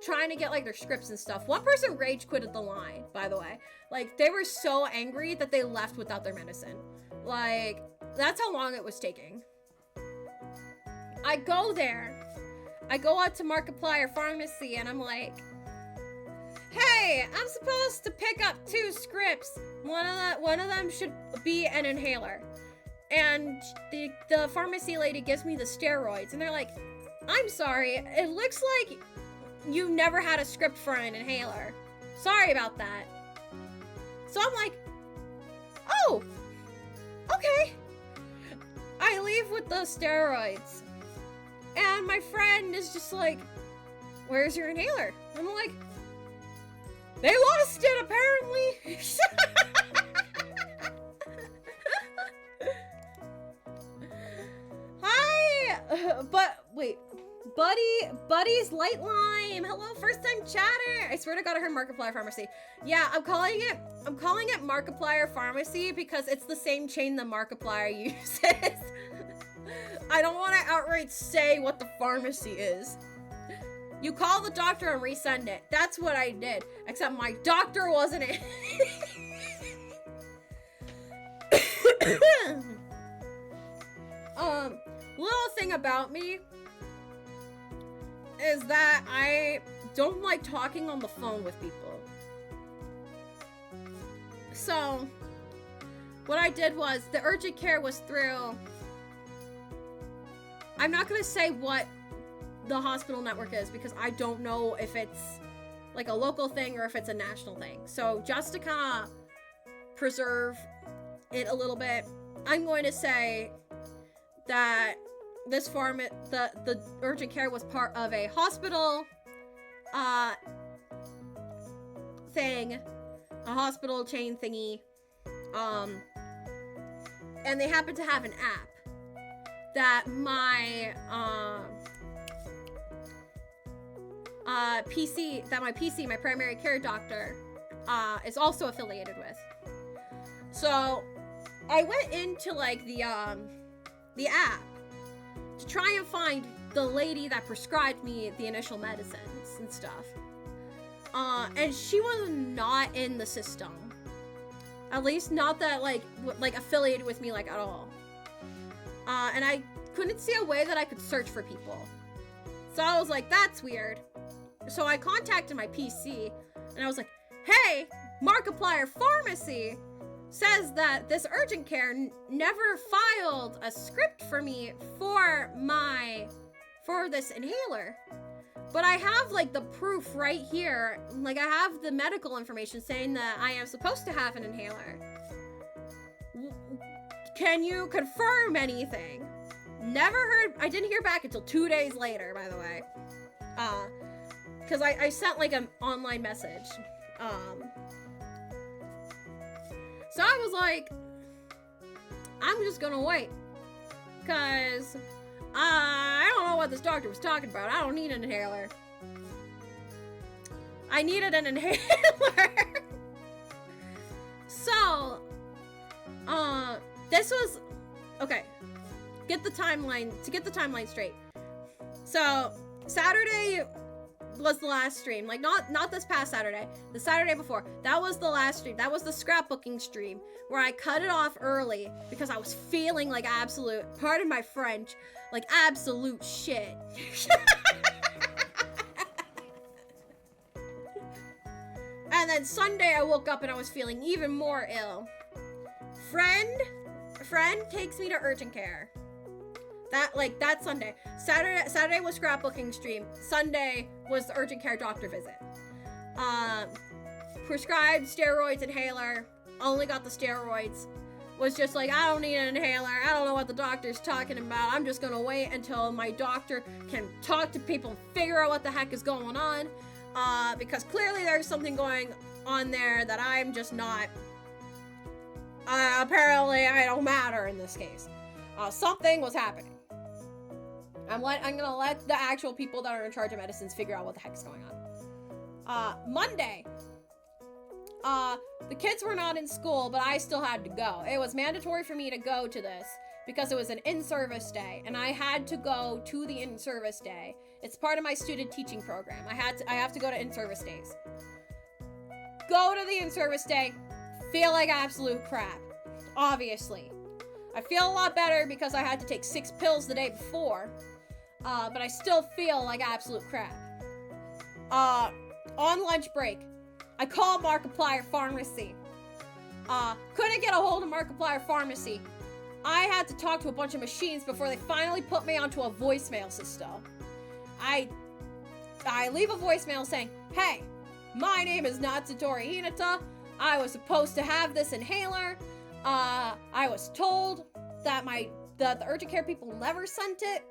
Trying to get like their scripts and stuff. One person rage quitted the line, by the way. Like, they were so angry that they left without their medicine. Like, that's how long it was taking. I go there. I go out to Markiplier Pharmacy and I'm like, hey, I'm supposed to pick up 2 scripts. One of them should be an inhaler. And the pharmacy lady gives me the steroids and they're like, I'm sorry, it looks like you never had a script for an inhaler. Sorry about that. So I'm like, oh, okay. I leave with the steroids. And my friend is just like, where's your inhaler? I'm like, they lost it apparently. Hi, but wait. Buddy's Light Lime. Hello, first time chatter. I swear to God, I heard Markiplier Pharmacy. Yeah, I'm calling it Markiplier Pharmacy because it's the same chain that Markiplier uses. I don't want to outright say what the pharmacy is. You call the doctor and resend it. That's what I did. Except my doctor wasn't it. Little thing about me is that I don't like talking on the phone with people. So, what I did was, the urgent care was through, I'm not gonna say what the hospital network is because I don't know if it's like a local thing or if it's a national thing. So, just to kind of preserve it a little bit, I'm going to say that the urgent care was part of a hospital thing, a hospital chain thingy, and they happened to have an app that my my primary care doctor is also affiliated with. So I went into like the app to try and find the lady that prescribed me the initial medicines and stuff. And she was not in the system. At least not that, like affiliated with me, like, at all. And I couldn't see a way that I could search for people. So I was like, that's weird. So I contacted my PC, and I was like, hey, Markiplier Pharmacy says that this urgent care never filed a script for me for this inhaler. But I have, like, the proof right here. Like, I have the medical information saying that I am supposed to have an inhaler. Can you confirm anything? I didn't hear back until 2 days later, by the way. Because I sent, like, an online message. So I was like, I'm just gonna wait. Because I don't know what this doctor was talking about. I don't need an inhaler. I needed an inhaler. So, this was, okay, to get the timeline straight. So, Saturday was the last stream. Like, not this past Saturday, the Saturday before. That was the last stream. That was the scrapbooking stream where I cut it off early because I was feeling like absolute, pardon my French, like absolute shit. And then Sunday I woke up and I was feeling even more ill. Friend takes me to urgent care. That Sunday. Saturday was scrapbooking stream. Sunday was the urgent care doctor visit. Prescribed steroids, inhaler. Only got the steroids. Was just like, I don't need an inhaler. I don't know what the doctor's talking about. I'm just gonna wait until my doctor can talk to people and figure out what the heck is going on. Because clearly there's something going on there that I'm just not. Apparently I don't matter in this case. Something was happening. I'm gonna let the actual people that are in charge of medicines figure out what the heck is going on. Monday. The kids were not in school, but I still had to go. It was mandatory for me to go to this because it was an in-service day, and I had to go to the in-service day. It's part of my student teaching program. I have to go to in-service days. Go to the in-service day, feel like absolute crap. Obviously. I feel a lot better because I had to take 6 pills the day before, but I still feel like absolute crap. On lunch break, I called Markiplier Pharmacy. Couldn't get a hold of Markiplier Pharmacy. I had to talk to a bunch of machines before they finally put me onto a voicemail system. I leave a voicemail saying, hey, my name is Natsutori Hinata. I was supposed to have this inhaler. I was told that the urgent care people never sent it.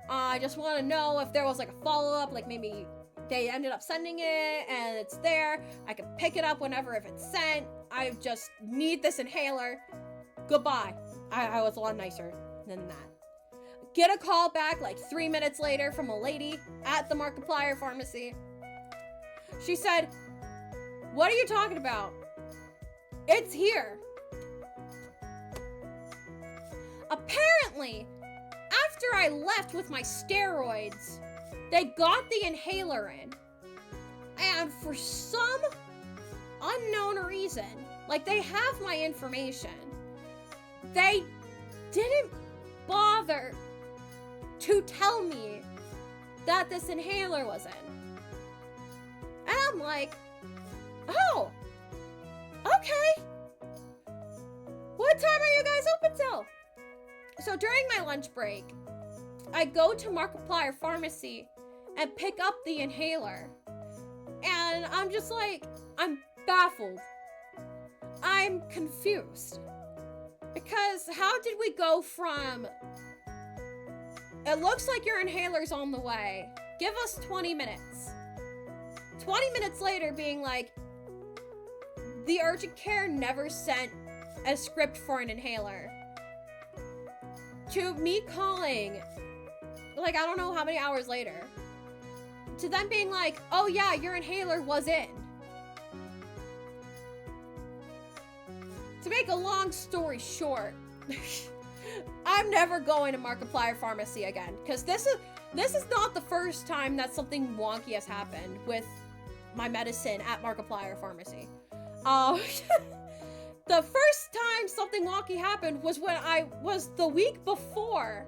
I just want to know if there was like a follow-up, like maybe they ended up sending it and it's there. I can pick it up whenever if it's sent. I just need this inhaler. Goodbye. I was a lot nicer than that. Get a call back like 3 minutes later from a lady at the Markiplier Pharmacy. She said, what are you talking about? It's here. Apparently, after I left with my steroids, they got the inhaler in. And for some unknown reason, like they have my information, they didn't bother to tell me that this inhaler was in. And I'm like, oh, okay. What time are you guys open till? So during my lunch break, I go to Markiplier Pharmacy and pick up the inhaler. And I'm just like, I'm baffled. I'm confused. Because how did we go from, it looks like your inhaler's on the way. Give us 20 minutes. 20 minutes later being like, the urgent care never sent a script for an inhaler. To me calling, like, I don't know how many hours later. To them being like, oh yeah, your inhaler was in. To make a long story short, I'm never going to Markiplier Pharmacy again, because this is not the first time that something wonky has happened with my medicine at Markiplier Pharmacy. The first time something wonky happened was the week before,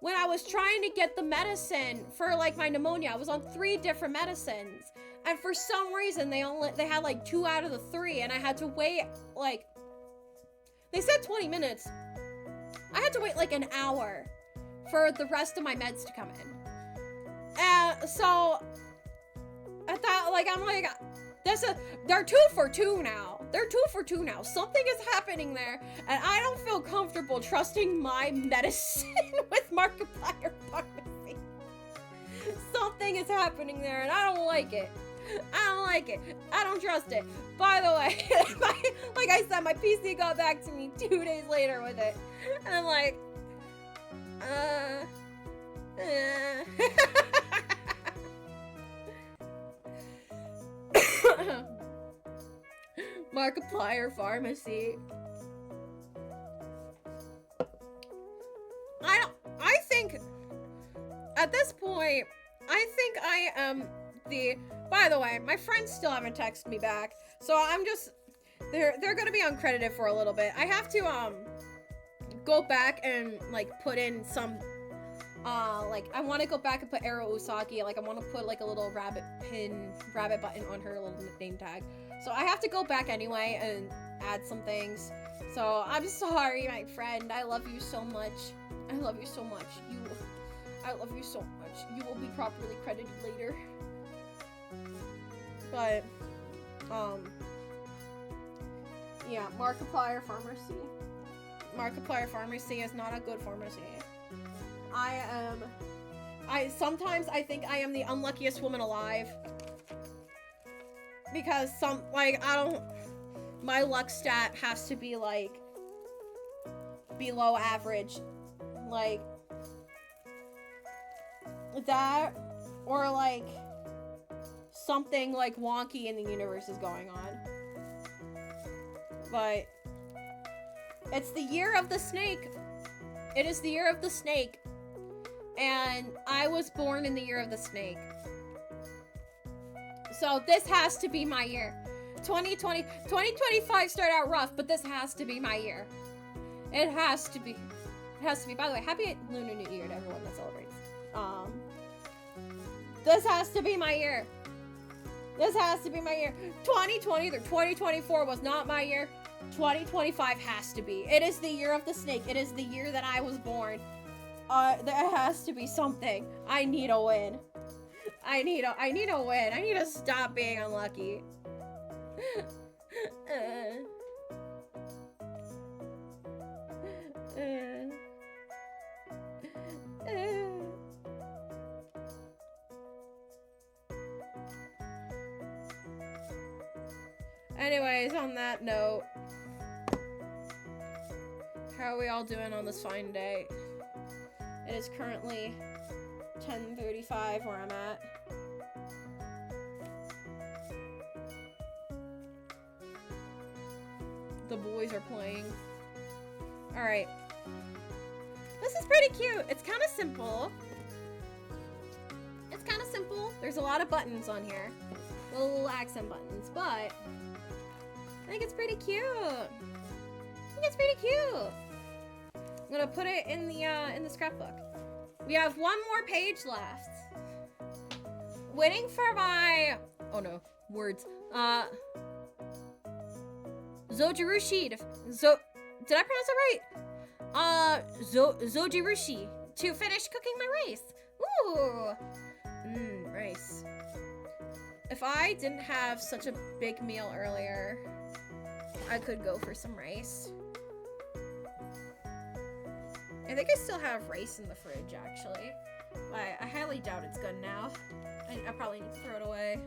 when I was trying to get the medicine for like my pneumonia. I was on 3 different medicines, and for some reason they had like 2 out of the 3, and I had to wait like, they said 20 minutes. I had to wait like an hour for the rest of my meds to come in. And so I thought, like, I'm like, they're 2 for 2 now. They're 2 for 2 now. Something is happening there, and I don't feel comfortable trusting my medicine with Markiplier Pharmacy. Something is happening there, and I don't like it. I don't like it. I don't trust it. By the way, like I said, my PC got back to me 2 days later with it. And I'm like, Markiplier Pharmacy. I think, at this point, I think I am by the way, my friends still haven't texted me back, so I'm just, they're gonna be uncredited for a little bit. I have to, go back and, like, put in some, like, I want to go back and put Ero Usagi, like, I want to put, like, a little rabbit button on her little name tag. So I have to go back anyway and add some things. So I'm sorry, my friend. I love you so much. I love you so much. I love you so much. You will be properly credited later. But, yeah, Markiplier Pharmacy. Markiplier Pharmacy is not a good pharmacy. Sometimes I think I am the unluckiest woman alive. Because my luck stat has to be, like, below average. Like, that, or, like, something, like, wonky in the universe is going on. But it's the year of the snake. It is the year of the snake. And I was born in the year of the snake. So this has to be my year. 2025 started out rough, but this has to be my year. It has to be. It has to be. By the way, happy Lunar New Year to everyone that celebrates. This has to be my year. This has to be my year. 2020 through 2024 was not my year. 2025 has to be. It is the year of the snake. It is the year that I was born. There has to be something. I need a win. I need a win. I need to stop being unlucky. Anyways, on that note, how are we all doing on this fine day? It is currently 10:35 where I'm at. The boys are playing. Alright. This is pretty cute. It's kind of simple. It's kind of simple. There's a lot of buttons on here. Little accent buttons, but I think it's pretty cute. I'm gonna put it in the scrapbook. We have one more page left. Waiting for my, oh no, words. Zojirushi, did I pronounce it right? Zojirushi to finish cooking my rice. Ooh, rice. If I didn't have such a big meal earlier, I could go for some rice. I think I still have rice in the fridge, actually. But I highly doubt it's good now. I probably need to throw it away.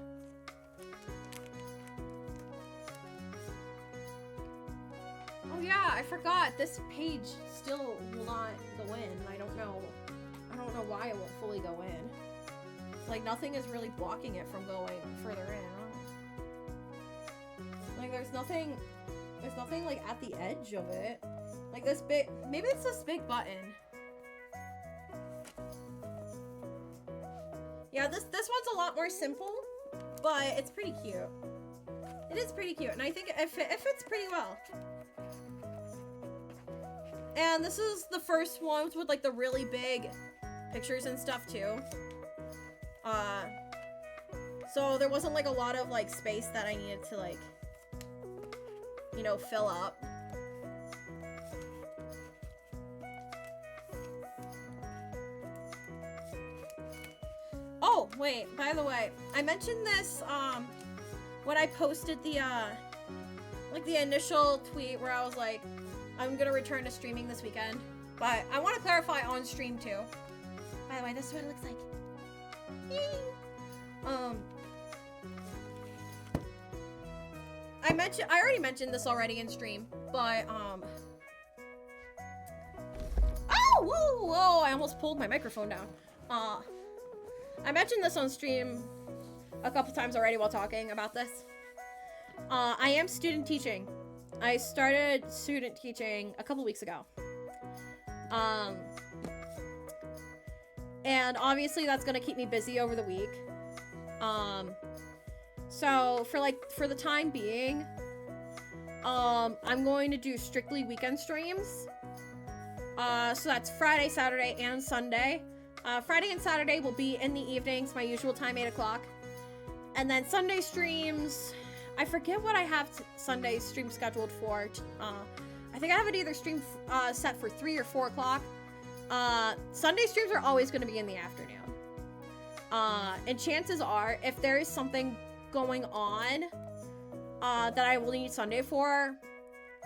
Oh yeah, I forgot. This page still will not go in. I don't know why it won't fully go in. Like, nothing is really blocking it from going further in. Like, there's nothing like at the edge of it. Like, Like this big, maybe it's this big button. Yeah, this one's a lot more simple, but it's pretty cute. It is pretty cute, and I think it fits pretty well. And this is the first ones with like the really big pictures and stuff too. So there wasn't like a lot of like space that I needed to like, you know, fill up. Oh, wait, by the way, I mentioned this, when I posted the, like the initial tweet where I was like, I'm gonna return to streaming this weekend, but I want to clarify on stream too. By the way, this is what it looks like. I already mentioned this already in stream, but, oh, whoa, I almost pulled my microphone down. I mentioned this on stream a couple times already while talking about this. I am student teaching. I started student teaching a couple weeks ago. And obviously that's gonna keep me busy over the week. So for the time being, I'm going to do strictly weekend streams. So that's Friday, Saturday, and Sunday. Friday and Saturday will be in the evenings, my usual time, 8 o'clock. And then Sunday streams, I forget what I have Sunday stream scheduled for. I think I have it either stream set for 3 or 4 o'clock. Sunday streams are always going to be in the afternoon. And chances are, if there is something going on that I will need Sunday for,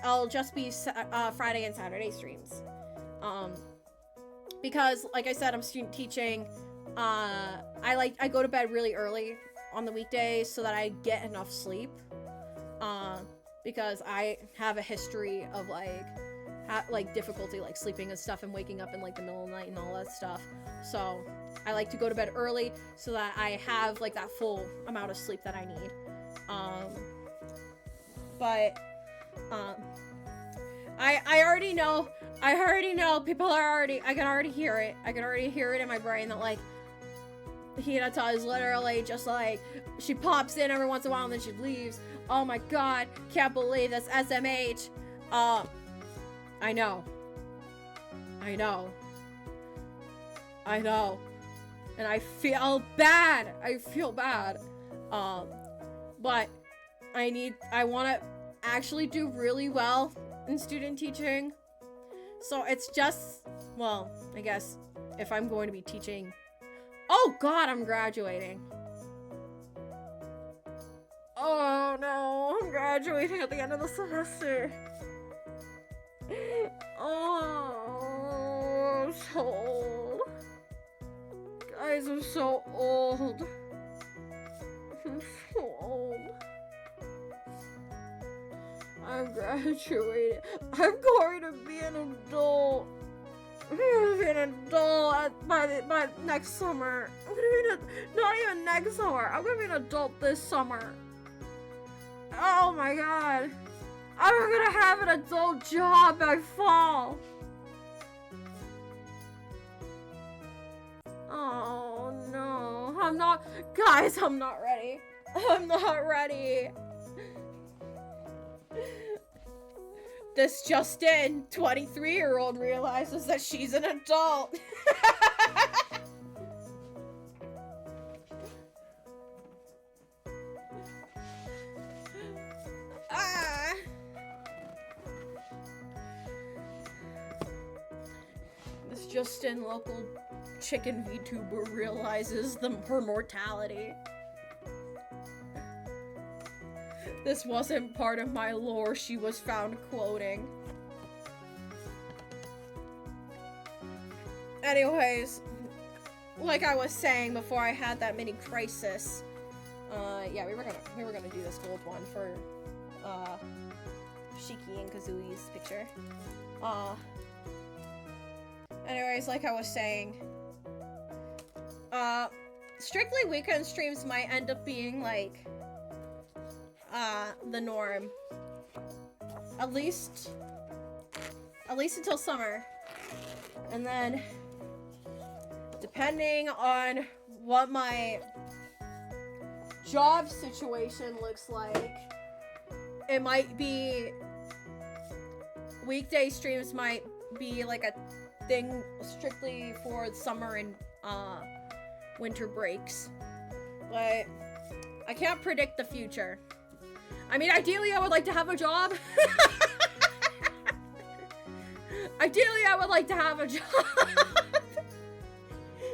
I'll just be Friday and Saturday streams. Because, like I said, I'm student teaching. I go to bed really early on the weekdays so that I get enough sleep. Because I have a history of like difficulty like sleeping and stuff and waking up in like the middle of the night and all that stuff. So I like to go to bed early so that I have like that full amount of sleep that I need. I already know. People are I can already hear it. I can already hear it in my brain that like Hinata is literally just like, she pops in every once in a while and then she leaves. Oh my god, can't believe this SMH. I know. And I feel bad. But I want to actually do really well in student teaching. So it's just, well, I guess if I'm going to be teaching. Oh god, I'm graduating. Oh no, I'm graduating at the end of the semester. Oh, I'm so old. Guys, I'm so old. I'm so old. I'm graduating. I'm going to be an adult. I'm going to be an adult by next summer. I'm going to be not even next summer. I'm going to be an adult this summer. Oh my god. I'm going to have an adult job by fall. Oh no. I'm not ready. I'm not ready. This just in, 23-year-old realizes that she's an adult. This just in, local chicken VTuber realizes her mortality. This wasn't part of my lore she was found quoting. Anyways, like I was saying before I had that mini crisis, yeah, we were gonna do this gold one for Shiki and Kazui's picture. Anyways, like I was saying, strictly weekend streams might end up being like the norm. At least At least until summer. And then, depending on what my job situation looks like, it might be weekday streams might be like a thing strictly for summer and winter breaks. But I can't predict the future. I mean, ideally I would like to have a job. Ideally I would like to have a job.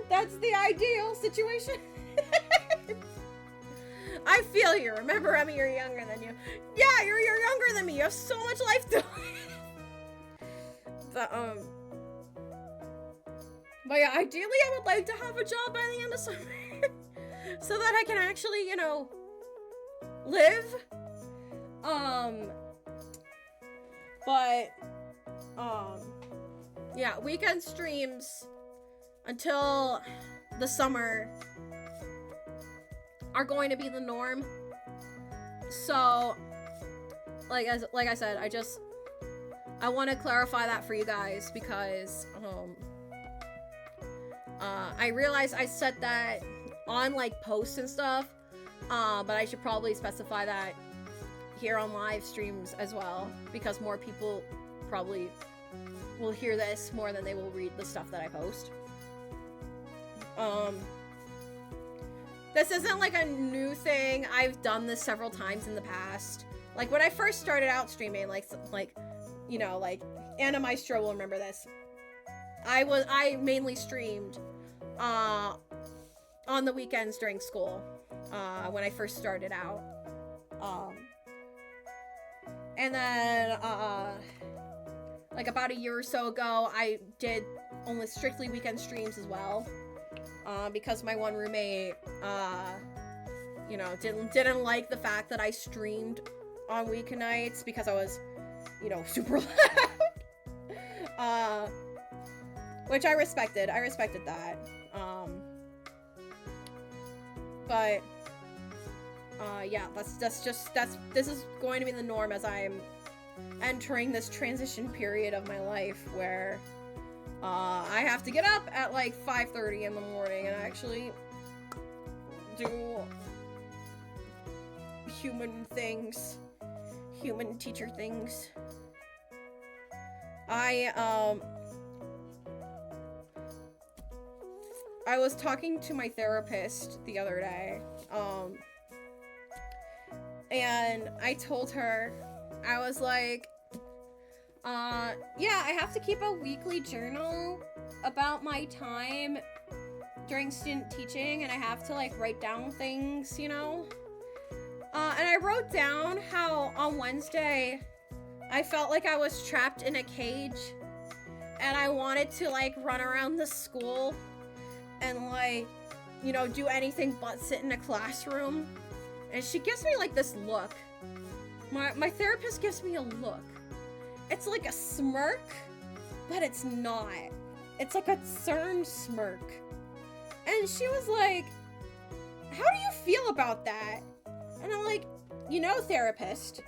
That's the ideal situation. I feel you. Remember, Emmy, you're younger than you. Yeah, you're younger than me. You have so much life to live. But yeah, ideally I would like to have a job by the end of summer. So that I can actually, you know, live. Yeah, weekend streams until the summer are going to be the norm. So, like I said, I want to clarify that for you guys because, I realized I said that on, like, posts and stuff, but I should probably specify that here on live streams as well, because more people probably will hear this more than they will read the stuff that I post. This isn't like a new thing. I've done this several times in the past. Like, when I first started out streaming, like, you know, like, Anna Maestro will remember this. I mainly streamed, on the weekends during school, when I first started out. And then, like, about a year or so ago, I did only strictly weekend streams as well. Because my one roommate, you know, didn't like the fact that I streamed on weeknights because I was, you know, super loud. Which I respected. I respected that. But yeah, this is going to be the norm as I'm entering this transition period of my life where I have to get up at like 5:30 in the morning and actually do human things, human teacher things. I was talking to my therapist the other day, and I told her, I was like, yeah, I have to keep a weekly journal about my time during student teaching, and I have to, like, write down things, you know? And I wrote down how on Wednesday, I felt like I was trapped in a cage, and I wanted to, like, run around the school and, like, you know, do anything but sit in a classroom. And she gives me, like, this look. My therapist gives me a look. It's like a smirk, but it's not. It's like a concerned smirk. And she was like, how do you feel about that? And I'm like, you know, therapist,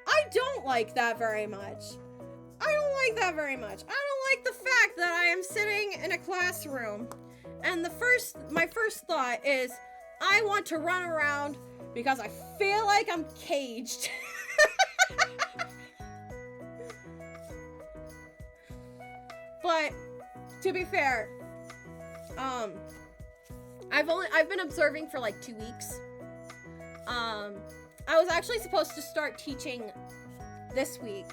I don't like that very much. I don't like that very much. I don't like the fact that I am sitting in a classroom and my first thought is I want to run around because I feel like I'm caged. But to be fair, I've been observing for like 2 weeks. I was actually supposed to start teaching this week.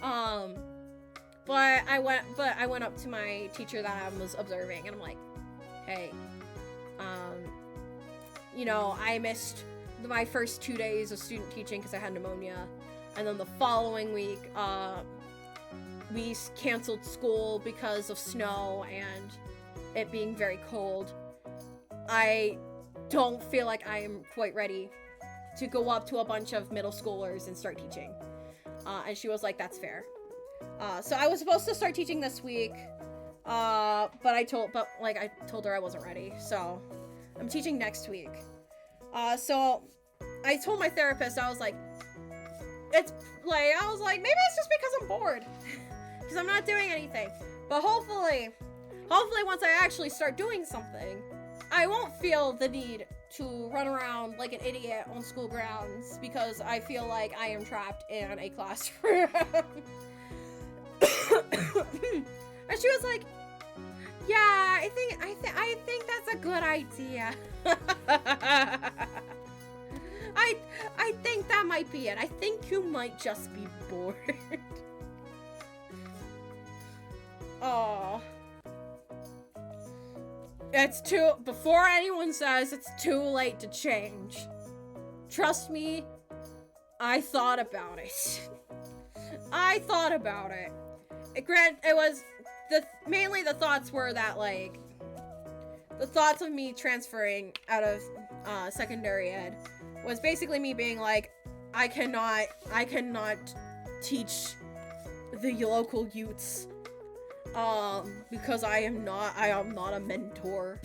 But I went up to my teacher that I was observing and I'm like, hey, you know, I missed my first 2 days of student teaching because I had pneumonia. And then the following week, we canceled school because of snow and it being very cold. I don't feel like I am quite ready to go up to a bunch of middle schoolers and start teaching. And she was like, that's fair. So I was supposed to start teaching this week, but I told her I wasn't ready. So I'm teaching next week. So I told my therapist, I was like, it's like, I was like, maybe it's just because I'm bored. Because I'm not doing anything. But hopefully once I actually start doing something, I won't feel the need to run around like an idiot on school grounds because I feel like I am trapped in a classroom. And she was like, yeah, I think that's a good idea. I think that might be it. I think you might just be bored. Oh. Before anyone says it's too late to change. Trust me, I thought about it. I thought about it. It was, mainly the thoughts were that, like, the thoughts of me transferring out of secondary ed was basically me being like, I cannot teach the local youths, because I am not a mentor.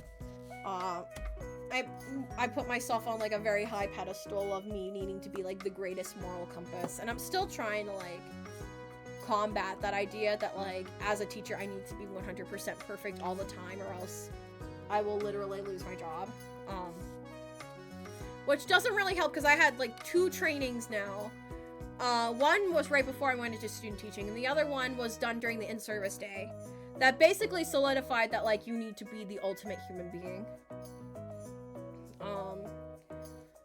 I put myself on like a very high pedestal of me needing to be like the greatest moral compass, and I'm still trying to like combat that idea that like as a teacher I need to be 100% perfect all the time or else I will literally lose my job. Which doesn't really help because I had like 2 trainings now. One was right before I went into student teaching, and the other one was done during the in-service day. That basically solidified that like you need to be the ultimate human being.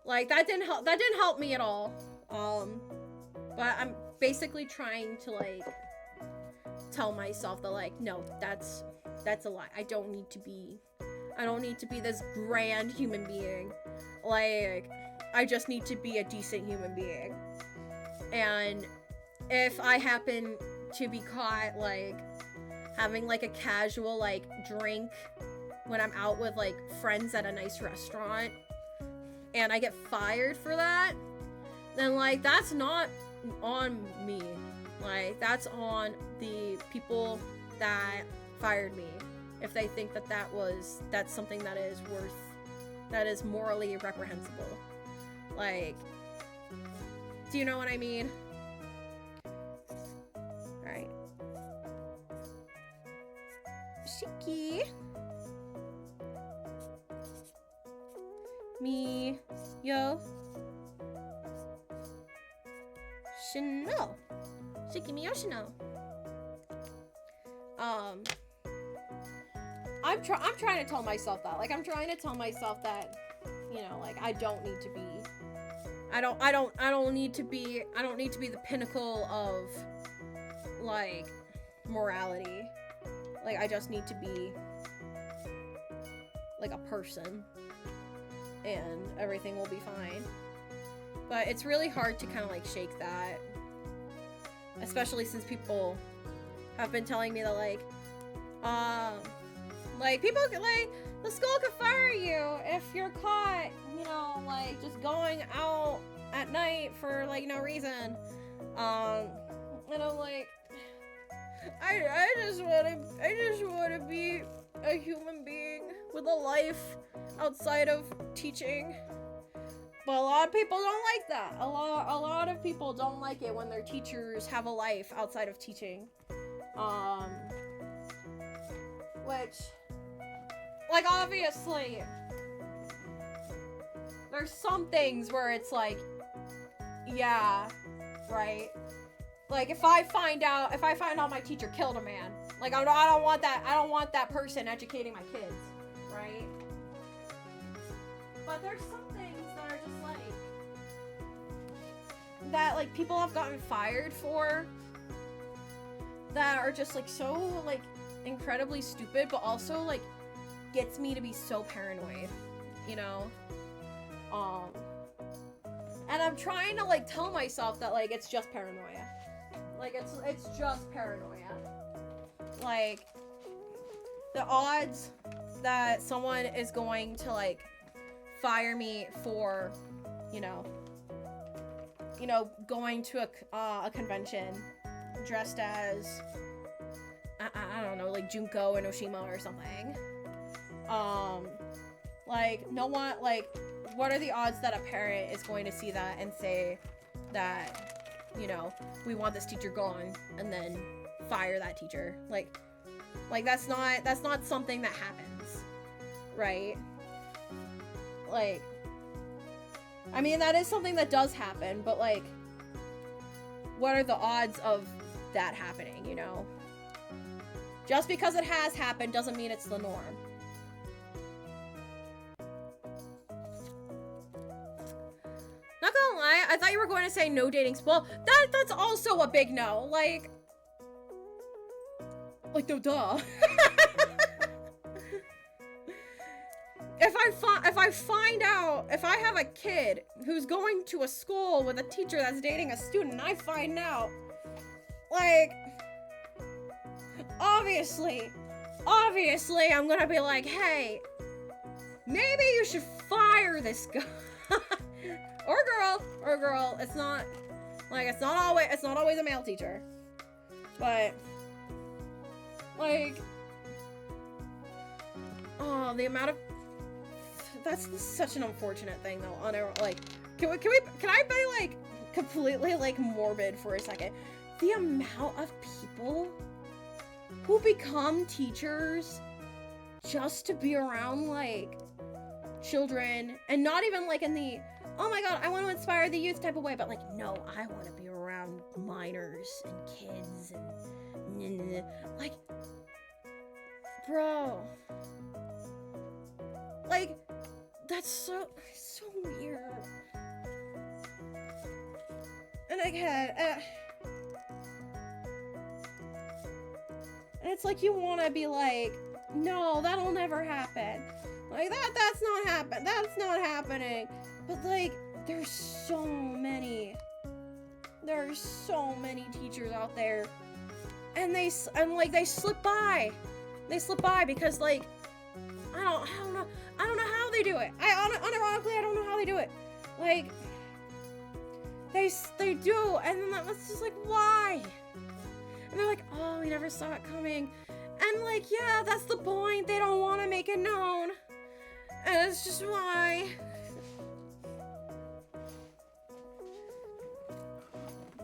Like that didn't help me at all. But I'm basically trying to like tell myself that like, no, that's a lie. I don't need to be this grand human being. Like, I just need to be a decent human being. And if I happen to be caught like having like a casual like drink when I'm out with like friends at a nice restaurant and I get fired for that, then like that's not on me. Like that's on the people that fired me if they think that that's something that is morally reprehensible. Like, do you know what I mean? Alright. Shiki. Me. Yo. Shino. Shiki me yo shino. I'm trying to tell myself that. Like, I'm trying to tell myself that, you know, like, I don't need to be the pinnacle of, like, morality. Like, I just need to be, like, a person. And everything will be fine. But it's really hard to kind of, like, shake that. Especially since people have been telling me that, like, people, like, the school could fire you if you're caught, you know, like, just going out at night for, like, no reason. And I'm like, I just want to be a human being with a life outside of teaching. But a lot of people don't like that. A lot of people don't like it when their teachers have a life outside of teaching. Which, like, obviously, there's some things where it's like, yeah, right? Like, if I find out my teacher killed a man, like, I don't want that person educating my kids, right? But there's some things that are just like, that, like, people have gotten fired for, that are just, like, so, like, incredibly stupid, but also, like, gets me to be so paranoid, you know? And I'm trying to, like, tell myself that, like, it's just paranoia. Like, it's just paranoia. Like, the odds that someone is going to, like, fire me for, you know, going to a convention dressed as, I don't know, like, Junko and Oshima or something. Like, no one, like, what are the odds that a parent is going to see that and say that, you know, we want this teacher gone, and then fire that teacher. Like that's not something that happens, right? Like, I mean, that is something that does happen, but like, what are the odds of that happening, you know? Just because it has happened doesn't mean it's the norm. Not gonna lie, I thought you were going to say no dating. Well, that's also a big no. Like, no, duh. If I find out, if I have a kid who's going to a school with a teacher that's dating a student, and I find out, like, obviously, I'm gonna be like, hey, maybe you should fire this guy. or girl. It's not always a male teacher. But, like, oh, the amount of, that's such an unfortunate thing, though. Like, can I be, like, completely, like, morbid for a second? The amount of people who become teachers just to be around, like, children, and not even, like, in the, oh my god, I want to inspire the youth type of way, but, like, no, I want to be around minors and kids and, like, bro, like, that's so weird. And again, and it's like you want to be like, no, that'll never happen. Like, that's not happening. But, like, there's so many teachers out there, and they slip by. They slip by because, like, I don't know how they do it. Unironically, I don't know how they do it. Like, they do, and then it's just like, why? And they're like, oh, we never saw it coming. And, like, yeah, that's the point. They don't want to make it known. And it's just why.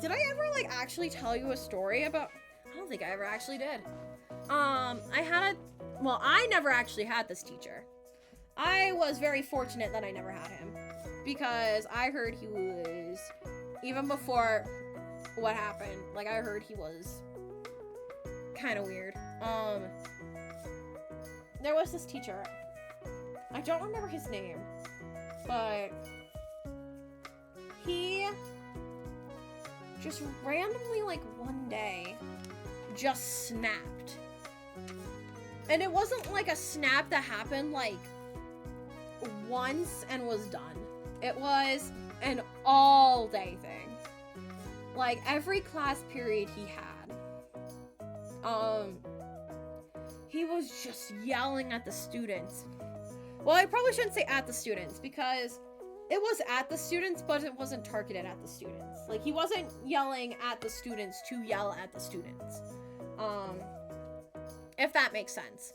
Did I ever, like, actually tell you a story about... I don't think I ever actually did. I never actually had this teacher. I was very fortunate that I never had him. Because I heard he was... Even before what happened, like, I heard he was kind of weird. There was this teacher. I don't remember his name. But... he... just randomly, like, one day, just snapped. And it wasn't, like, a snap that happened, like, once and was done. It was an all-day thing. Like, every class period he had, he was just yelling at the students. Well, I probably shouldn't say at the students, because it was at the students, but it wasn't targeted at the students. Like, he wasn't yelling at the students to yell at the students. If that makes sense.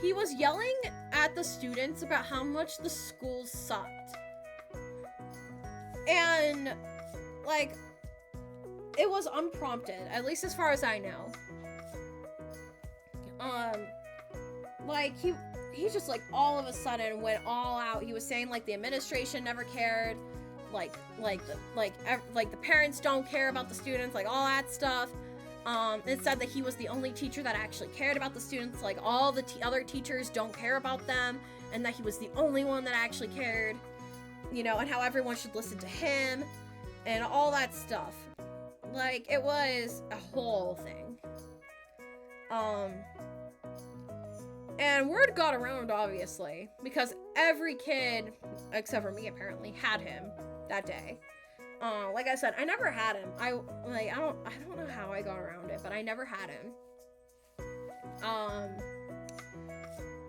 He was yelling at the students about how much the school sucked. And, like, it was unprompted, at least as far as I know. Like, he just, like, all of a sudden went all out. He was saying, like, the administration never cared, like the parents don't care about the students, like, all that stuff. It said that he was the only teacher that actually cared about the students, like, all the other teachers don't care about them, and that he was the only one that actually cared, you know, and how everyone should listen to him, and all that stuff. Like, it was a whole thing. And word got around, obviously, because every kid, except for me, apparently, had him that day. Like I said, I never had him. I don't know how I got around it, but I never had him.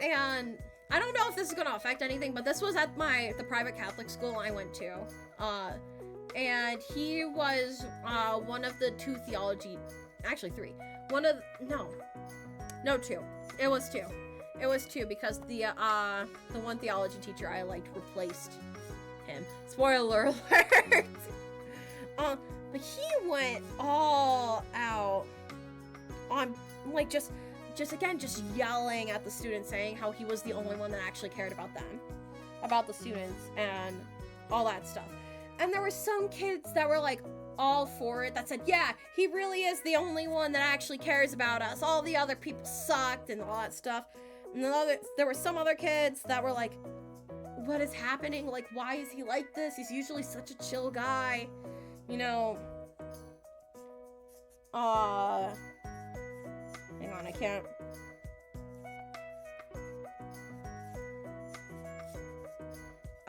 And I don't know if this is gonna affect anything, but this was at the private Catholic school I went to. And he was, one of the two theology, actually three. Two. It was two. It was two, because the one theology teacher I liked replaced him. Spoiler alert. But he went all out on, like, just yelling at the students, saying how he was the only one that actually cared about them, about the students, and all that stuff. And there were some kids that were, like, all for it, that said, yeah, he really is the only one that actually cares about us. All the other people sucked and all that stuff. And there were some other kids that were like, what is happening? Like, why is he like this? He's usually such a chill guy. You know, hang on, I can't.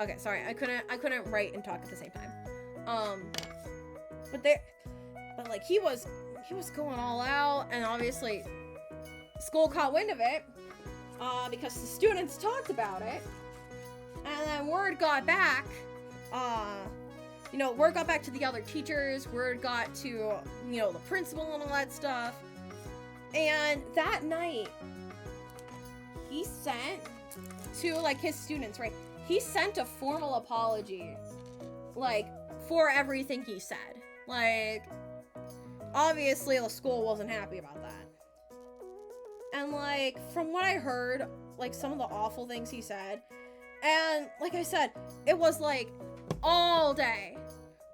Okay, sorry, I couldn't write and talk at the same time. But like, he was going all out, and obviously school caught wind of it, because the students talked about it, and then word got back, word got back to the other teachers, word got to, the principal and all that stuff. And that night, he sent to, like, his students, right? He sent a formal apology, like, for everything he said. Like, obviously the school wasn't happy about that. And, like, from what I heard, like, some of the awful things he said, and, like I said, it was, like, all day.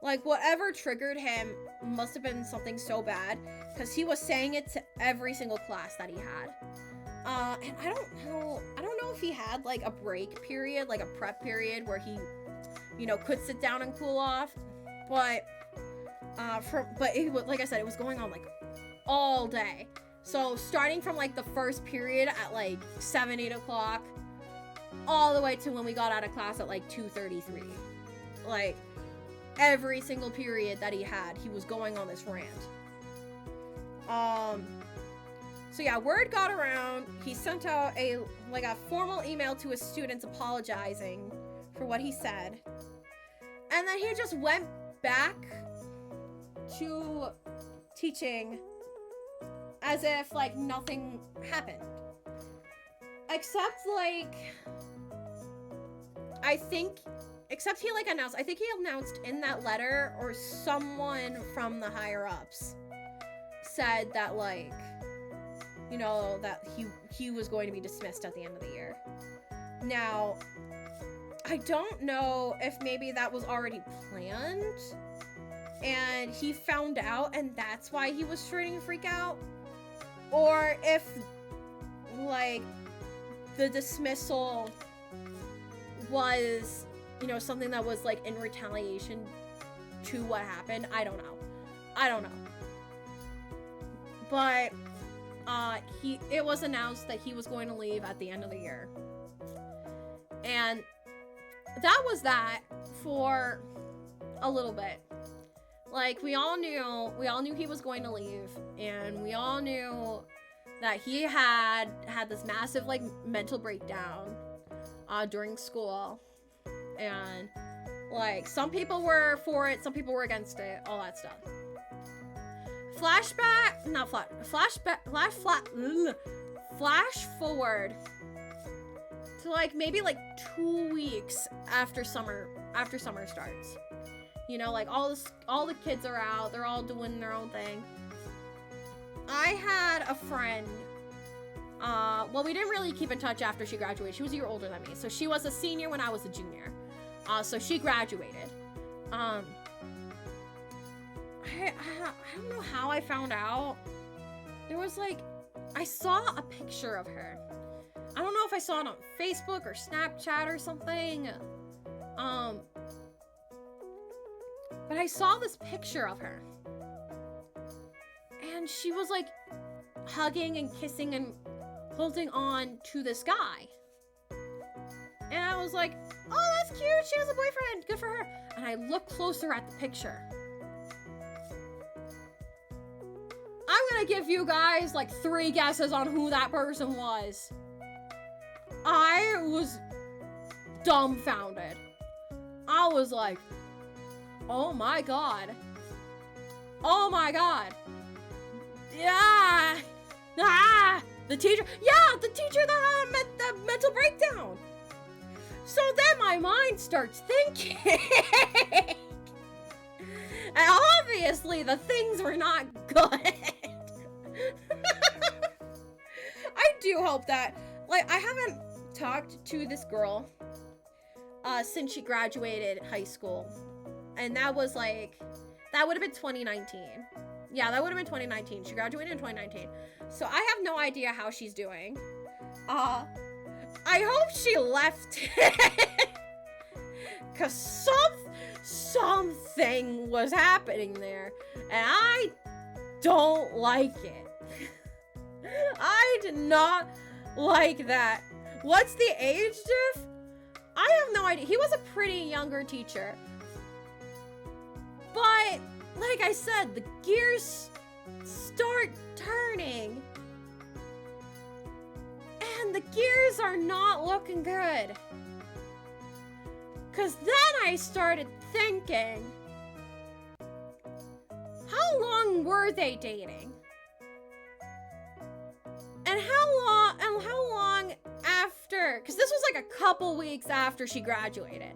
Like, whatever triggered him must have been something so bad, because he was saying it to every single class that he had. And I don't know if he had, like, a break period, like a prep period where he, could sit down and cool off, but it was, like I said, it was going on, like, all day. So starting from, like, the first period at, like, 7, 8 o'clock, all the way to when we got out of class at, like, 2:33. Like, every single period that he had, he was going on this rant. So yeah, word got around. He sent out a formal email to his students apologizing for what he said. And then he just went back to teaching as if, like, nothing happened. Except, like, except he, like, announced, I think he announced in that letter, or someone from the higher ups said that, like, that he was going to be dismissed at the end of the year. Now, I don't know if maybe that was already planned, and he found out, and that's why he was starting to freak out, or if, like, the dismissal was, something that was, like, in retaliation to what happened. I don't know. But, it was announced that he was going to leave at the end of the year. And that was that for a little bit. Like, we all knew he was going to leave, and we all knew that he had this massive, like, mental breakdown during school. And, like, some people were for it, some people were against it, all that stuff. Flash forward to, like, maybe, like, 2 weeks after summer starts. Like, all the kids are out, they're all doing their own thing. I had a friend, well, we didn't really keep in touch after she graduated. She was a year older than me, so she was a senior when I was a junior. So she graduated. I don't know how I found out. There was, like, I saw a picture of her. I don't know if I saw it on Facebook or Snapchat or something. But I saw this picture of her. And she was, like, hugging and kissing and holding on to this guy. And I was like, oh, that's cute. She has a boyfriend. Good for her. And I looked closer at the picture. I'm gonna give you guys, like, 3 guesses on who that person was. I was dumbfounded. I was like, oh my god. Oh my god. Yeah. Ah, the teacher. Yeah, the teacher that had the mental breakdown. So then my mind starts thinking. And obviously, the things were not good. I do hope that, like, I haven't talked to this girl since she graduated high school. And that was like, that would have been 2019. Yeah, that would have been 2019. She graduated in 2019. So I have no idea how she's doing. I hope she left it. Cause something was happening there. And I don't like it. I did not like that. What's the age diff? I have no idea. He was a pretty younger teacher. But, like I said, the gears start turning. And the gears are not looking good. Because then I started thinking, how long were they dating? And how long after, because this was like a couple weeks after she graduated.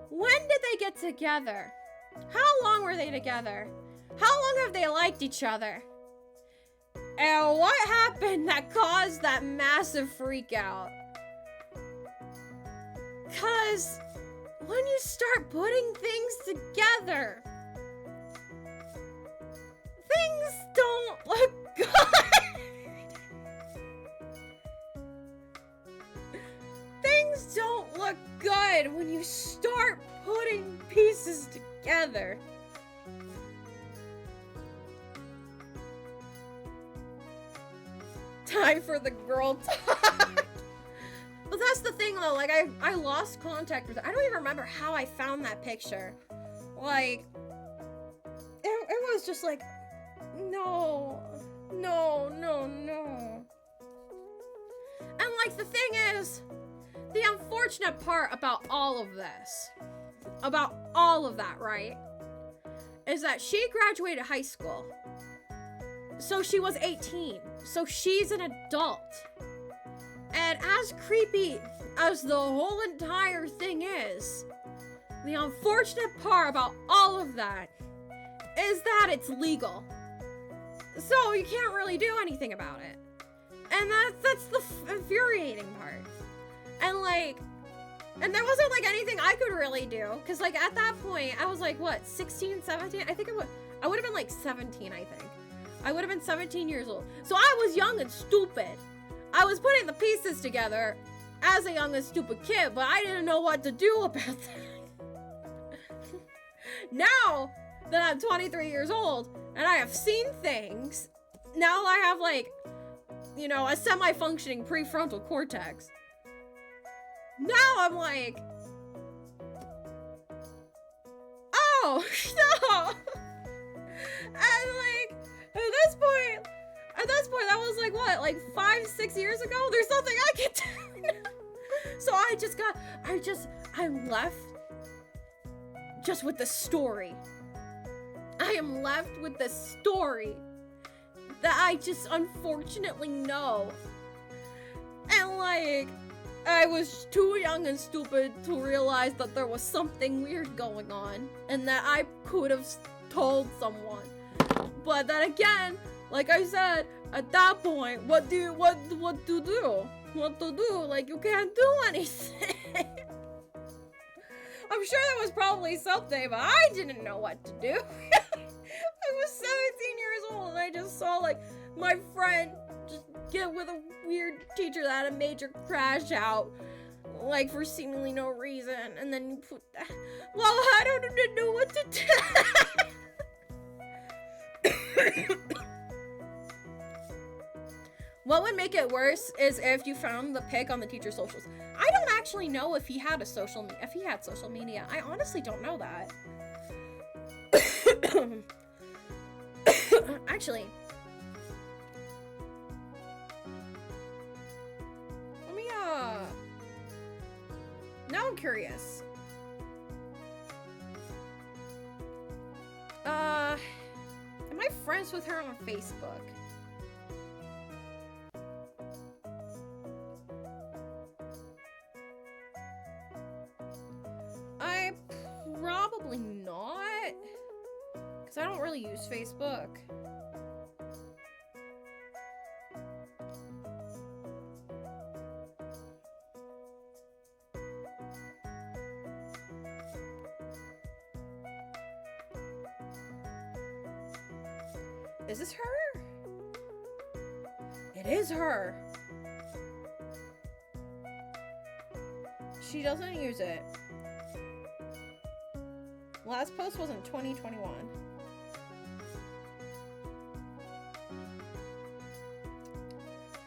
When did they get together? How long were they together? How long have they liked each other? And what happened that caused that massive freak out? Because when you start putting things together, things don't look good. Things don't look good when you start putting pieces together. Time for the girl talk. But that's the thing though, like I lost contact with her. I don't even remember how I found that picture. Like, it was just like, no. And like the thing is, the unfortunate part about all of this, about all of that, right, is that she graduated high school. So she was 18. So she's an adult. And as creepy as the whole entire thing is, the unfortunate part about all of that is that it's legal. So you can't really do anything about it. And that's the infuriating part. And like, and there wasn't like anything I could really do. Cause like at that point, I was like, what, 16, 17? I think I would have been like 17, I think. I would have been 17 years old. So I was young and stupid. I was putting the pieces together as a young and stupid kid, but I didn't know what to do about that. Now that I'm 23 years old and I have seen things, now I have like, you know, a semi-functioning prefrontal cortex. Now I'm like, oh, no. And like, at this point, that was like, what, like 5-6 years ago? There's nothing I can do now. So I'm left just with the story. I am left with the story that I just unfortunately know. And like, I was too young and stupid to realize that there was something weird going on and that I could have told someone. But then again, like I said, at that point, what to do? Like, you can't do anything. I'm sure there was probably something, but I didn't know what to do. I was 17 years old and I just saw like my friend just get with a weird teacher that had a major crash out, like for seemingly no reason, and then you put that. Well, I don't know what to do. What would make it worse is if you found the pic on the teacher's socials. I don't actually know if he had social media. I honestly don't know that. Actually, let me now I'm curious. Am I friends with her on Facebook? Probably not. Because I don't really use Facebook. Is this her? It is her. She doesn't use it. Last post was in 2021.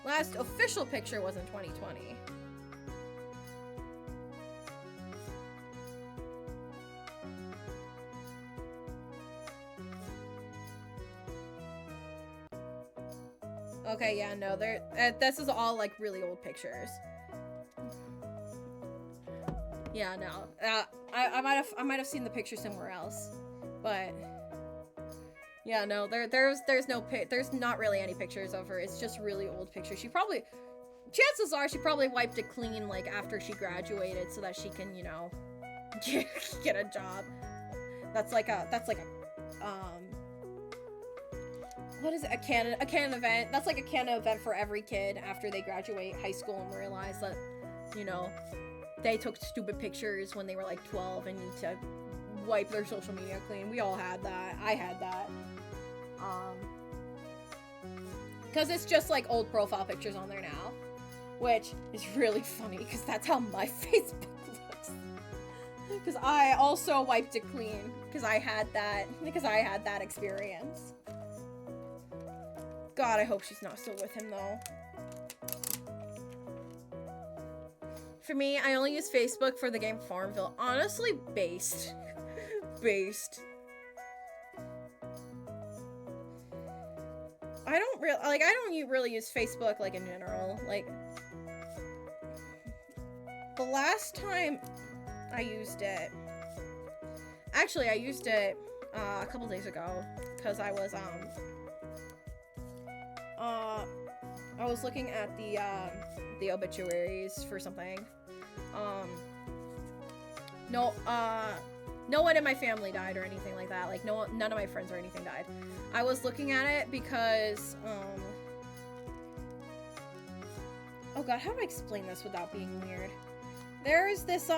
Last official picture was in 2020. Okay, yeah, no, this is all like really old pictures. Yeah, no, I might have seen the picture somewhere else, but yeah, no, there's not really any pictures of her. It's just really old pictures. Chances are she probably wiped it clean like after she graduated so that she can, you know, get a job. That's like a what is it? A canon event. That's like a canon event for every kid after they graduate high school and realize that, you know, they took stupid pictures when they were like 12 and need to wipe their social media clean. We all had that. I had that. Because it's just like old profile pictures on there now, which is really funny because that's how my Facebook looks. Because I also wiped it clean because I had that experience. God, I hope she's not still with him though. For me, I only use Facebook for the game Farmville. Honestly, based. I don't really use Facebook like in general. Like the last time I used it, actually I used it a couple days ago because I was looking at the obituaries for something. No one in my family died or anything like that. Like none of my friends or anything died. I was looking at it because oh god, how do I explain this without being weird? There's this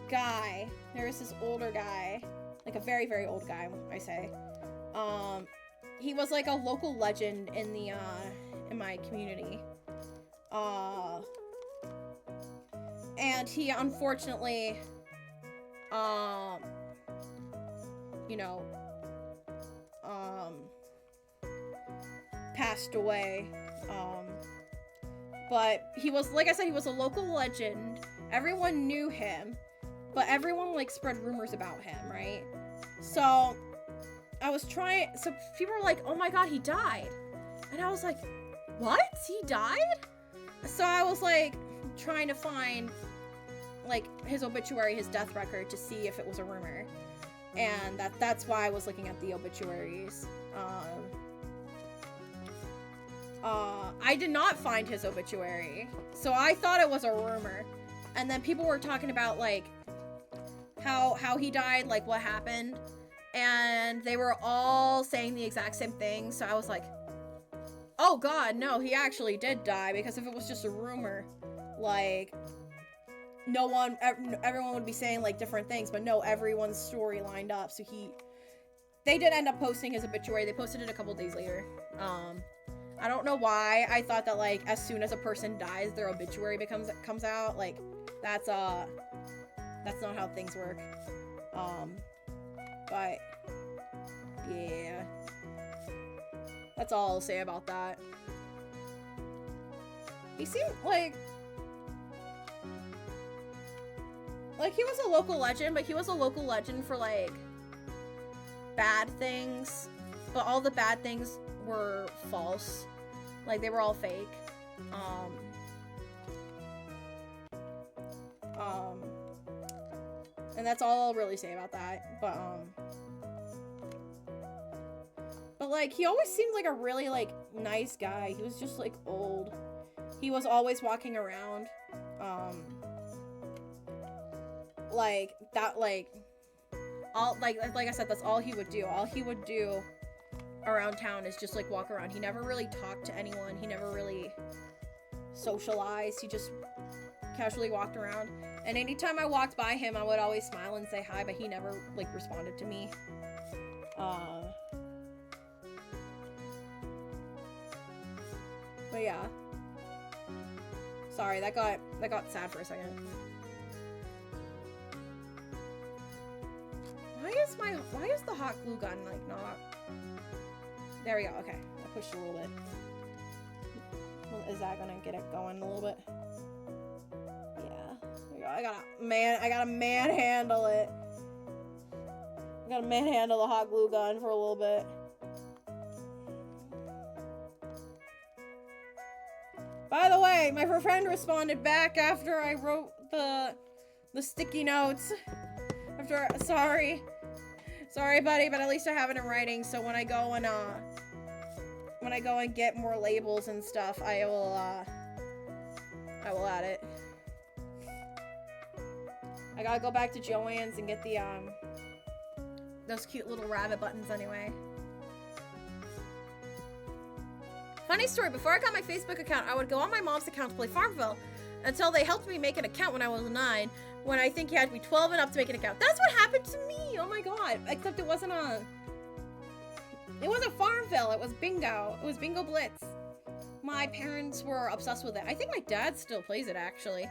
guy. There's this older guy, like a very, very old guy, I say. He was like a local legend in the in my community. And he unfortunately you know, passed away. But he was, like I said, he was a local legend. Everyone knew him, but everyone like spread rumors about him, right? So so people were like, oh my god, he died. And I was like, what? He died? So I was like trying to find like his obituary, his death record to see if it was a rumor. And that's why I was looking at the obituaries. I did not find his obituary, so I thought it was a rumor. And then people were talking about like how he died, like what happened, and they were all saying the exact same thing. So I was like, oh god, no, he actually did die, because if it was just a rumor, like everyone would be saying like different things, but no, everyone's story lined up. So they did end up posting his obituary. They posted it a couple days later. I don't know why I thought that like as soon as a person dies, their obituary comes out. Like that's not how things work. But yeah, that's all I'll say about that. He seemed like he was a local legend, but he was a local legend for like bad things, but all the bad things were false. Like they were all fake. And that's all I'll really say about that. But like he always seemed like a really like nice guy. He was just like old. He was always walking around. Like that, like all, like I said, that's all he would do. All he would do around town is just, like, walk around. He never really talked to anyone. He never really socialized. He just casually walked around. And anytime I walked by him, I would always smile and say hi, but he never, like, responded to me. But yeah. Sorry, that got sad for a second. Why is the hot glue gun, like, not... There we go, okay. I pushed a little bit. Well, is that gonna get it going a little bit? Yeah. There we go. I gotta manhandle it. I gotta manhandle the hot glue gun for a little bit. By the way, my friend responded back after I wrote the sticky notes. Sorry, buddy, but at least I have it in writing. So when I go and get more labels and stuff, I will add it. I gotta go back to Joann's and get the those cute little rabbit buttons anyway. Funny story, before I got my Facebook account, I would go on my mom's account to play Farmville until they helped me make an account when I was 9, when I think you had to be 12 and up to make an account. That's what happened to me! Oh my god. Except it wasn't Farmville, it was Bingo. It was Bingo Blitz. My parents were obsessed with it. I think my dad still plays it, actually.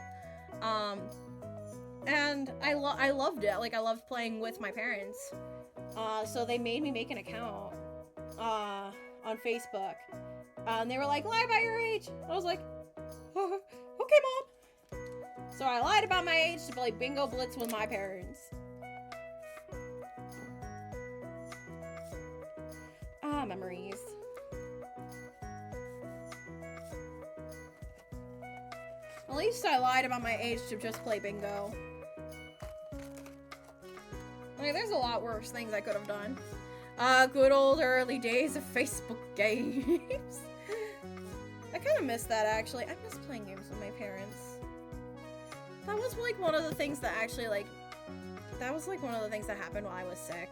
And I loved it. Like, I loved playing with my parents. So they made me make an account, on Facebook. And they were like, lie about your age. I was like, oh, okay, Mom. So I lied about my age to play Bingo Blitz with my parents. Ah, memories. At least I lied about my age to just play bingo. Like, there's a lot worse things I could have done. Good old early days of Facebook games. I kind of miss that, actually. I miss playing games with my parents. That was, like, one of the things that actually, like... That was, like, one of the things that happened while I was sick.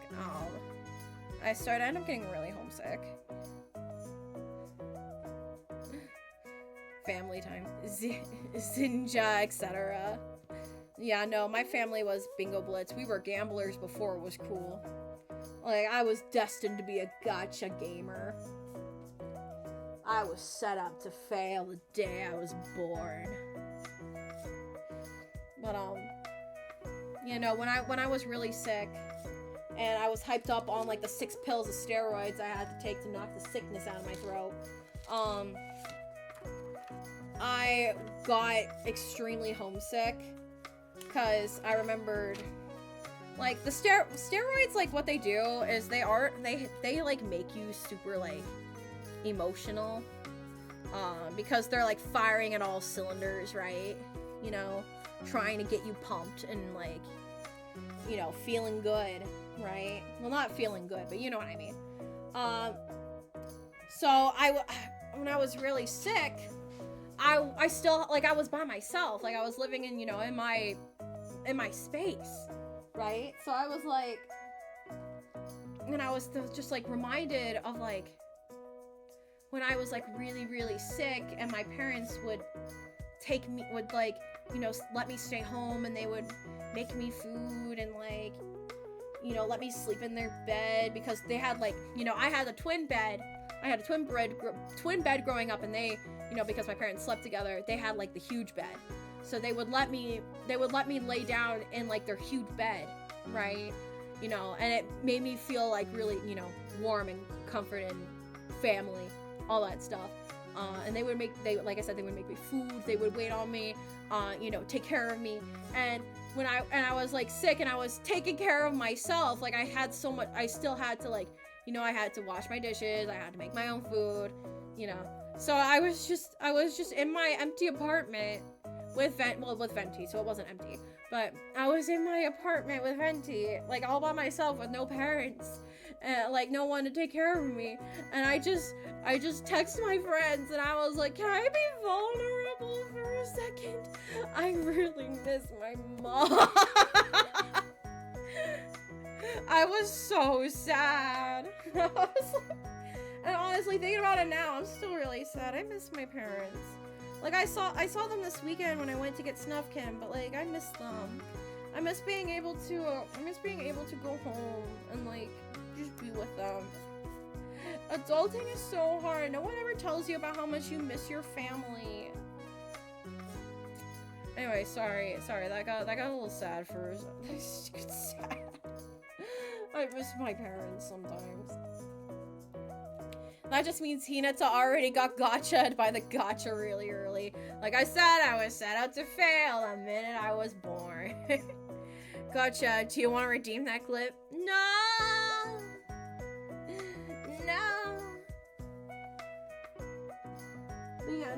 I ended up getting really homesick. Family time. Zinja, etc. Yeah, no, my family was Bingo Blitz. We were gamblers before it was cool. Like, I was destined to be a gacha gamer. I was set up to fail the day I was born. But, you know, when I was really sick, and I was hyped up on, like, the 6 pills of steroids I had to take to knock the sickness out of my throat, I got extremely homesick, because I remembered, like, the steroids, like, what they do is they like, make you super, like, emotional, because they're, like, firing at all cylinders, right? You know, trying to get you pumped and, like, you know, feeling good, right? Well, not feeling good, but you know what I mean. So when I was really sick, I still, like, I was by myself, like, I was living in, you know, in my space, right? So I was like, and I was just, like, reminded of, like, when I was, like, really, really sick, and my parents would like, you know, let me stay home, and they would make me food, and, like, you know, let me sleep in their bed, because they had, like, you know, I had a twin bed growing up, and they, you know, because my parents slept together, they had, like, the huge bed, so they would let me lay down in, like, their huge bed, right, you know, and it made me feel, like, really, you know, warm and comfort and family, all that stuff. And like I said, they would make me food, they would wait on me, you know, take care of me, and when I was, like, sick, and I was taking care of myself, like, I had so much, I still had to, like, you know, I had to wash my dishes, I had to make my own food, you know, so I was just in my empty apartment with Venti, so it wasn't empty, but I was in my apartment with Venti, like, all by myself with no parents, and, like, no one to take care of me, and I just texted my friends, and I was like, can I be vulnerable for a second? I really miss my mom. I was so sad. And honestly, thinking about it now, I'm still really sad. I miss my parents. Like, I saw them this weekend when I went to get Snuff Kim, but like, I miss them. I miss being able to go home and like, just be with them. Adulting is so hard. No one ever tells you about how much you miss your family. Anyway, sorry, that got a little sad for sad. I miss my parents sometimes. That just means Hinata already got gotcha'd by the gotcha really early. Like I said, I was set out to fail the minute I was born. Gotcha, do you want to redeem that clip? No! No! But yeah,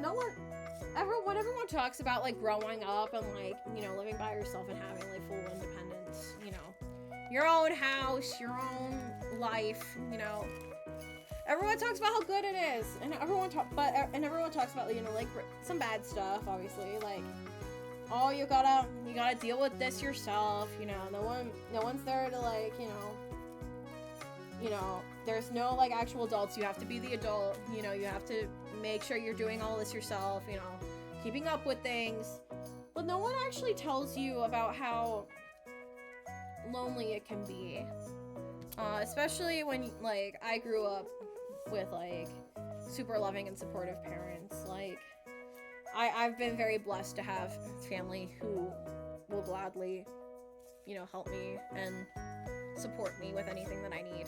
when everyone talks about like growing up and like, you know, living by yourself and having like full independence, you know, your own house, your own life, you know, everyone talks about how good it is, and everyone talks about, you know, like some bad stuff, obviously, like, oh, you gotta deal with this yourself, you know, no one's there to like, you know, there's no like actual adults, you have to be the adult, you know, you have to make sure you're doing all this yourself, you know, keeping up with things, but no one actually tells you about how lonely it can be, especially when, like, I grew up with, like, super loving and supportive parents. Like, I've been very blessed to have family who will gladly, you know, help me and support me with anything that I need.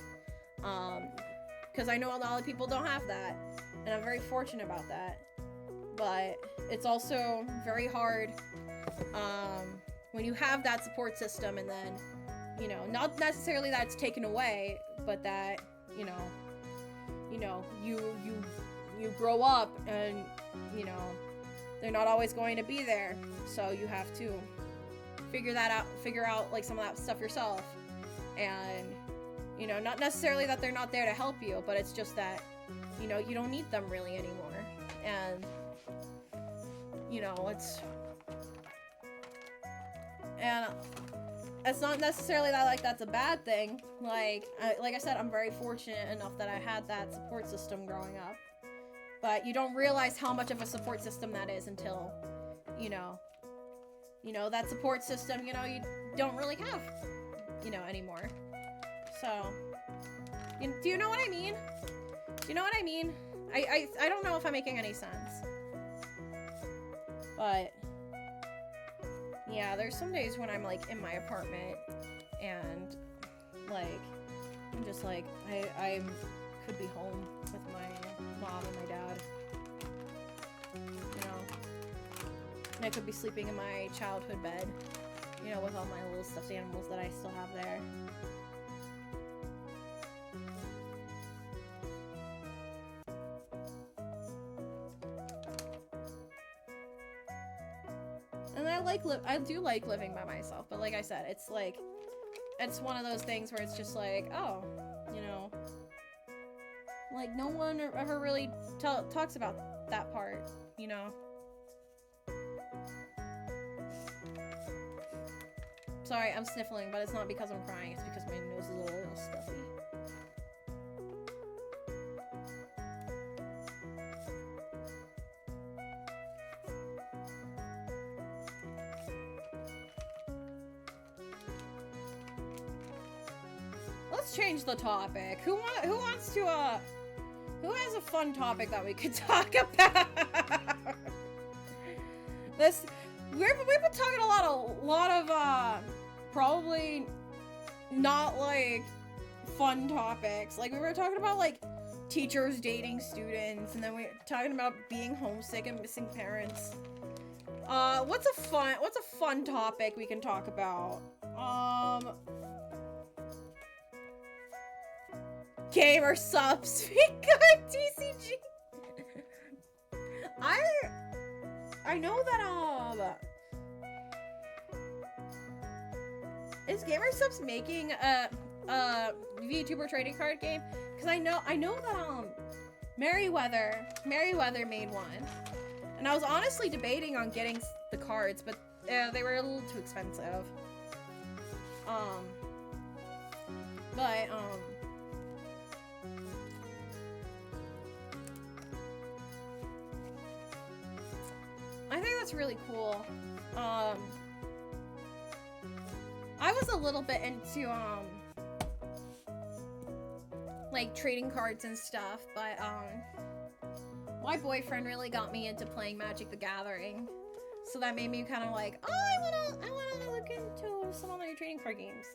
Because I know a lot of people don't have that, and I'm very fortunate about that. But it's also very hard, when you have that support system and then, you know, not necessarily that it's taken away, but that, you know, you grow up and, you know, they're not always going to be there. So you have to figure out like some of that stuff yourself. And, you know, not necessarily that they're not there to help you, but it's just that, you know, you don't need them really anymore. And, you know, it's not necessarily that, like, that's a bad thing. Like I said, I'm very fortunate enough that I had that support system growing up. But you don't realize how much of a support system that is until, you know, that support system, you know, you don't really have, you know, anymore. So, do you know what I mean? Do you know what I mean? I don't know if I'm making any sense. But yeah, there's some days when I'm like in my apartment and like I'm just like I could be home with my mom and my dad, you know, and I could be sleeping in my childhood bed, you know, with all my little stuffed animals that I still have there. And I do like living by myself, but like I said, it's like, it's one of those things where it's just like, oh, you know, like no one ever really talks about that part, you know. Sorry, I'm sniffling, but it's not because I'm crying, it's because my nose is a little stuffy. Let's change the topic. Who has a fun topic that we could talk about? We've been talking a lot of probably not like fun topics. Like we were talking about like teachers dating students, and then we were talking about being homesick and missing parents. What's a fun topic we can talk about? Gamer subs. We got TCG. I know that is Gamer Subs making a VTuber trading card game? Because I know that Merryweather made one, and I was honestly debating on getting the cards, but they were a little too expensive. But, I think that's really cool. I was a little bit into, like, trading cards and stuff, but, my boyfriend really got me into playing Magic the Gathering. So that made me kind of like, oh, I wanna look into some other trading card games.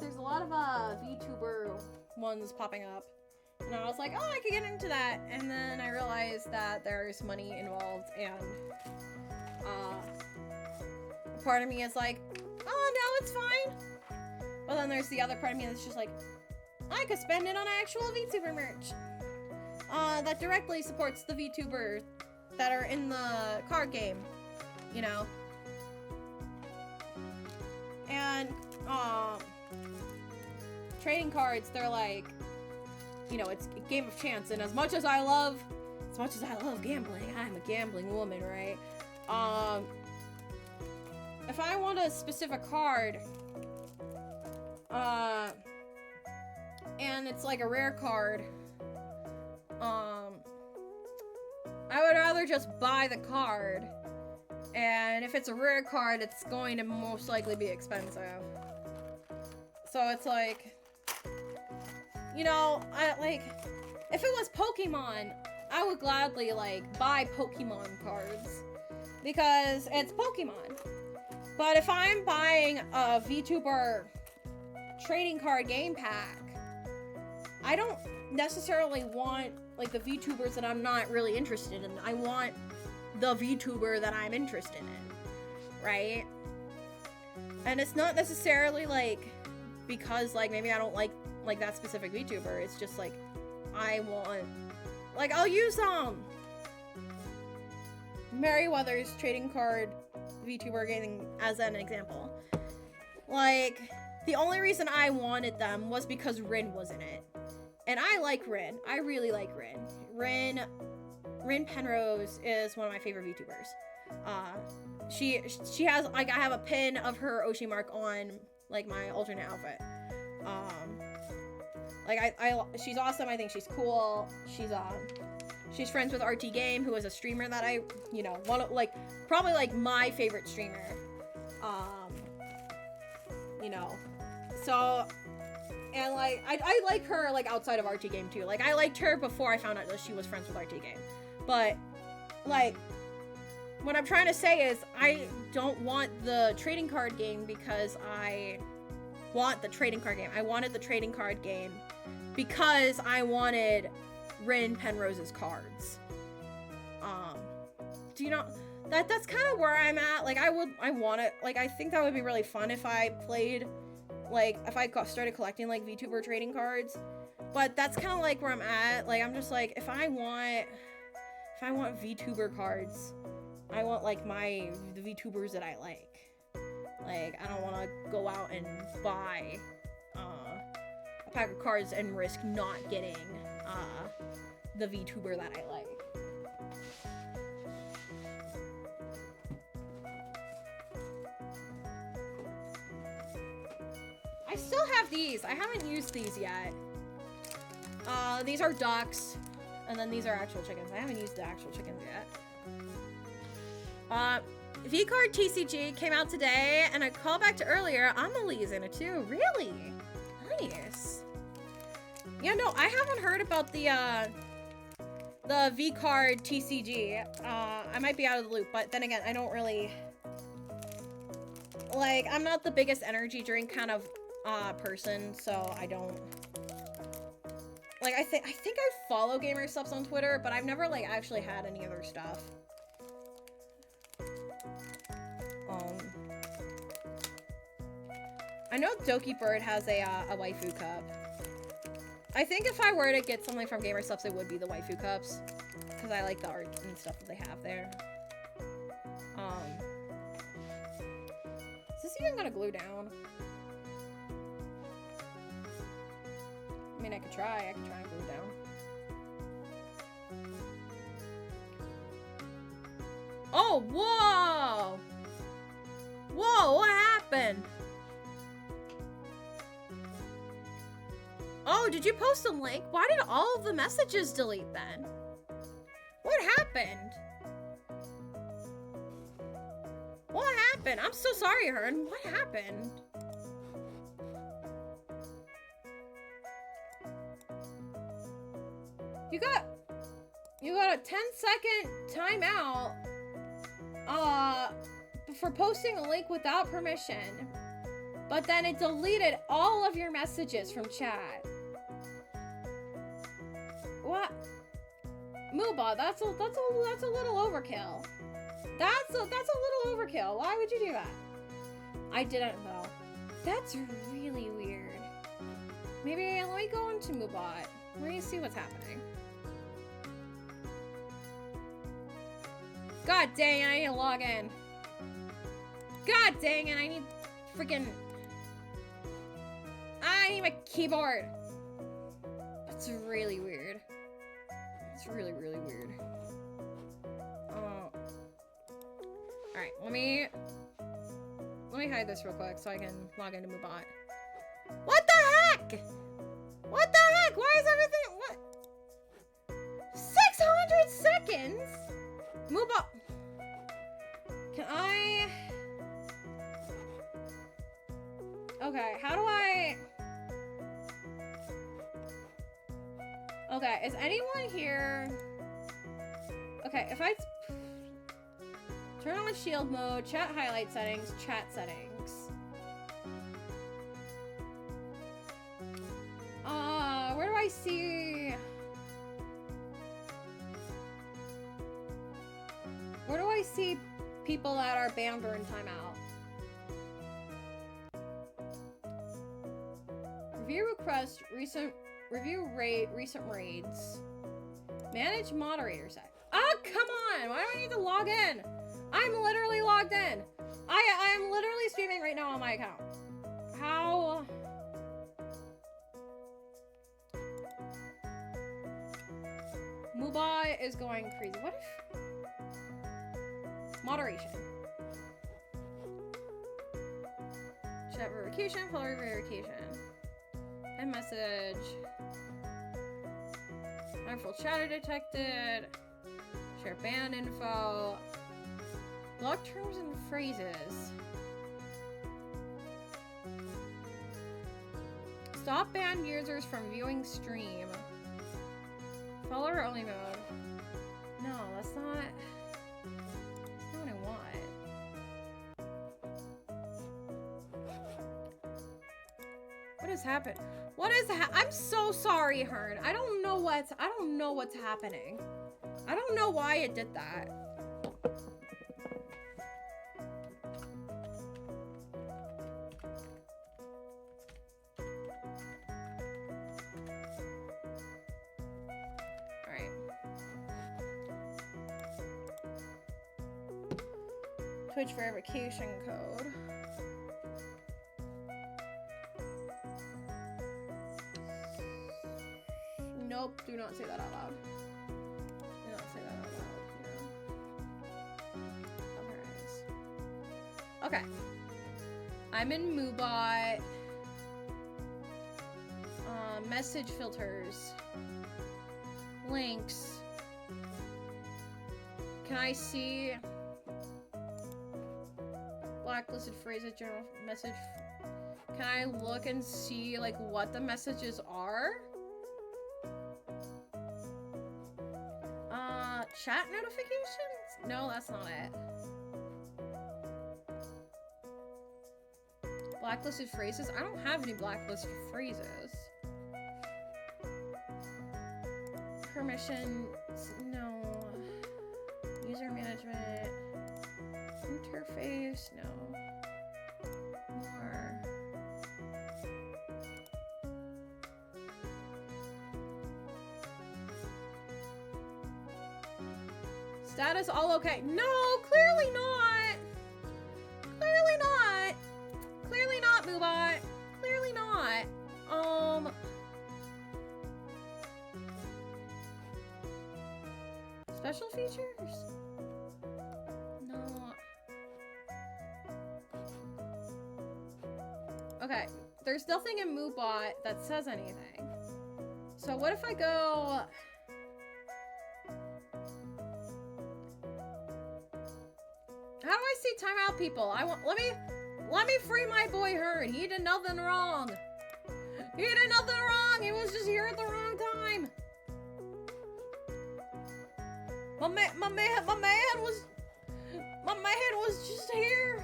There's a lot of VTuber ones popping up. And I was like, oh, I could get into that. And then I realized that there's money involved, and part of me is like, oh, no, it's fine. But then there's the other part of me that's just like, I could spend it on actual VTuber merch. That directly supports the VTubers that are in the card game, you know? And, trading cards, they're like, you know, it's a game of chance, and as much as I love gambling, I'm a gambling woman, right? If I want a specific card, and it's like a rare card, I would rather just buy the card, and if it's a rare card, it's going to most likely be expensive. So it's like, you know, if it was Pokemon, I would gladly, like, buy Pokemon cards, because it's Pokemon. But if I'm buying a VTuber trading card game pack, I don't necessarily want, like, the VTubers that I'm not really interested in. I want the VTuber that I'm interested in, right? And it's not necessarily, like, because, like, maybe I don't like that specific VTuber. It's just, like, I want, like, I'll use, Merryweather's trading card VTuber game as an example. Like, the only reason I wanted them was because Rin was in it. And I like Rin. I really like Rin. Rin Penrose is one of my favorite VTubers. She has, like, I have a pin of her Oshi mark on, like, my alternate outfit. Like, she's awesome. I think she's cool. She's friends with RT Game, who is a streamer that I, you know, probably, like, my favorite streamer. You know, so, and, like, I like her, like, outside of RT Game, too. Like, I liked her before I found out that she was friends with RT Game. But, like, what I'm trying to say is, I don't want the trading card game because I want the trading card game. I wanted the trading card game because I wanted Rin Penrose's cards. Do you know, that's kind of where I'm at. Like, I want it, like, I think that would be really fun if I played, like, if I started collecting, like, VTuber trading cards. But that's kind of, like, where I'm at. Like, I'm just, like, if I want VTuber cards, I want, like, the VTubers that I like. Like, I don't want to go out and buy, a pack of cards and risk not getting, the VTuber that I like. I still have these. I haven't used these yet. These are ducks, and then these are actual chickens. I haven't used the actual chickens yet. V-Card TCG came out today, and a callback to earlier, Amelie's in it too. Really? Nice. Yeah, no, I haven't heard about the V-Card TCG. I might be out of the loop, but then again, I don't really, like, I'm not the biggest energy drink kind of person, so I don't, like, I think I follow Gamer Subs on Twitter, but I've never, like, actually had any of their stuff. I know Doki Bird has a waifu cup. I think if I were to get something from Gamer Subs, it would be the waifu cups, because I like the art and stuff that they have there. Is this even gonna glue down? I mean, I could try and glue it down. Oh, whoa! Whoa, what happened? Oh, did you post a link? Why did all of the messages delete then? What happened? What happened? I'm so sorry, Hearn. What happened? You got a 10-second timeout for posting a link without permission. But then it deleted all of your messages from chat. What? Mooba, that's a little overkill. That's a little overkill. Why would you do that? I didn't know. That's really weird. Maybe let me go into Moobot. Let me see what's happening. God dang it, I need to log in. God dang it, I need freaking... I need my keyboard. That's really weird. It's really, really weird. Alright, let me hide this real quick so I can log into Moobot. What the heck? What the heck? Why is everything... What? 600 seconds? Moobot... Can I... Okay, how do I... Okay, is anyone here... Okay, if I... Turn on shield mode, chat highlight settings, chat settings. Where do I see... Where do I see people that are banned or in timeout? Review request, review rate, recent raids. Manage moderator set. Oh, come on! Why do I need to log in? I'm literally logged in. I'm literally streaming right now on my account. How? Moobai is going crazy. What if? Moderation. Chat verification, follower verification. End message. Harmful chatter detected. Share ban info. Block terms and phrases. Stop banned users from viewing stream. Follower only mode. No, that's not what I want. What has happened? What is I'm so sorry, Hearn. I don't know what's happening. I don't know why it did that. Alright. Twitch verification code. Nope, do not say that out loud. Do not say that out loud. Okay. I'm in Moobot. Message filters. Links. Can I see blacklisted phrases, general message? Can I look and see like what the messages are? Chat notifications? No, that's not it. Blacklisted phrases? I don't have any blacklisted phrases. Permissions? No. User management? Interface? No. More. Status all okay. No, clearly not. Clearly not. Clearly not, Moobot. Clearly not. Special features? No. Okay, there's nothing in Moobot that says anything. So what if I go... How do I see timeout people? Let me free my boy Hearn. He did nothing wrong. He did nothing wrong. He was just here at the wrong time. My man was just here.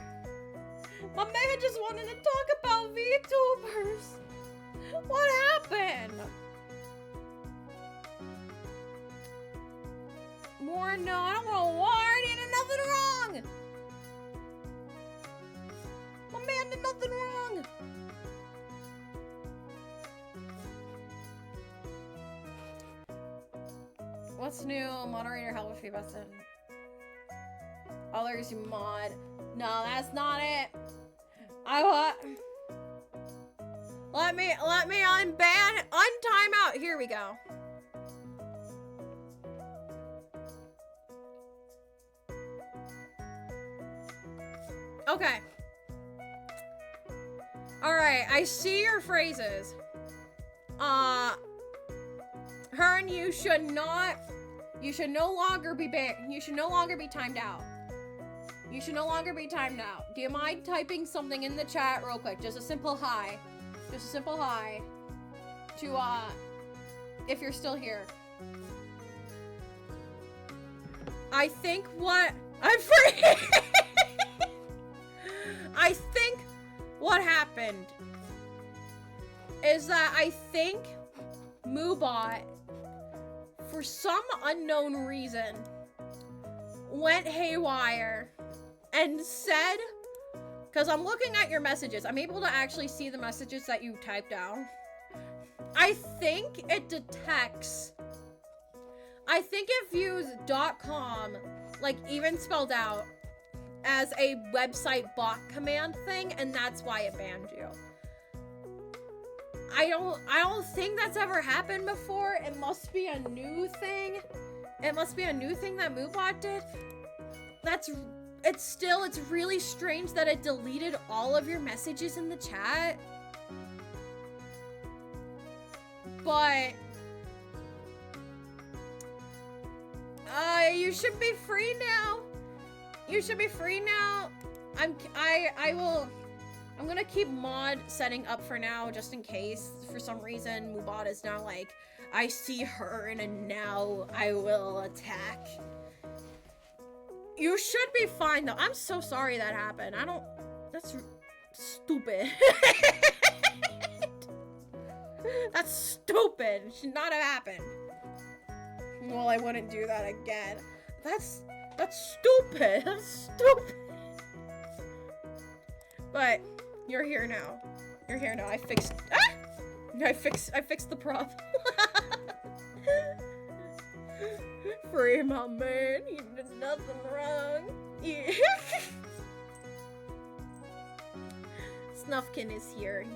My man just wanted to talk about VTubers. What happened? Warren, no, I don't want to warn. He did nothing wrong. My man did nothing wrong. What's new? Moderator help with feedback. Others you mod. No, that's not it. I want. Let me untime out. Here we go. Okay. Alright, I see your phrases. Hearn, you should no longer be timed out. You should no longer be timed out. Do you mind typing something in the chat real quick? Just a simple hi. Just a simple hi. To, if you're still here. I think what... I'm free! I think what happened is that I think Moobot, for some unknown reason, went haywire and said, because I'm looking at your messages, I'm able to actually see the messages that you typed down. I think it detects, I think it views .com, like even spelled out, as a website bot command thing, and that's why it banned you. I don't think that's ever happened before. It must be a new thing. It must be a new thing that Moobot did. It's really strange that it deleted all of your messages in the chat. But you should be free now. You should be free now. I'm gonna keep mod setting up for now, just in case for some reason Moobot is now like, I see her and now I will attack. You should be fine though. I'm so sorry that happened. That's stupid. That's stupid. It should not have happened. Well, I wouldn't do that again. That's stupid. That's stupid. But you're here now. You're here now. I fixed the problem. Free my man. He did nothing wrong. Yeah. Snuffkin is here.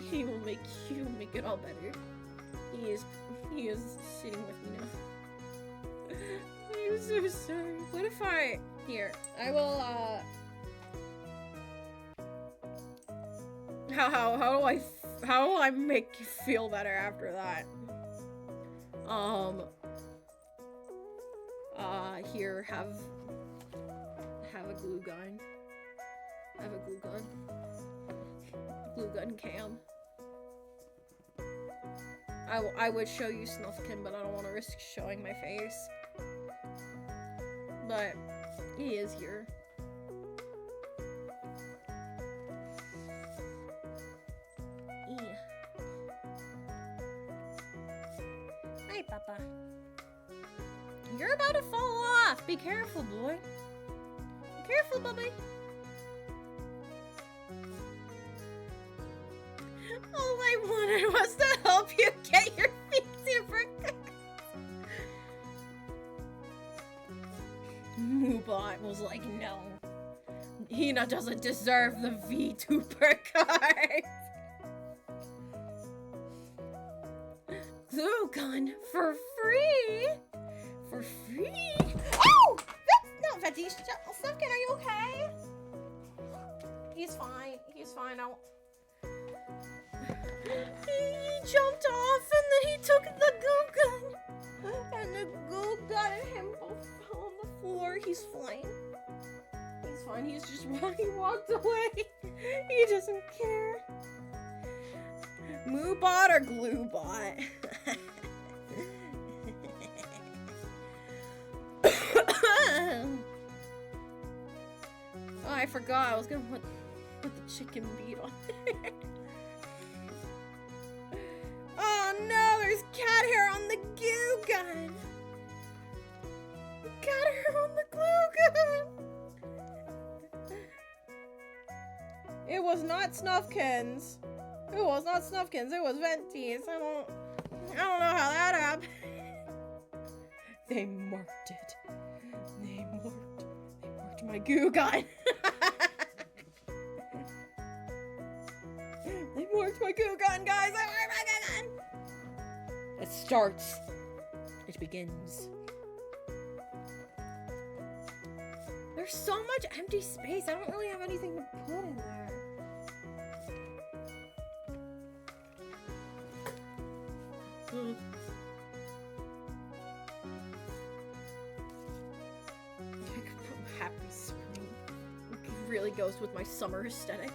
He will make it all better. He is sitting with me now. I'm so sorry. What if I will how do I make you feel better after that? Here, have a glue gun. Have a glue gun. Glue gun cam. I would show you Snuffkin, but I don't want to risk showing my face. But he is here. Hi, Papa. You're about to fall off. Be careful, boy. Be careful, Bubby. All I wanted was to help you get your VTuber cards. Moobot was like, no. Hina doesn't deserve the VTuber card. Glue gun for free? For free? Oh! That's not Fetish. Snuffkin, are you okay? He's fine. He's fine. He jumped off and then he took the goo gun. And the goo gun and him both fell on the floor. He's fine. He's fine. He's just he walked away. He doesn't care. Moobot or Gluebot? Oh, I forgot. I was gonna put the chicken bead on there. Oh no, there's cat hair on the goo gun. Cat hair on the glue gun. It was not Snuffkins. It was not Snuffkins. It was Venties. I don't know how that happened. They marked it. They marked my goo gun. They marked my goo gun, guys. They marked my goo gun. It starts. It begins. There's so much empty space. I don't really have anything to put in there. Happy spring. It really goes with my summer aesthetic.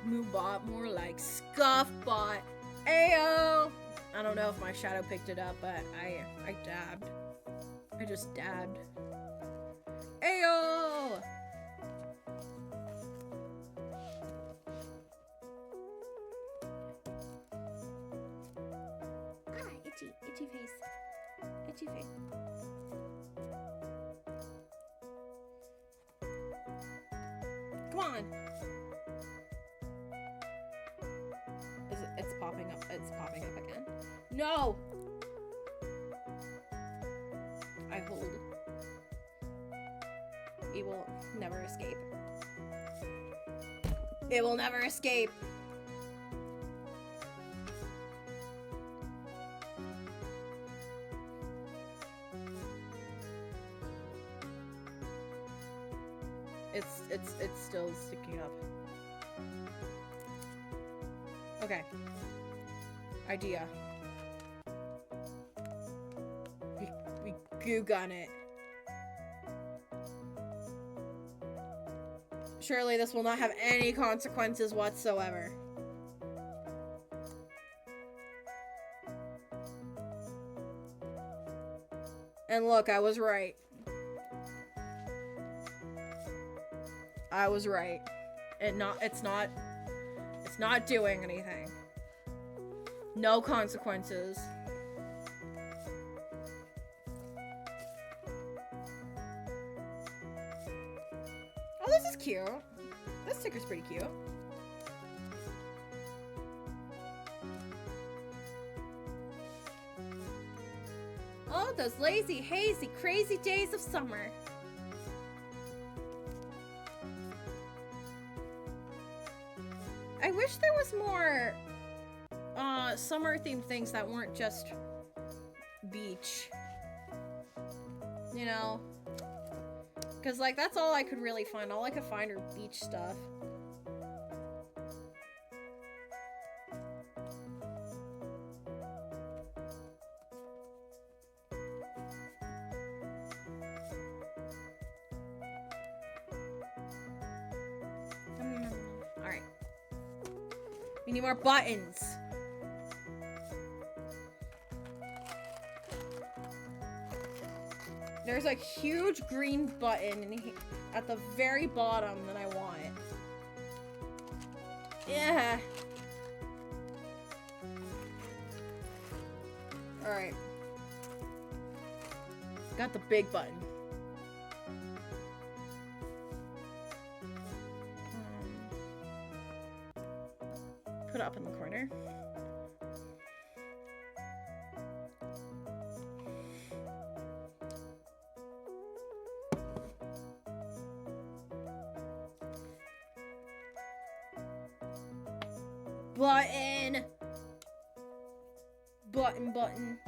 Moobot, more like Scuffbot. Ayo! I don't know if my shadow picked it up, but I dabbed. I just dabbed. Ayo! Itchy face. Itchy face. Come on. It's popping up. It's popping up again. No! I hold. It will never escape. It will never escape. It's still sticking up. Okay. Idea. We goo gun it. Surely this will not have any consequences whatsoever. And look, I was right. I was right. It's not doing anything. No consequences. Oh, this is cute. This sticker's pretty cute. Oh, those lazy, hazy, crazy days of summer. I wish there was more summer themed things that weren't just beach. You know? Because like that's all I could really find. All I could find are beach stuff. Alright. We need more buttons. There's a huge green button at the very bottom that I want. Yeah. Alright. Got the big button. Put it up in the corner. Button. Button, button.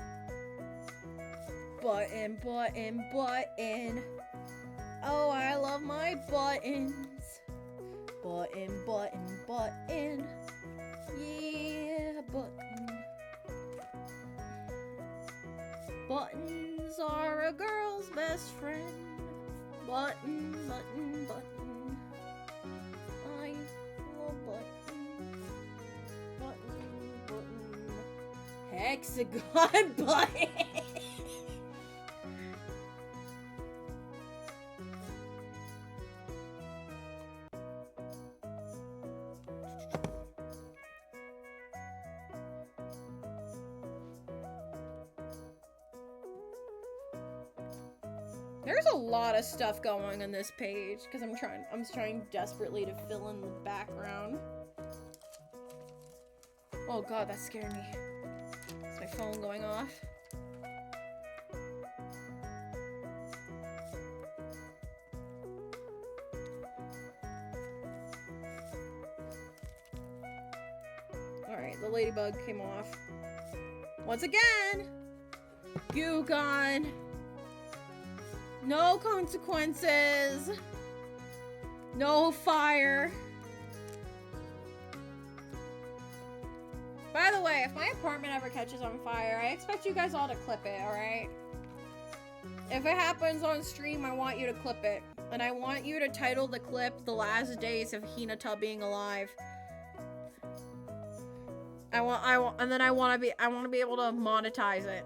Button, button, button. Oh, I love my buttons. Button, button, button. Yeah. button. Buttons are a girl's best friend. Button, button, button. I love button. Button, button. Hexagon button. There's a lot of stuff going on this page because I'm trying desperately to fill in the background. Oh god, that scared me. Is my phone going off? Alright, the ladybug came off. Once again! Goo gone! No consequences! No fire! By the way, if my apartment ever catches on fire, I expect you guys all to clip it, alright? If it happens on stream, I want you to clip it. And I want you to title the clip "The Last Days of Hinata Being Alive." I want to be able to monetize it.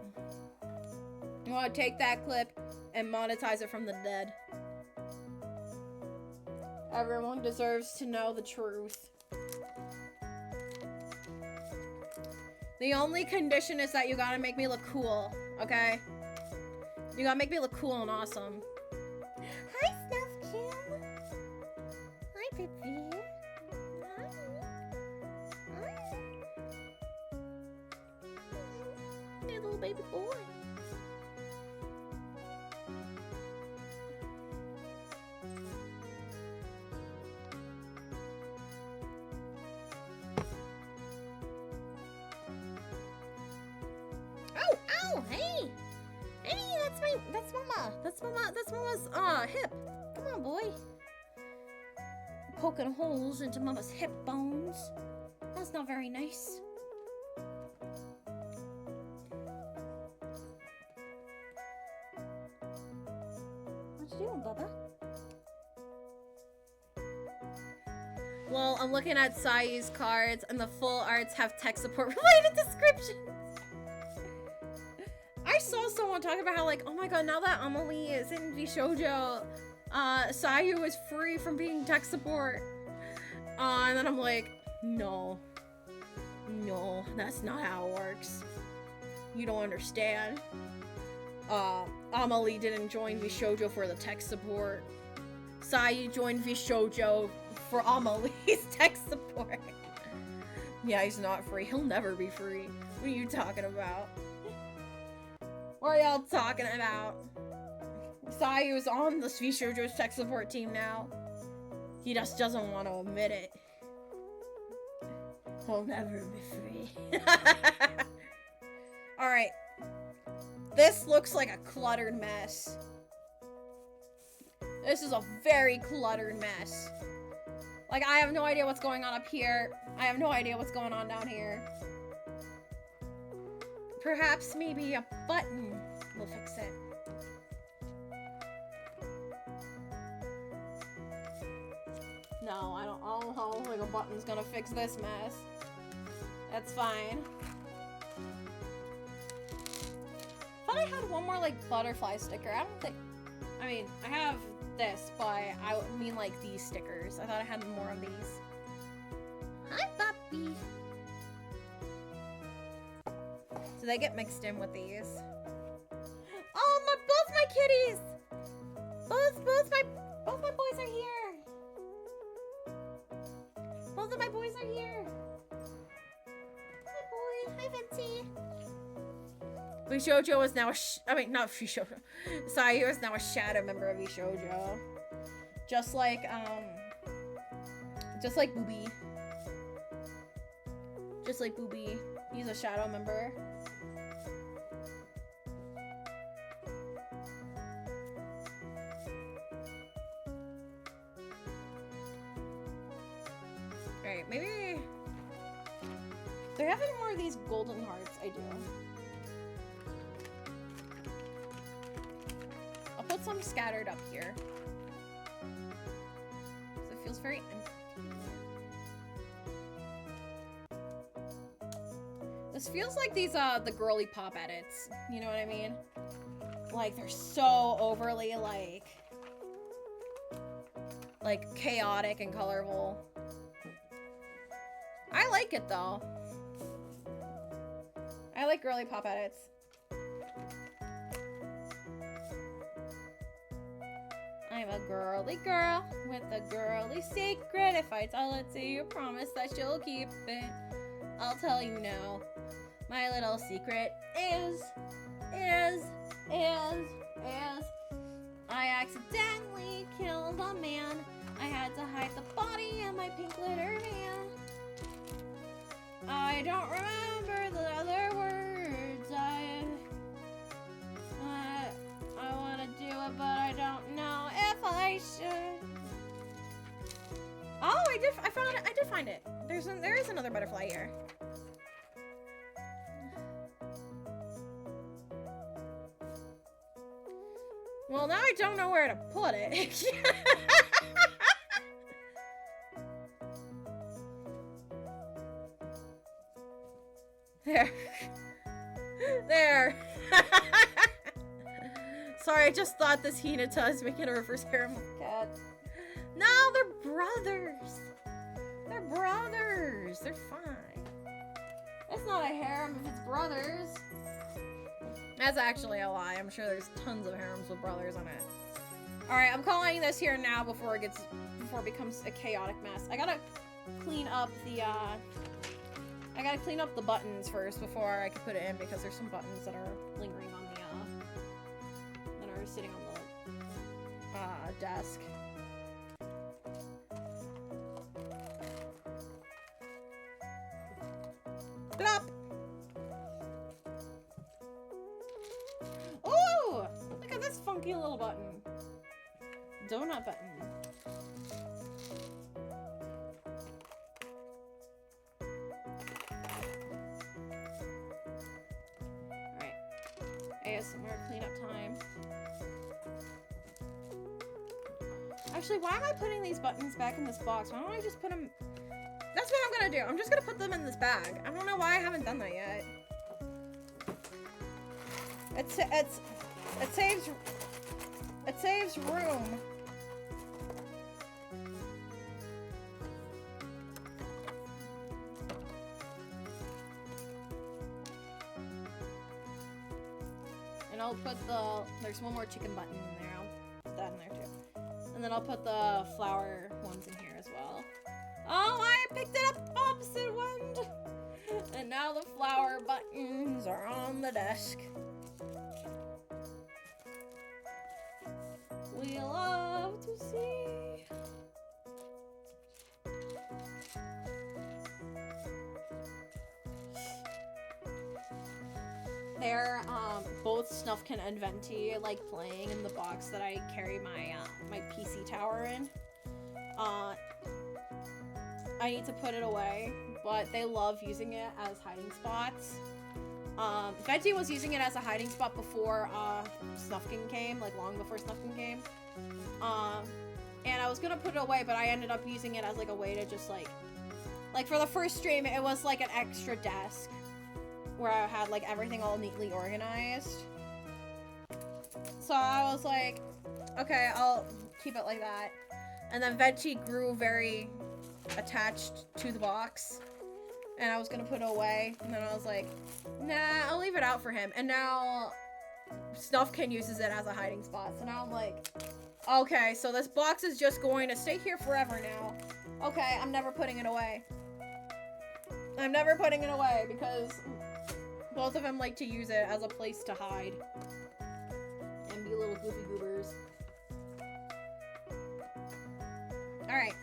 I want to take that clip and monetize it from the dead. Everyone deserves to know the truth. The only condition is that you gotta make me look cool, okay? You gotta make me look cool and awesome. Hi, Snuff Kim. Hi, Pipsy. Hi. Hey, little baby boy. Oh, hey! Hey, that's Mama. That's Mama's, hip. Come on, boy. Poking holes into Mama's hip bones. That's not very nice. What you doing, Bubba? Well, I'm looking at Sai's cards, and the full arts have tech support related descriptions. I saw someone talking about how, like, oh my god, now that Amelie is in VShoujo, Sayu is free from being tech support. And then I'm like, no, that's not how it works. You don't understand. Amelie didn't join VShoujo for the tech support. Sayu joined VShoujo for Amelie's tech support. Yeah, he's not free. He'll never be free. What are you talking about? What are y'all talking about? Sayu's on the VShoujo's tech support team now. He just doesn't want to admit it. He'll never be free. Alright. This looks like a cluttered mess. This is a very cluttered mess. Like, I have no idea what's going on up here. I have no idea what's going on down here. Perhaps maybe a button will fix it. No, I don't think a button's gonna fix this mess. That's fine. I thought I had one more, like, butterfly sticker. I mean, I have this, but I mean, like, these stickers. I thought I had more of these. Hi, puppy. So they get mixed in with these. Oh, both my kitties! Both my boys are here! Both of my boys are here! Hi, boy. Hi, Venti. VShoujo is now not VShoujo. Sayu is now a shadow member of VShoujo. Just like Booby. Just like Booby. He's a shadow member. Alright, maybe Do I have any more of these golden hearts? I do. I'll put some scattered up here. So it feels very empty. This feels like these, the girly pop edits. You know what I mean? Like, they're so overly, like chaotic and colorful. I like it, though. I like girly pop edits. I'm a girly girl with a girly secret. If I tell it to you, promise that you'll keep it. I'll tell you now. My little secret is I accidentally killed a man. I had to hide the body in my pink glitter van. I don't remember the other words. I want to do it, but I don't know if I should. Oh, I found it. I did find it. There is another butterfly here. Well, now I don't know where to put it. There. There. Sorry, I just thought this Hinata is making a reverse harem of cats. No, they're brothers. They're brothers. They're fine. That's not a harem if it's brothers. That's actually a lie. I'm sure there's tons of harems with brothers on it. Alright, I'm calling this here now before it becomes a chaotic mess. I gotta clean up the, I gotta clean up the buttons first before I can put it in, because there's some buttons that are lingering on the, that are sitting on the, desk. Plop! Ooh! Look at this funky little button. Donut button. Alright. ASMR cleanup time. Actually, why am I putting these buttons back in this box? Why don't I just put them... That's what I'm gonna do. I'm just gonna put them in this bag. I don't know why I haven't done that yet. It saves room. And I'll put there's one more chicken button in there. I'll put that in there too. And then I'll put the flower ones in here as well. Oh, I picked it up opposite wind. And now the flower buttons are on the desk. We love to see. They're both Snufkin and Venti like playing in the box that I carry my my PC tower in. I need to put it away, but they love using it as hiding spots. Venti was using it as a hiding spot before Snufkin came, like long before Snufkin came. And I was gonna put it away, but I ended up using it as like a way to just like for the first stream, it was like an extra desk where I had like everything all neatly organized. So I was like, okay, I'll keep it like that. And then Venti grew very attached to the box. And I was gonna put it away, and then I was like, nah, I'll leave it out for him. And now Snufkin uses it as a hiding spot. So now I'm like, okay, so this box is just going to stay here forever now. Okay, I'm never putting it away. I'm never putting it away because both of them like to use it as a place to hide and be little goofy goobers. Alright.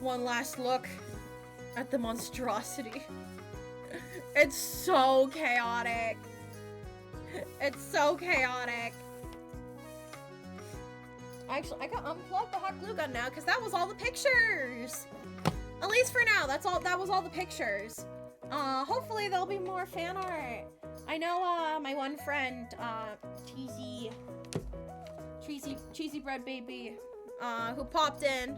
One last look at the monstrosity. It's so chaotic. It's so chaotic. Actually, I got unplugged the hot glue gun now because that was all the pictures. At least for now, that's all. That was all the pictures. Hopefully there'll be more fan art. I know, my one friend, Cheesy Bread Baby, who popped in,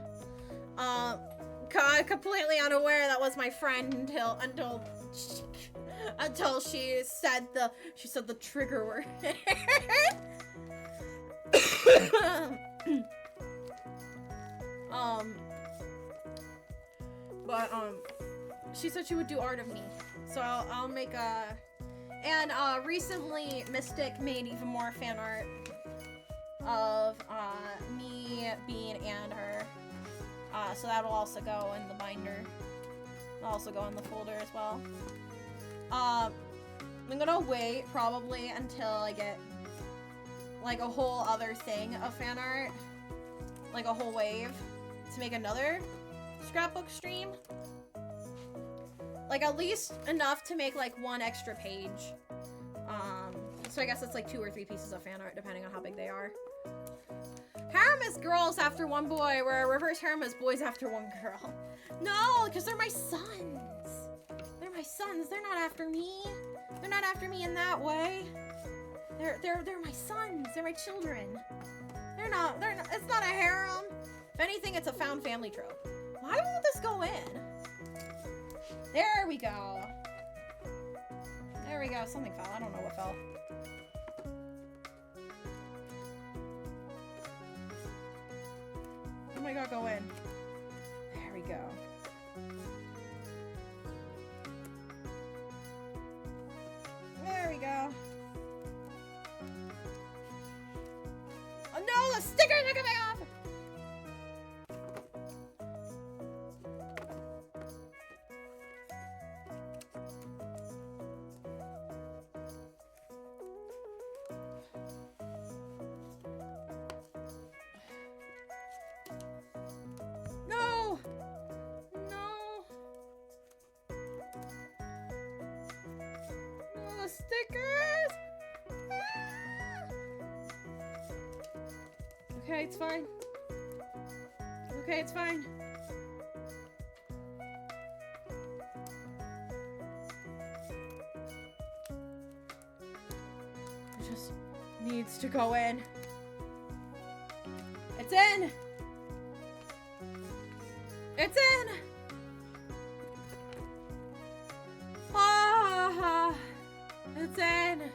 completely unaware that was my friend until she said the trigger word. She said she would do art of me, so I'll make a. And recently Mystic made even more fan art of me, Bean, and her. So that'll also go in the binder. It'll also go in the folder as well. I'm gonna wait probably until I get like a whole other thing of fan art, like a whole wave, to make another scrapbook stream. Like at least enough to make like one extra page. So I guess it's like 2 or 3 pieces of fan art depending on how big they are. Harem is girls after one boy, where a reverse harem is boys after one girl. No, because they're my sons. They're my sons. They're not after me. They're not after me in that way. They're my sons. They're my children. They're not, it's not a harem. If anything, it's a found family trope. Why won't this go in? There we go. There we go. Something fell. I don't know what fell. Oh my god, go in. There we go. There we go. Oh no, the sticker's not coming off! No! No! No, the stickers! Ah! Okay, it's fine. Okay, it's fine. It just needs to go in. It's in! It's in! Ah! It's in!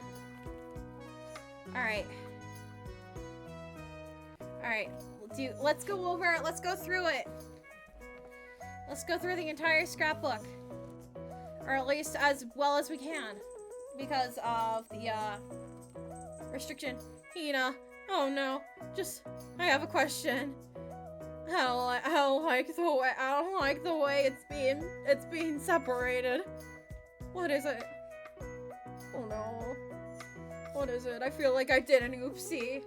Alright. Alright, let's go over it. Let's go through it. Let's go through the entire scrapbook. Or at least as well as we can. Because of the, restriction. Hina. Oh no. I have a question. I don't like the way it's being separated. What is it? Oh no. What is it? I feel like I did an oopsie.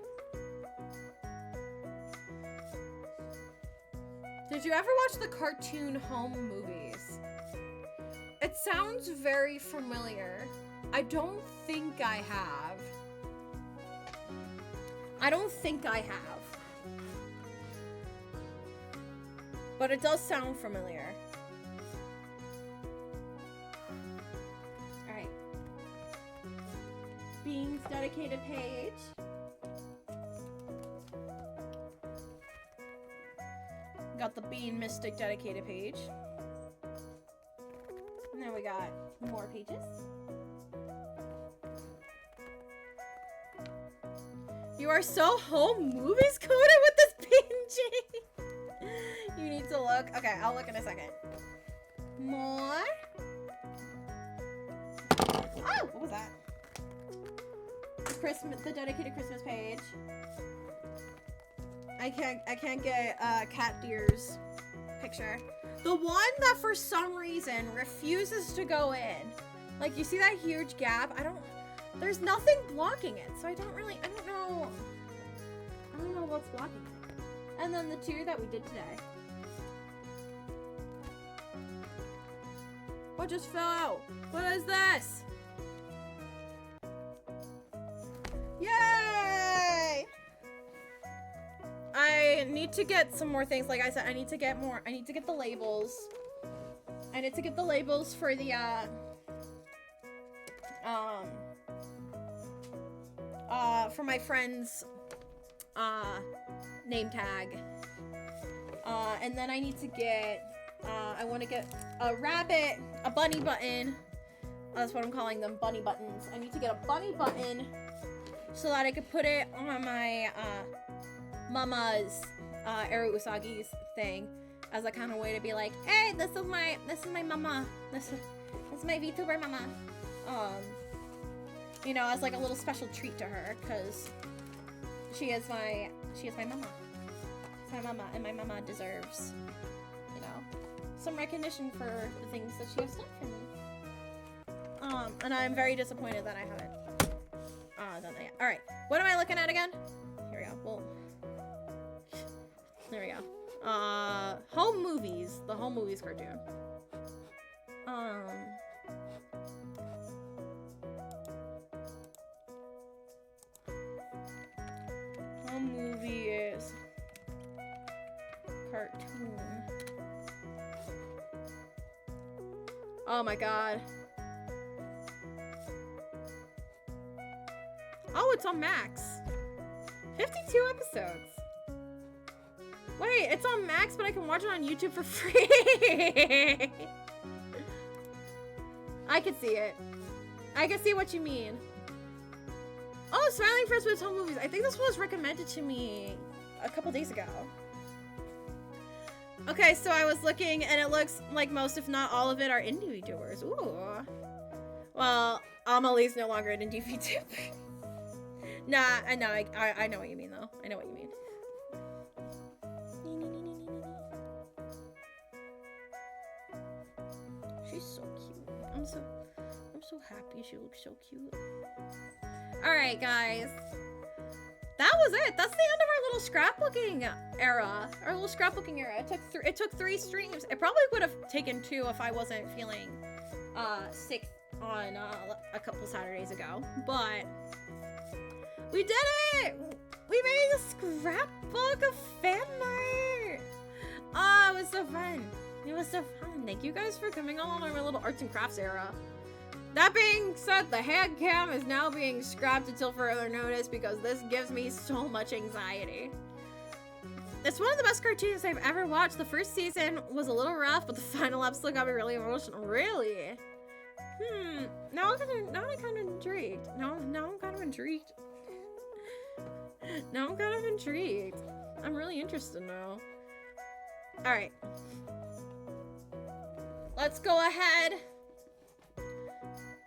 Did you ever watch the cartoon Home movies? It sounds very familiar. I don't think I have. I don't think I have. But it does sound familiar. Alright. Bean's dedicated page. Got the Bean Mystic dedicated page. And then we got more pages. You are so home movies coded with this PNG. You need to look. Okay, I'll look in a second. More. Oh, what was that? The dedicated Christmas page. I can't get Cat Deer's picture. The one that for some reason refuses to go in. Like, you see that huge gap? There's nothing blocking it, so I don't know what's blocking it. And then the 2 that we did today. What just fell out? What is this? Yay! I need to get some more things. Like I said, I need to get the labels. I need to get the labels for the, for my friend's, name tag. And then I need to get, I want to get a rabbit, a bunny button. That's what I'm calling them, bunny buttons. I need to get a bunny button so that I could put it on my, mama's, Eru Usagi's thing as a kind of way to be like, hey, this is my mama. This is my VTuber mama. You know, as like a little special treat to her, because she is my mama. She's my mama, and my mama deserves, you know, some recognition for the things that she has done for me. And I'm very disappointed that I haven't done that yet. Alright, what am I looking at again? Here we go. Well, there we go. Home movies. The Home Movies cartoon. Home movie is cartoon. Oh my god. Oh, it's on Max. 52 episodes. Wait, it's on Max, but I can watch it on YouTube for free. I can see it. I can see what you mean. Oh, Smiling First with Home Movies. I think this was recommended to me a couple days ago. Okay, so I was looking, and it looks like most, if not all of it, are indie VTubers. Ooh. Well, Amelie's no longer an indie VTuber. Nah, I know what you mean, though. I know what you mean. She's so cute. I'm so happy she looks so cute. Alright, guys. That was it. That's the end of our little scrapbooking era. Our little scrapbooking era. It took 3 streams. It probably would have taken 2 if I wasn't feeling sick on a couple Saturdays ago. But we did it! We made a scrapbook of fan art! Oh, it was so fun. It was so fun. Thank you guys for coming along on my little arts and crafts era. That being said, the hand cam is now being scrapped until further notice because this gives me so much anxiety. It's one of the best cartoons I've ever watched. The first season was a little rough, but the final episode got me really emotional. Really? Now I'm kind of intrigued. Now I'm kind of intrigued. Now I'm kind of intrigued. I'm really interested now. Alright. Let's go ahead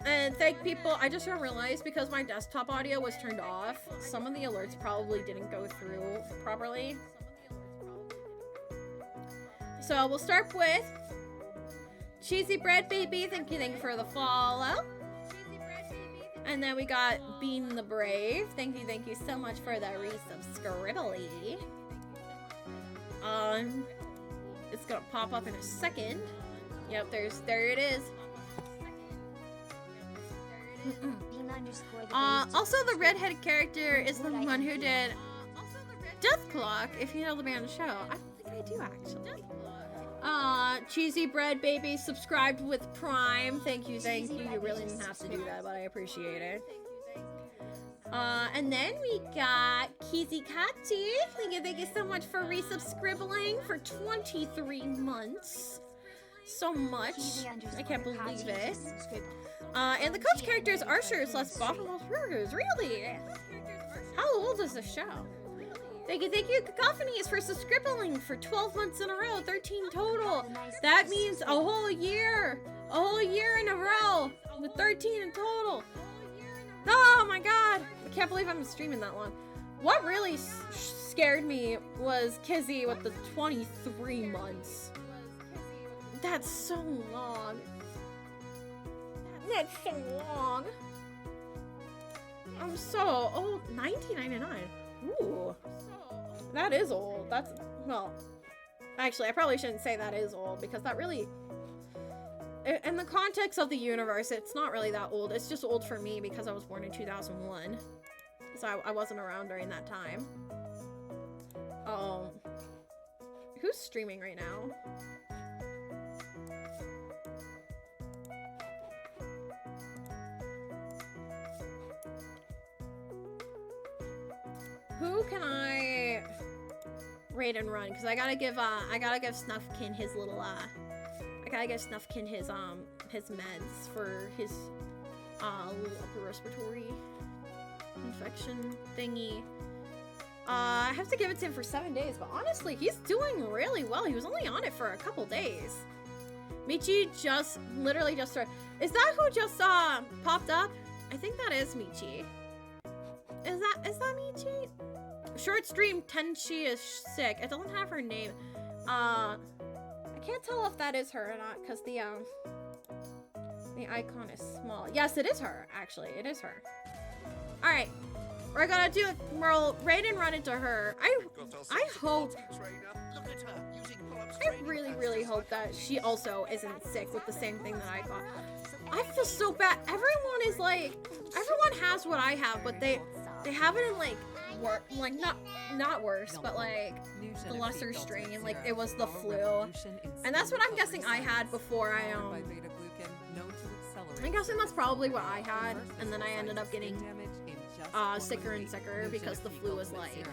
and thank people. I just realized because my desktop audio was turned off, some of the alerts probably didn't go through properly. So we'll start with Cheesy Bread Baby. Thank you for the follow. And then we got Bean the Brave. Thank you so much for the resubscribly. It's gonna pop up in a second. Yep, there it is. Also the redheaded character is the one who did Death Clock, if you know the band show. I don't think I do actually. Cheesy Bread Baby subscribed with Prime. Thank you. You really didn't have to do that, but I appreciate it. And then we got Kizzy Kati. Thank you so much for resubscribing for 23 months. So much. I can't believe it. And the coach character is Archer/Buff Orpington. Really? How old is this show? Thank you, Cacophonies, for subscribing for 12 months in a row, 13 total. That means a whole year in a row, with 13 in total. Oh my god, I can't believe I'm streaming that long. What really scared me was Kizzy with the 23 months. That's so long. That's so long. I'm so old. 1999. Ooh. That is old. That's, well, actually, I probably shouldn't say that is old because that really, in the context of the universe, it's not really that old. It's just old for me because I was born in 2001. So I wasn't around during that time. Who's streaming right now? Who can I raid and run? Because I gotta give Snuffkin his little I gotta give Snuffkin his meds for his little upper respiratory infection thingy. I have to give it to him for 7 days, but honestly, he's doing really well. He was only on it for a couple days. Michi literally just started. Is that who just popped up? I think that is Michi. Is that Michi? Short stream Tenchi is sick. It doesn't have her name. I can't tell if that is her or not because the icon is small. Yes, it is her. Actually, it is her. All right. We're gonna do Merle raid and run into her. I hope. I really hope that she also isn't sick with the same thing that I got. I feel so bad. Everyone is like, everyone has what I have, but they have it in like not worse, but like the lesser strain. Like it was the flu, and that's what I'm guessing I had before I'm guessing that's probably what I had, and then I ended up getting sicker and sicker because the flu was like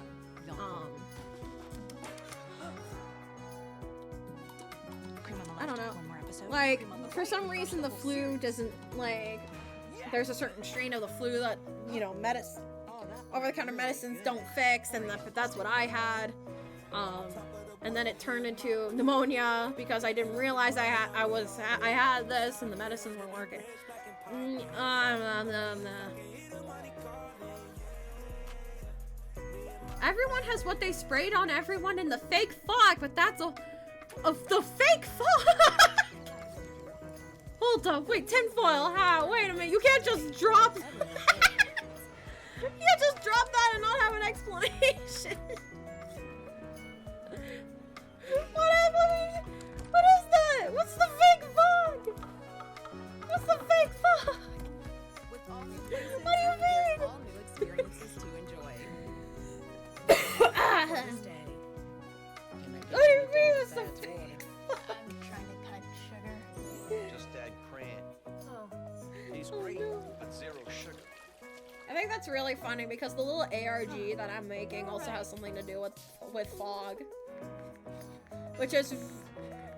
I don't know, like for some reason the flu doesn't like, there's a certain strain of the flu that, you know, over-the-counter medicines don't fix, and that's what I had, and then it turned into pneumonia because I didn't realize I had this and the medicines weren't working. Everyone has what they sprayed on everyone in the fake fog, but that's the fake fog. Hold up, wait, tinfoil, how? Wait a minute, you can't just drop. You can't just drop that and not have an explanation. What happened? What is that? What's the fake fog? What's the fake fog? What do you mean? All new experiences to enjoy. What do you mean it's the fake fog? I'm trying to cut sugar. Just add cran. Oh. He's great, but zero sugar. I think that's really funny because the little ARG that I'm making also has something to do with fog, which is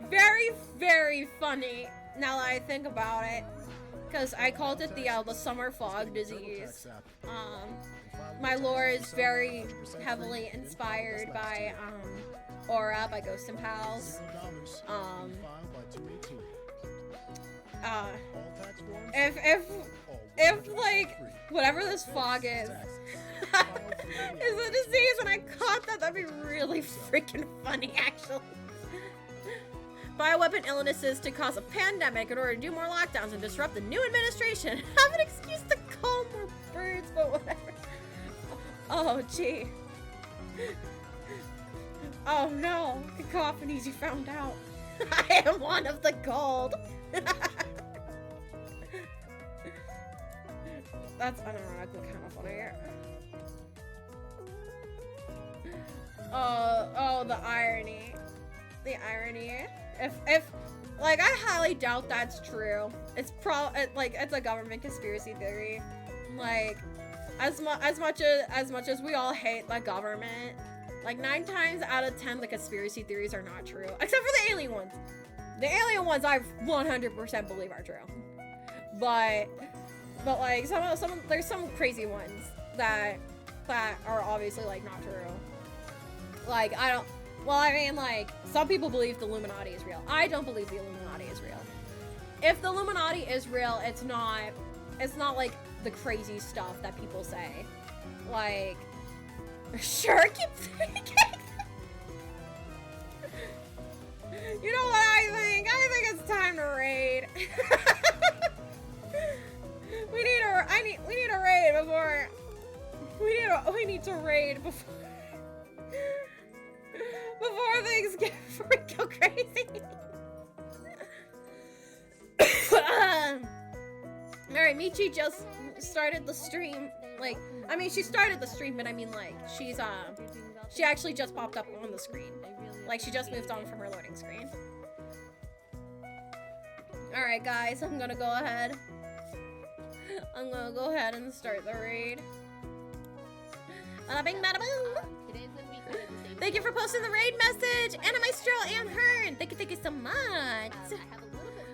very, very funny now that I think about it, because I called it the summer fog disease. My lore is very heavily inspired by Aura by Ghost and Pals. If like whatever this fog is is a disease and I caught that, that'd be really freaking funny actually. Bioweapon illnesses to cause a pandemic in order to do more lockdowns and disrupt the new administration. Have an excuse to call more birds, but whatever. Oh gee. Oh no, Cacophonies, you found out. I am one of the gold. That's unironically kind of funny. Oh, the irony. The irony. If like, I highly doubt that's true. It's it's a government conspiracy theory. Like, as much as we all hate the government, like 9 times out of 10 the conspiracy theories are not true, except for the alien ones. The alien ones I 100% believe are true, but like there's some crazy ones that are obviously like not true. Like I mean, like, some people believe the Illuminati is real. I don't believe the Illuminati is real. If the Illuminati is real, it's not like the crazy stuff that people say. Like, sure, keep thinking. You know what I think? I think it's time to raid. We need to raid before. We need to raid before. Before things get freaking crazy. Alright, Michi just started the stream. Like, I mean, she started the stream, but I mean, like, she actually just popped up on the screen. Like, she just moved on from her loading screen. Alright, guys, I'm gonna go ahead and start the raid. Bada bing, bada boom. Today's gonna be kind of the same. Thank you for posting the raid message, Anna Maestro and Hearn. Thank you so much. I have a little bit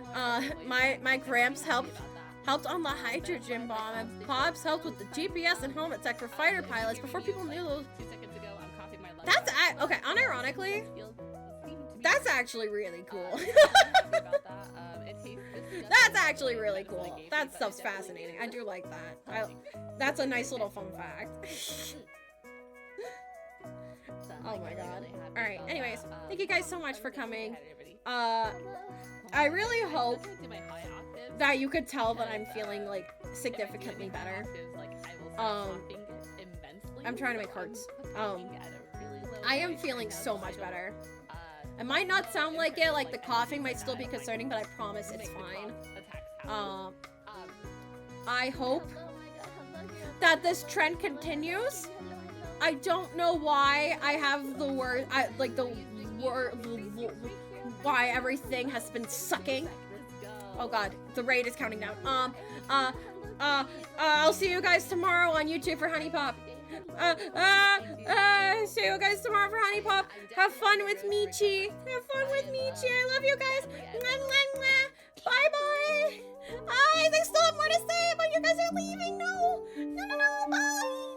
more. My gramps helped on the hydrogen bomb, and Pops helped with the GPS and helmet tech for fighter pilots before people knew those. 2 seconds ago, I'm coughing my lungs. That's okay. Unironically, that's actually really cool. That's actually really cool. That stuff's fascinating. I do like that. That's a nice little fun fact. Oh my god. Alright, anyways, thank you guys so much for coming. I really hope that you could tell that I'm feeling, like, significantly better. I'm trying to make hearts. I am feeling so much better. It might not sound like it, like the coughing might still be concerning, but I promise it's fine. I hope that this trend continues. I don't know why I have the word, why everything has been sucking. Oh god, the raid is counting down. I'll see you guys tomorrow on YouTube for Honey Pop. See you guys tomorrow for Honey Pop. Have fun with Michi. Have fun with Michi. I love you guys. Bye bye. They still have more to say, but you guys are leaving. No, bye.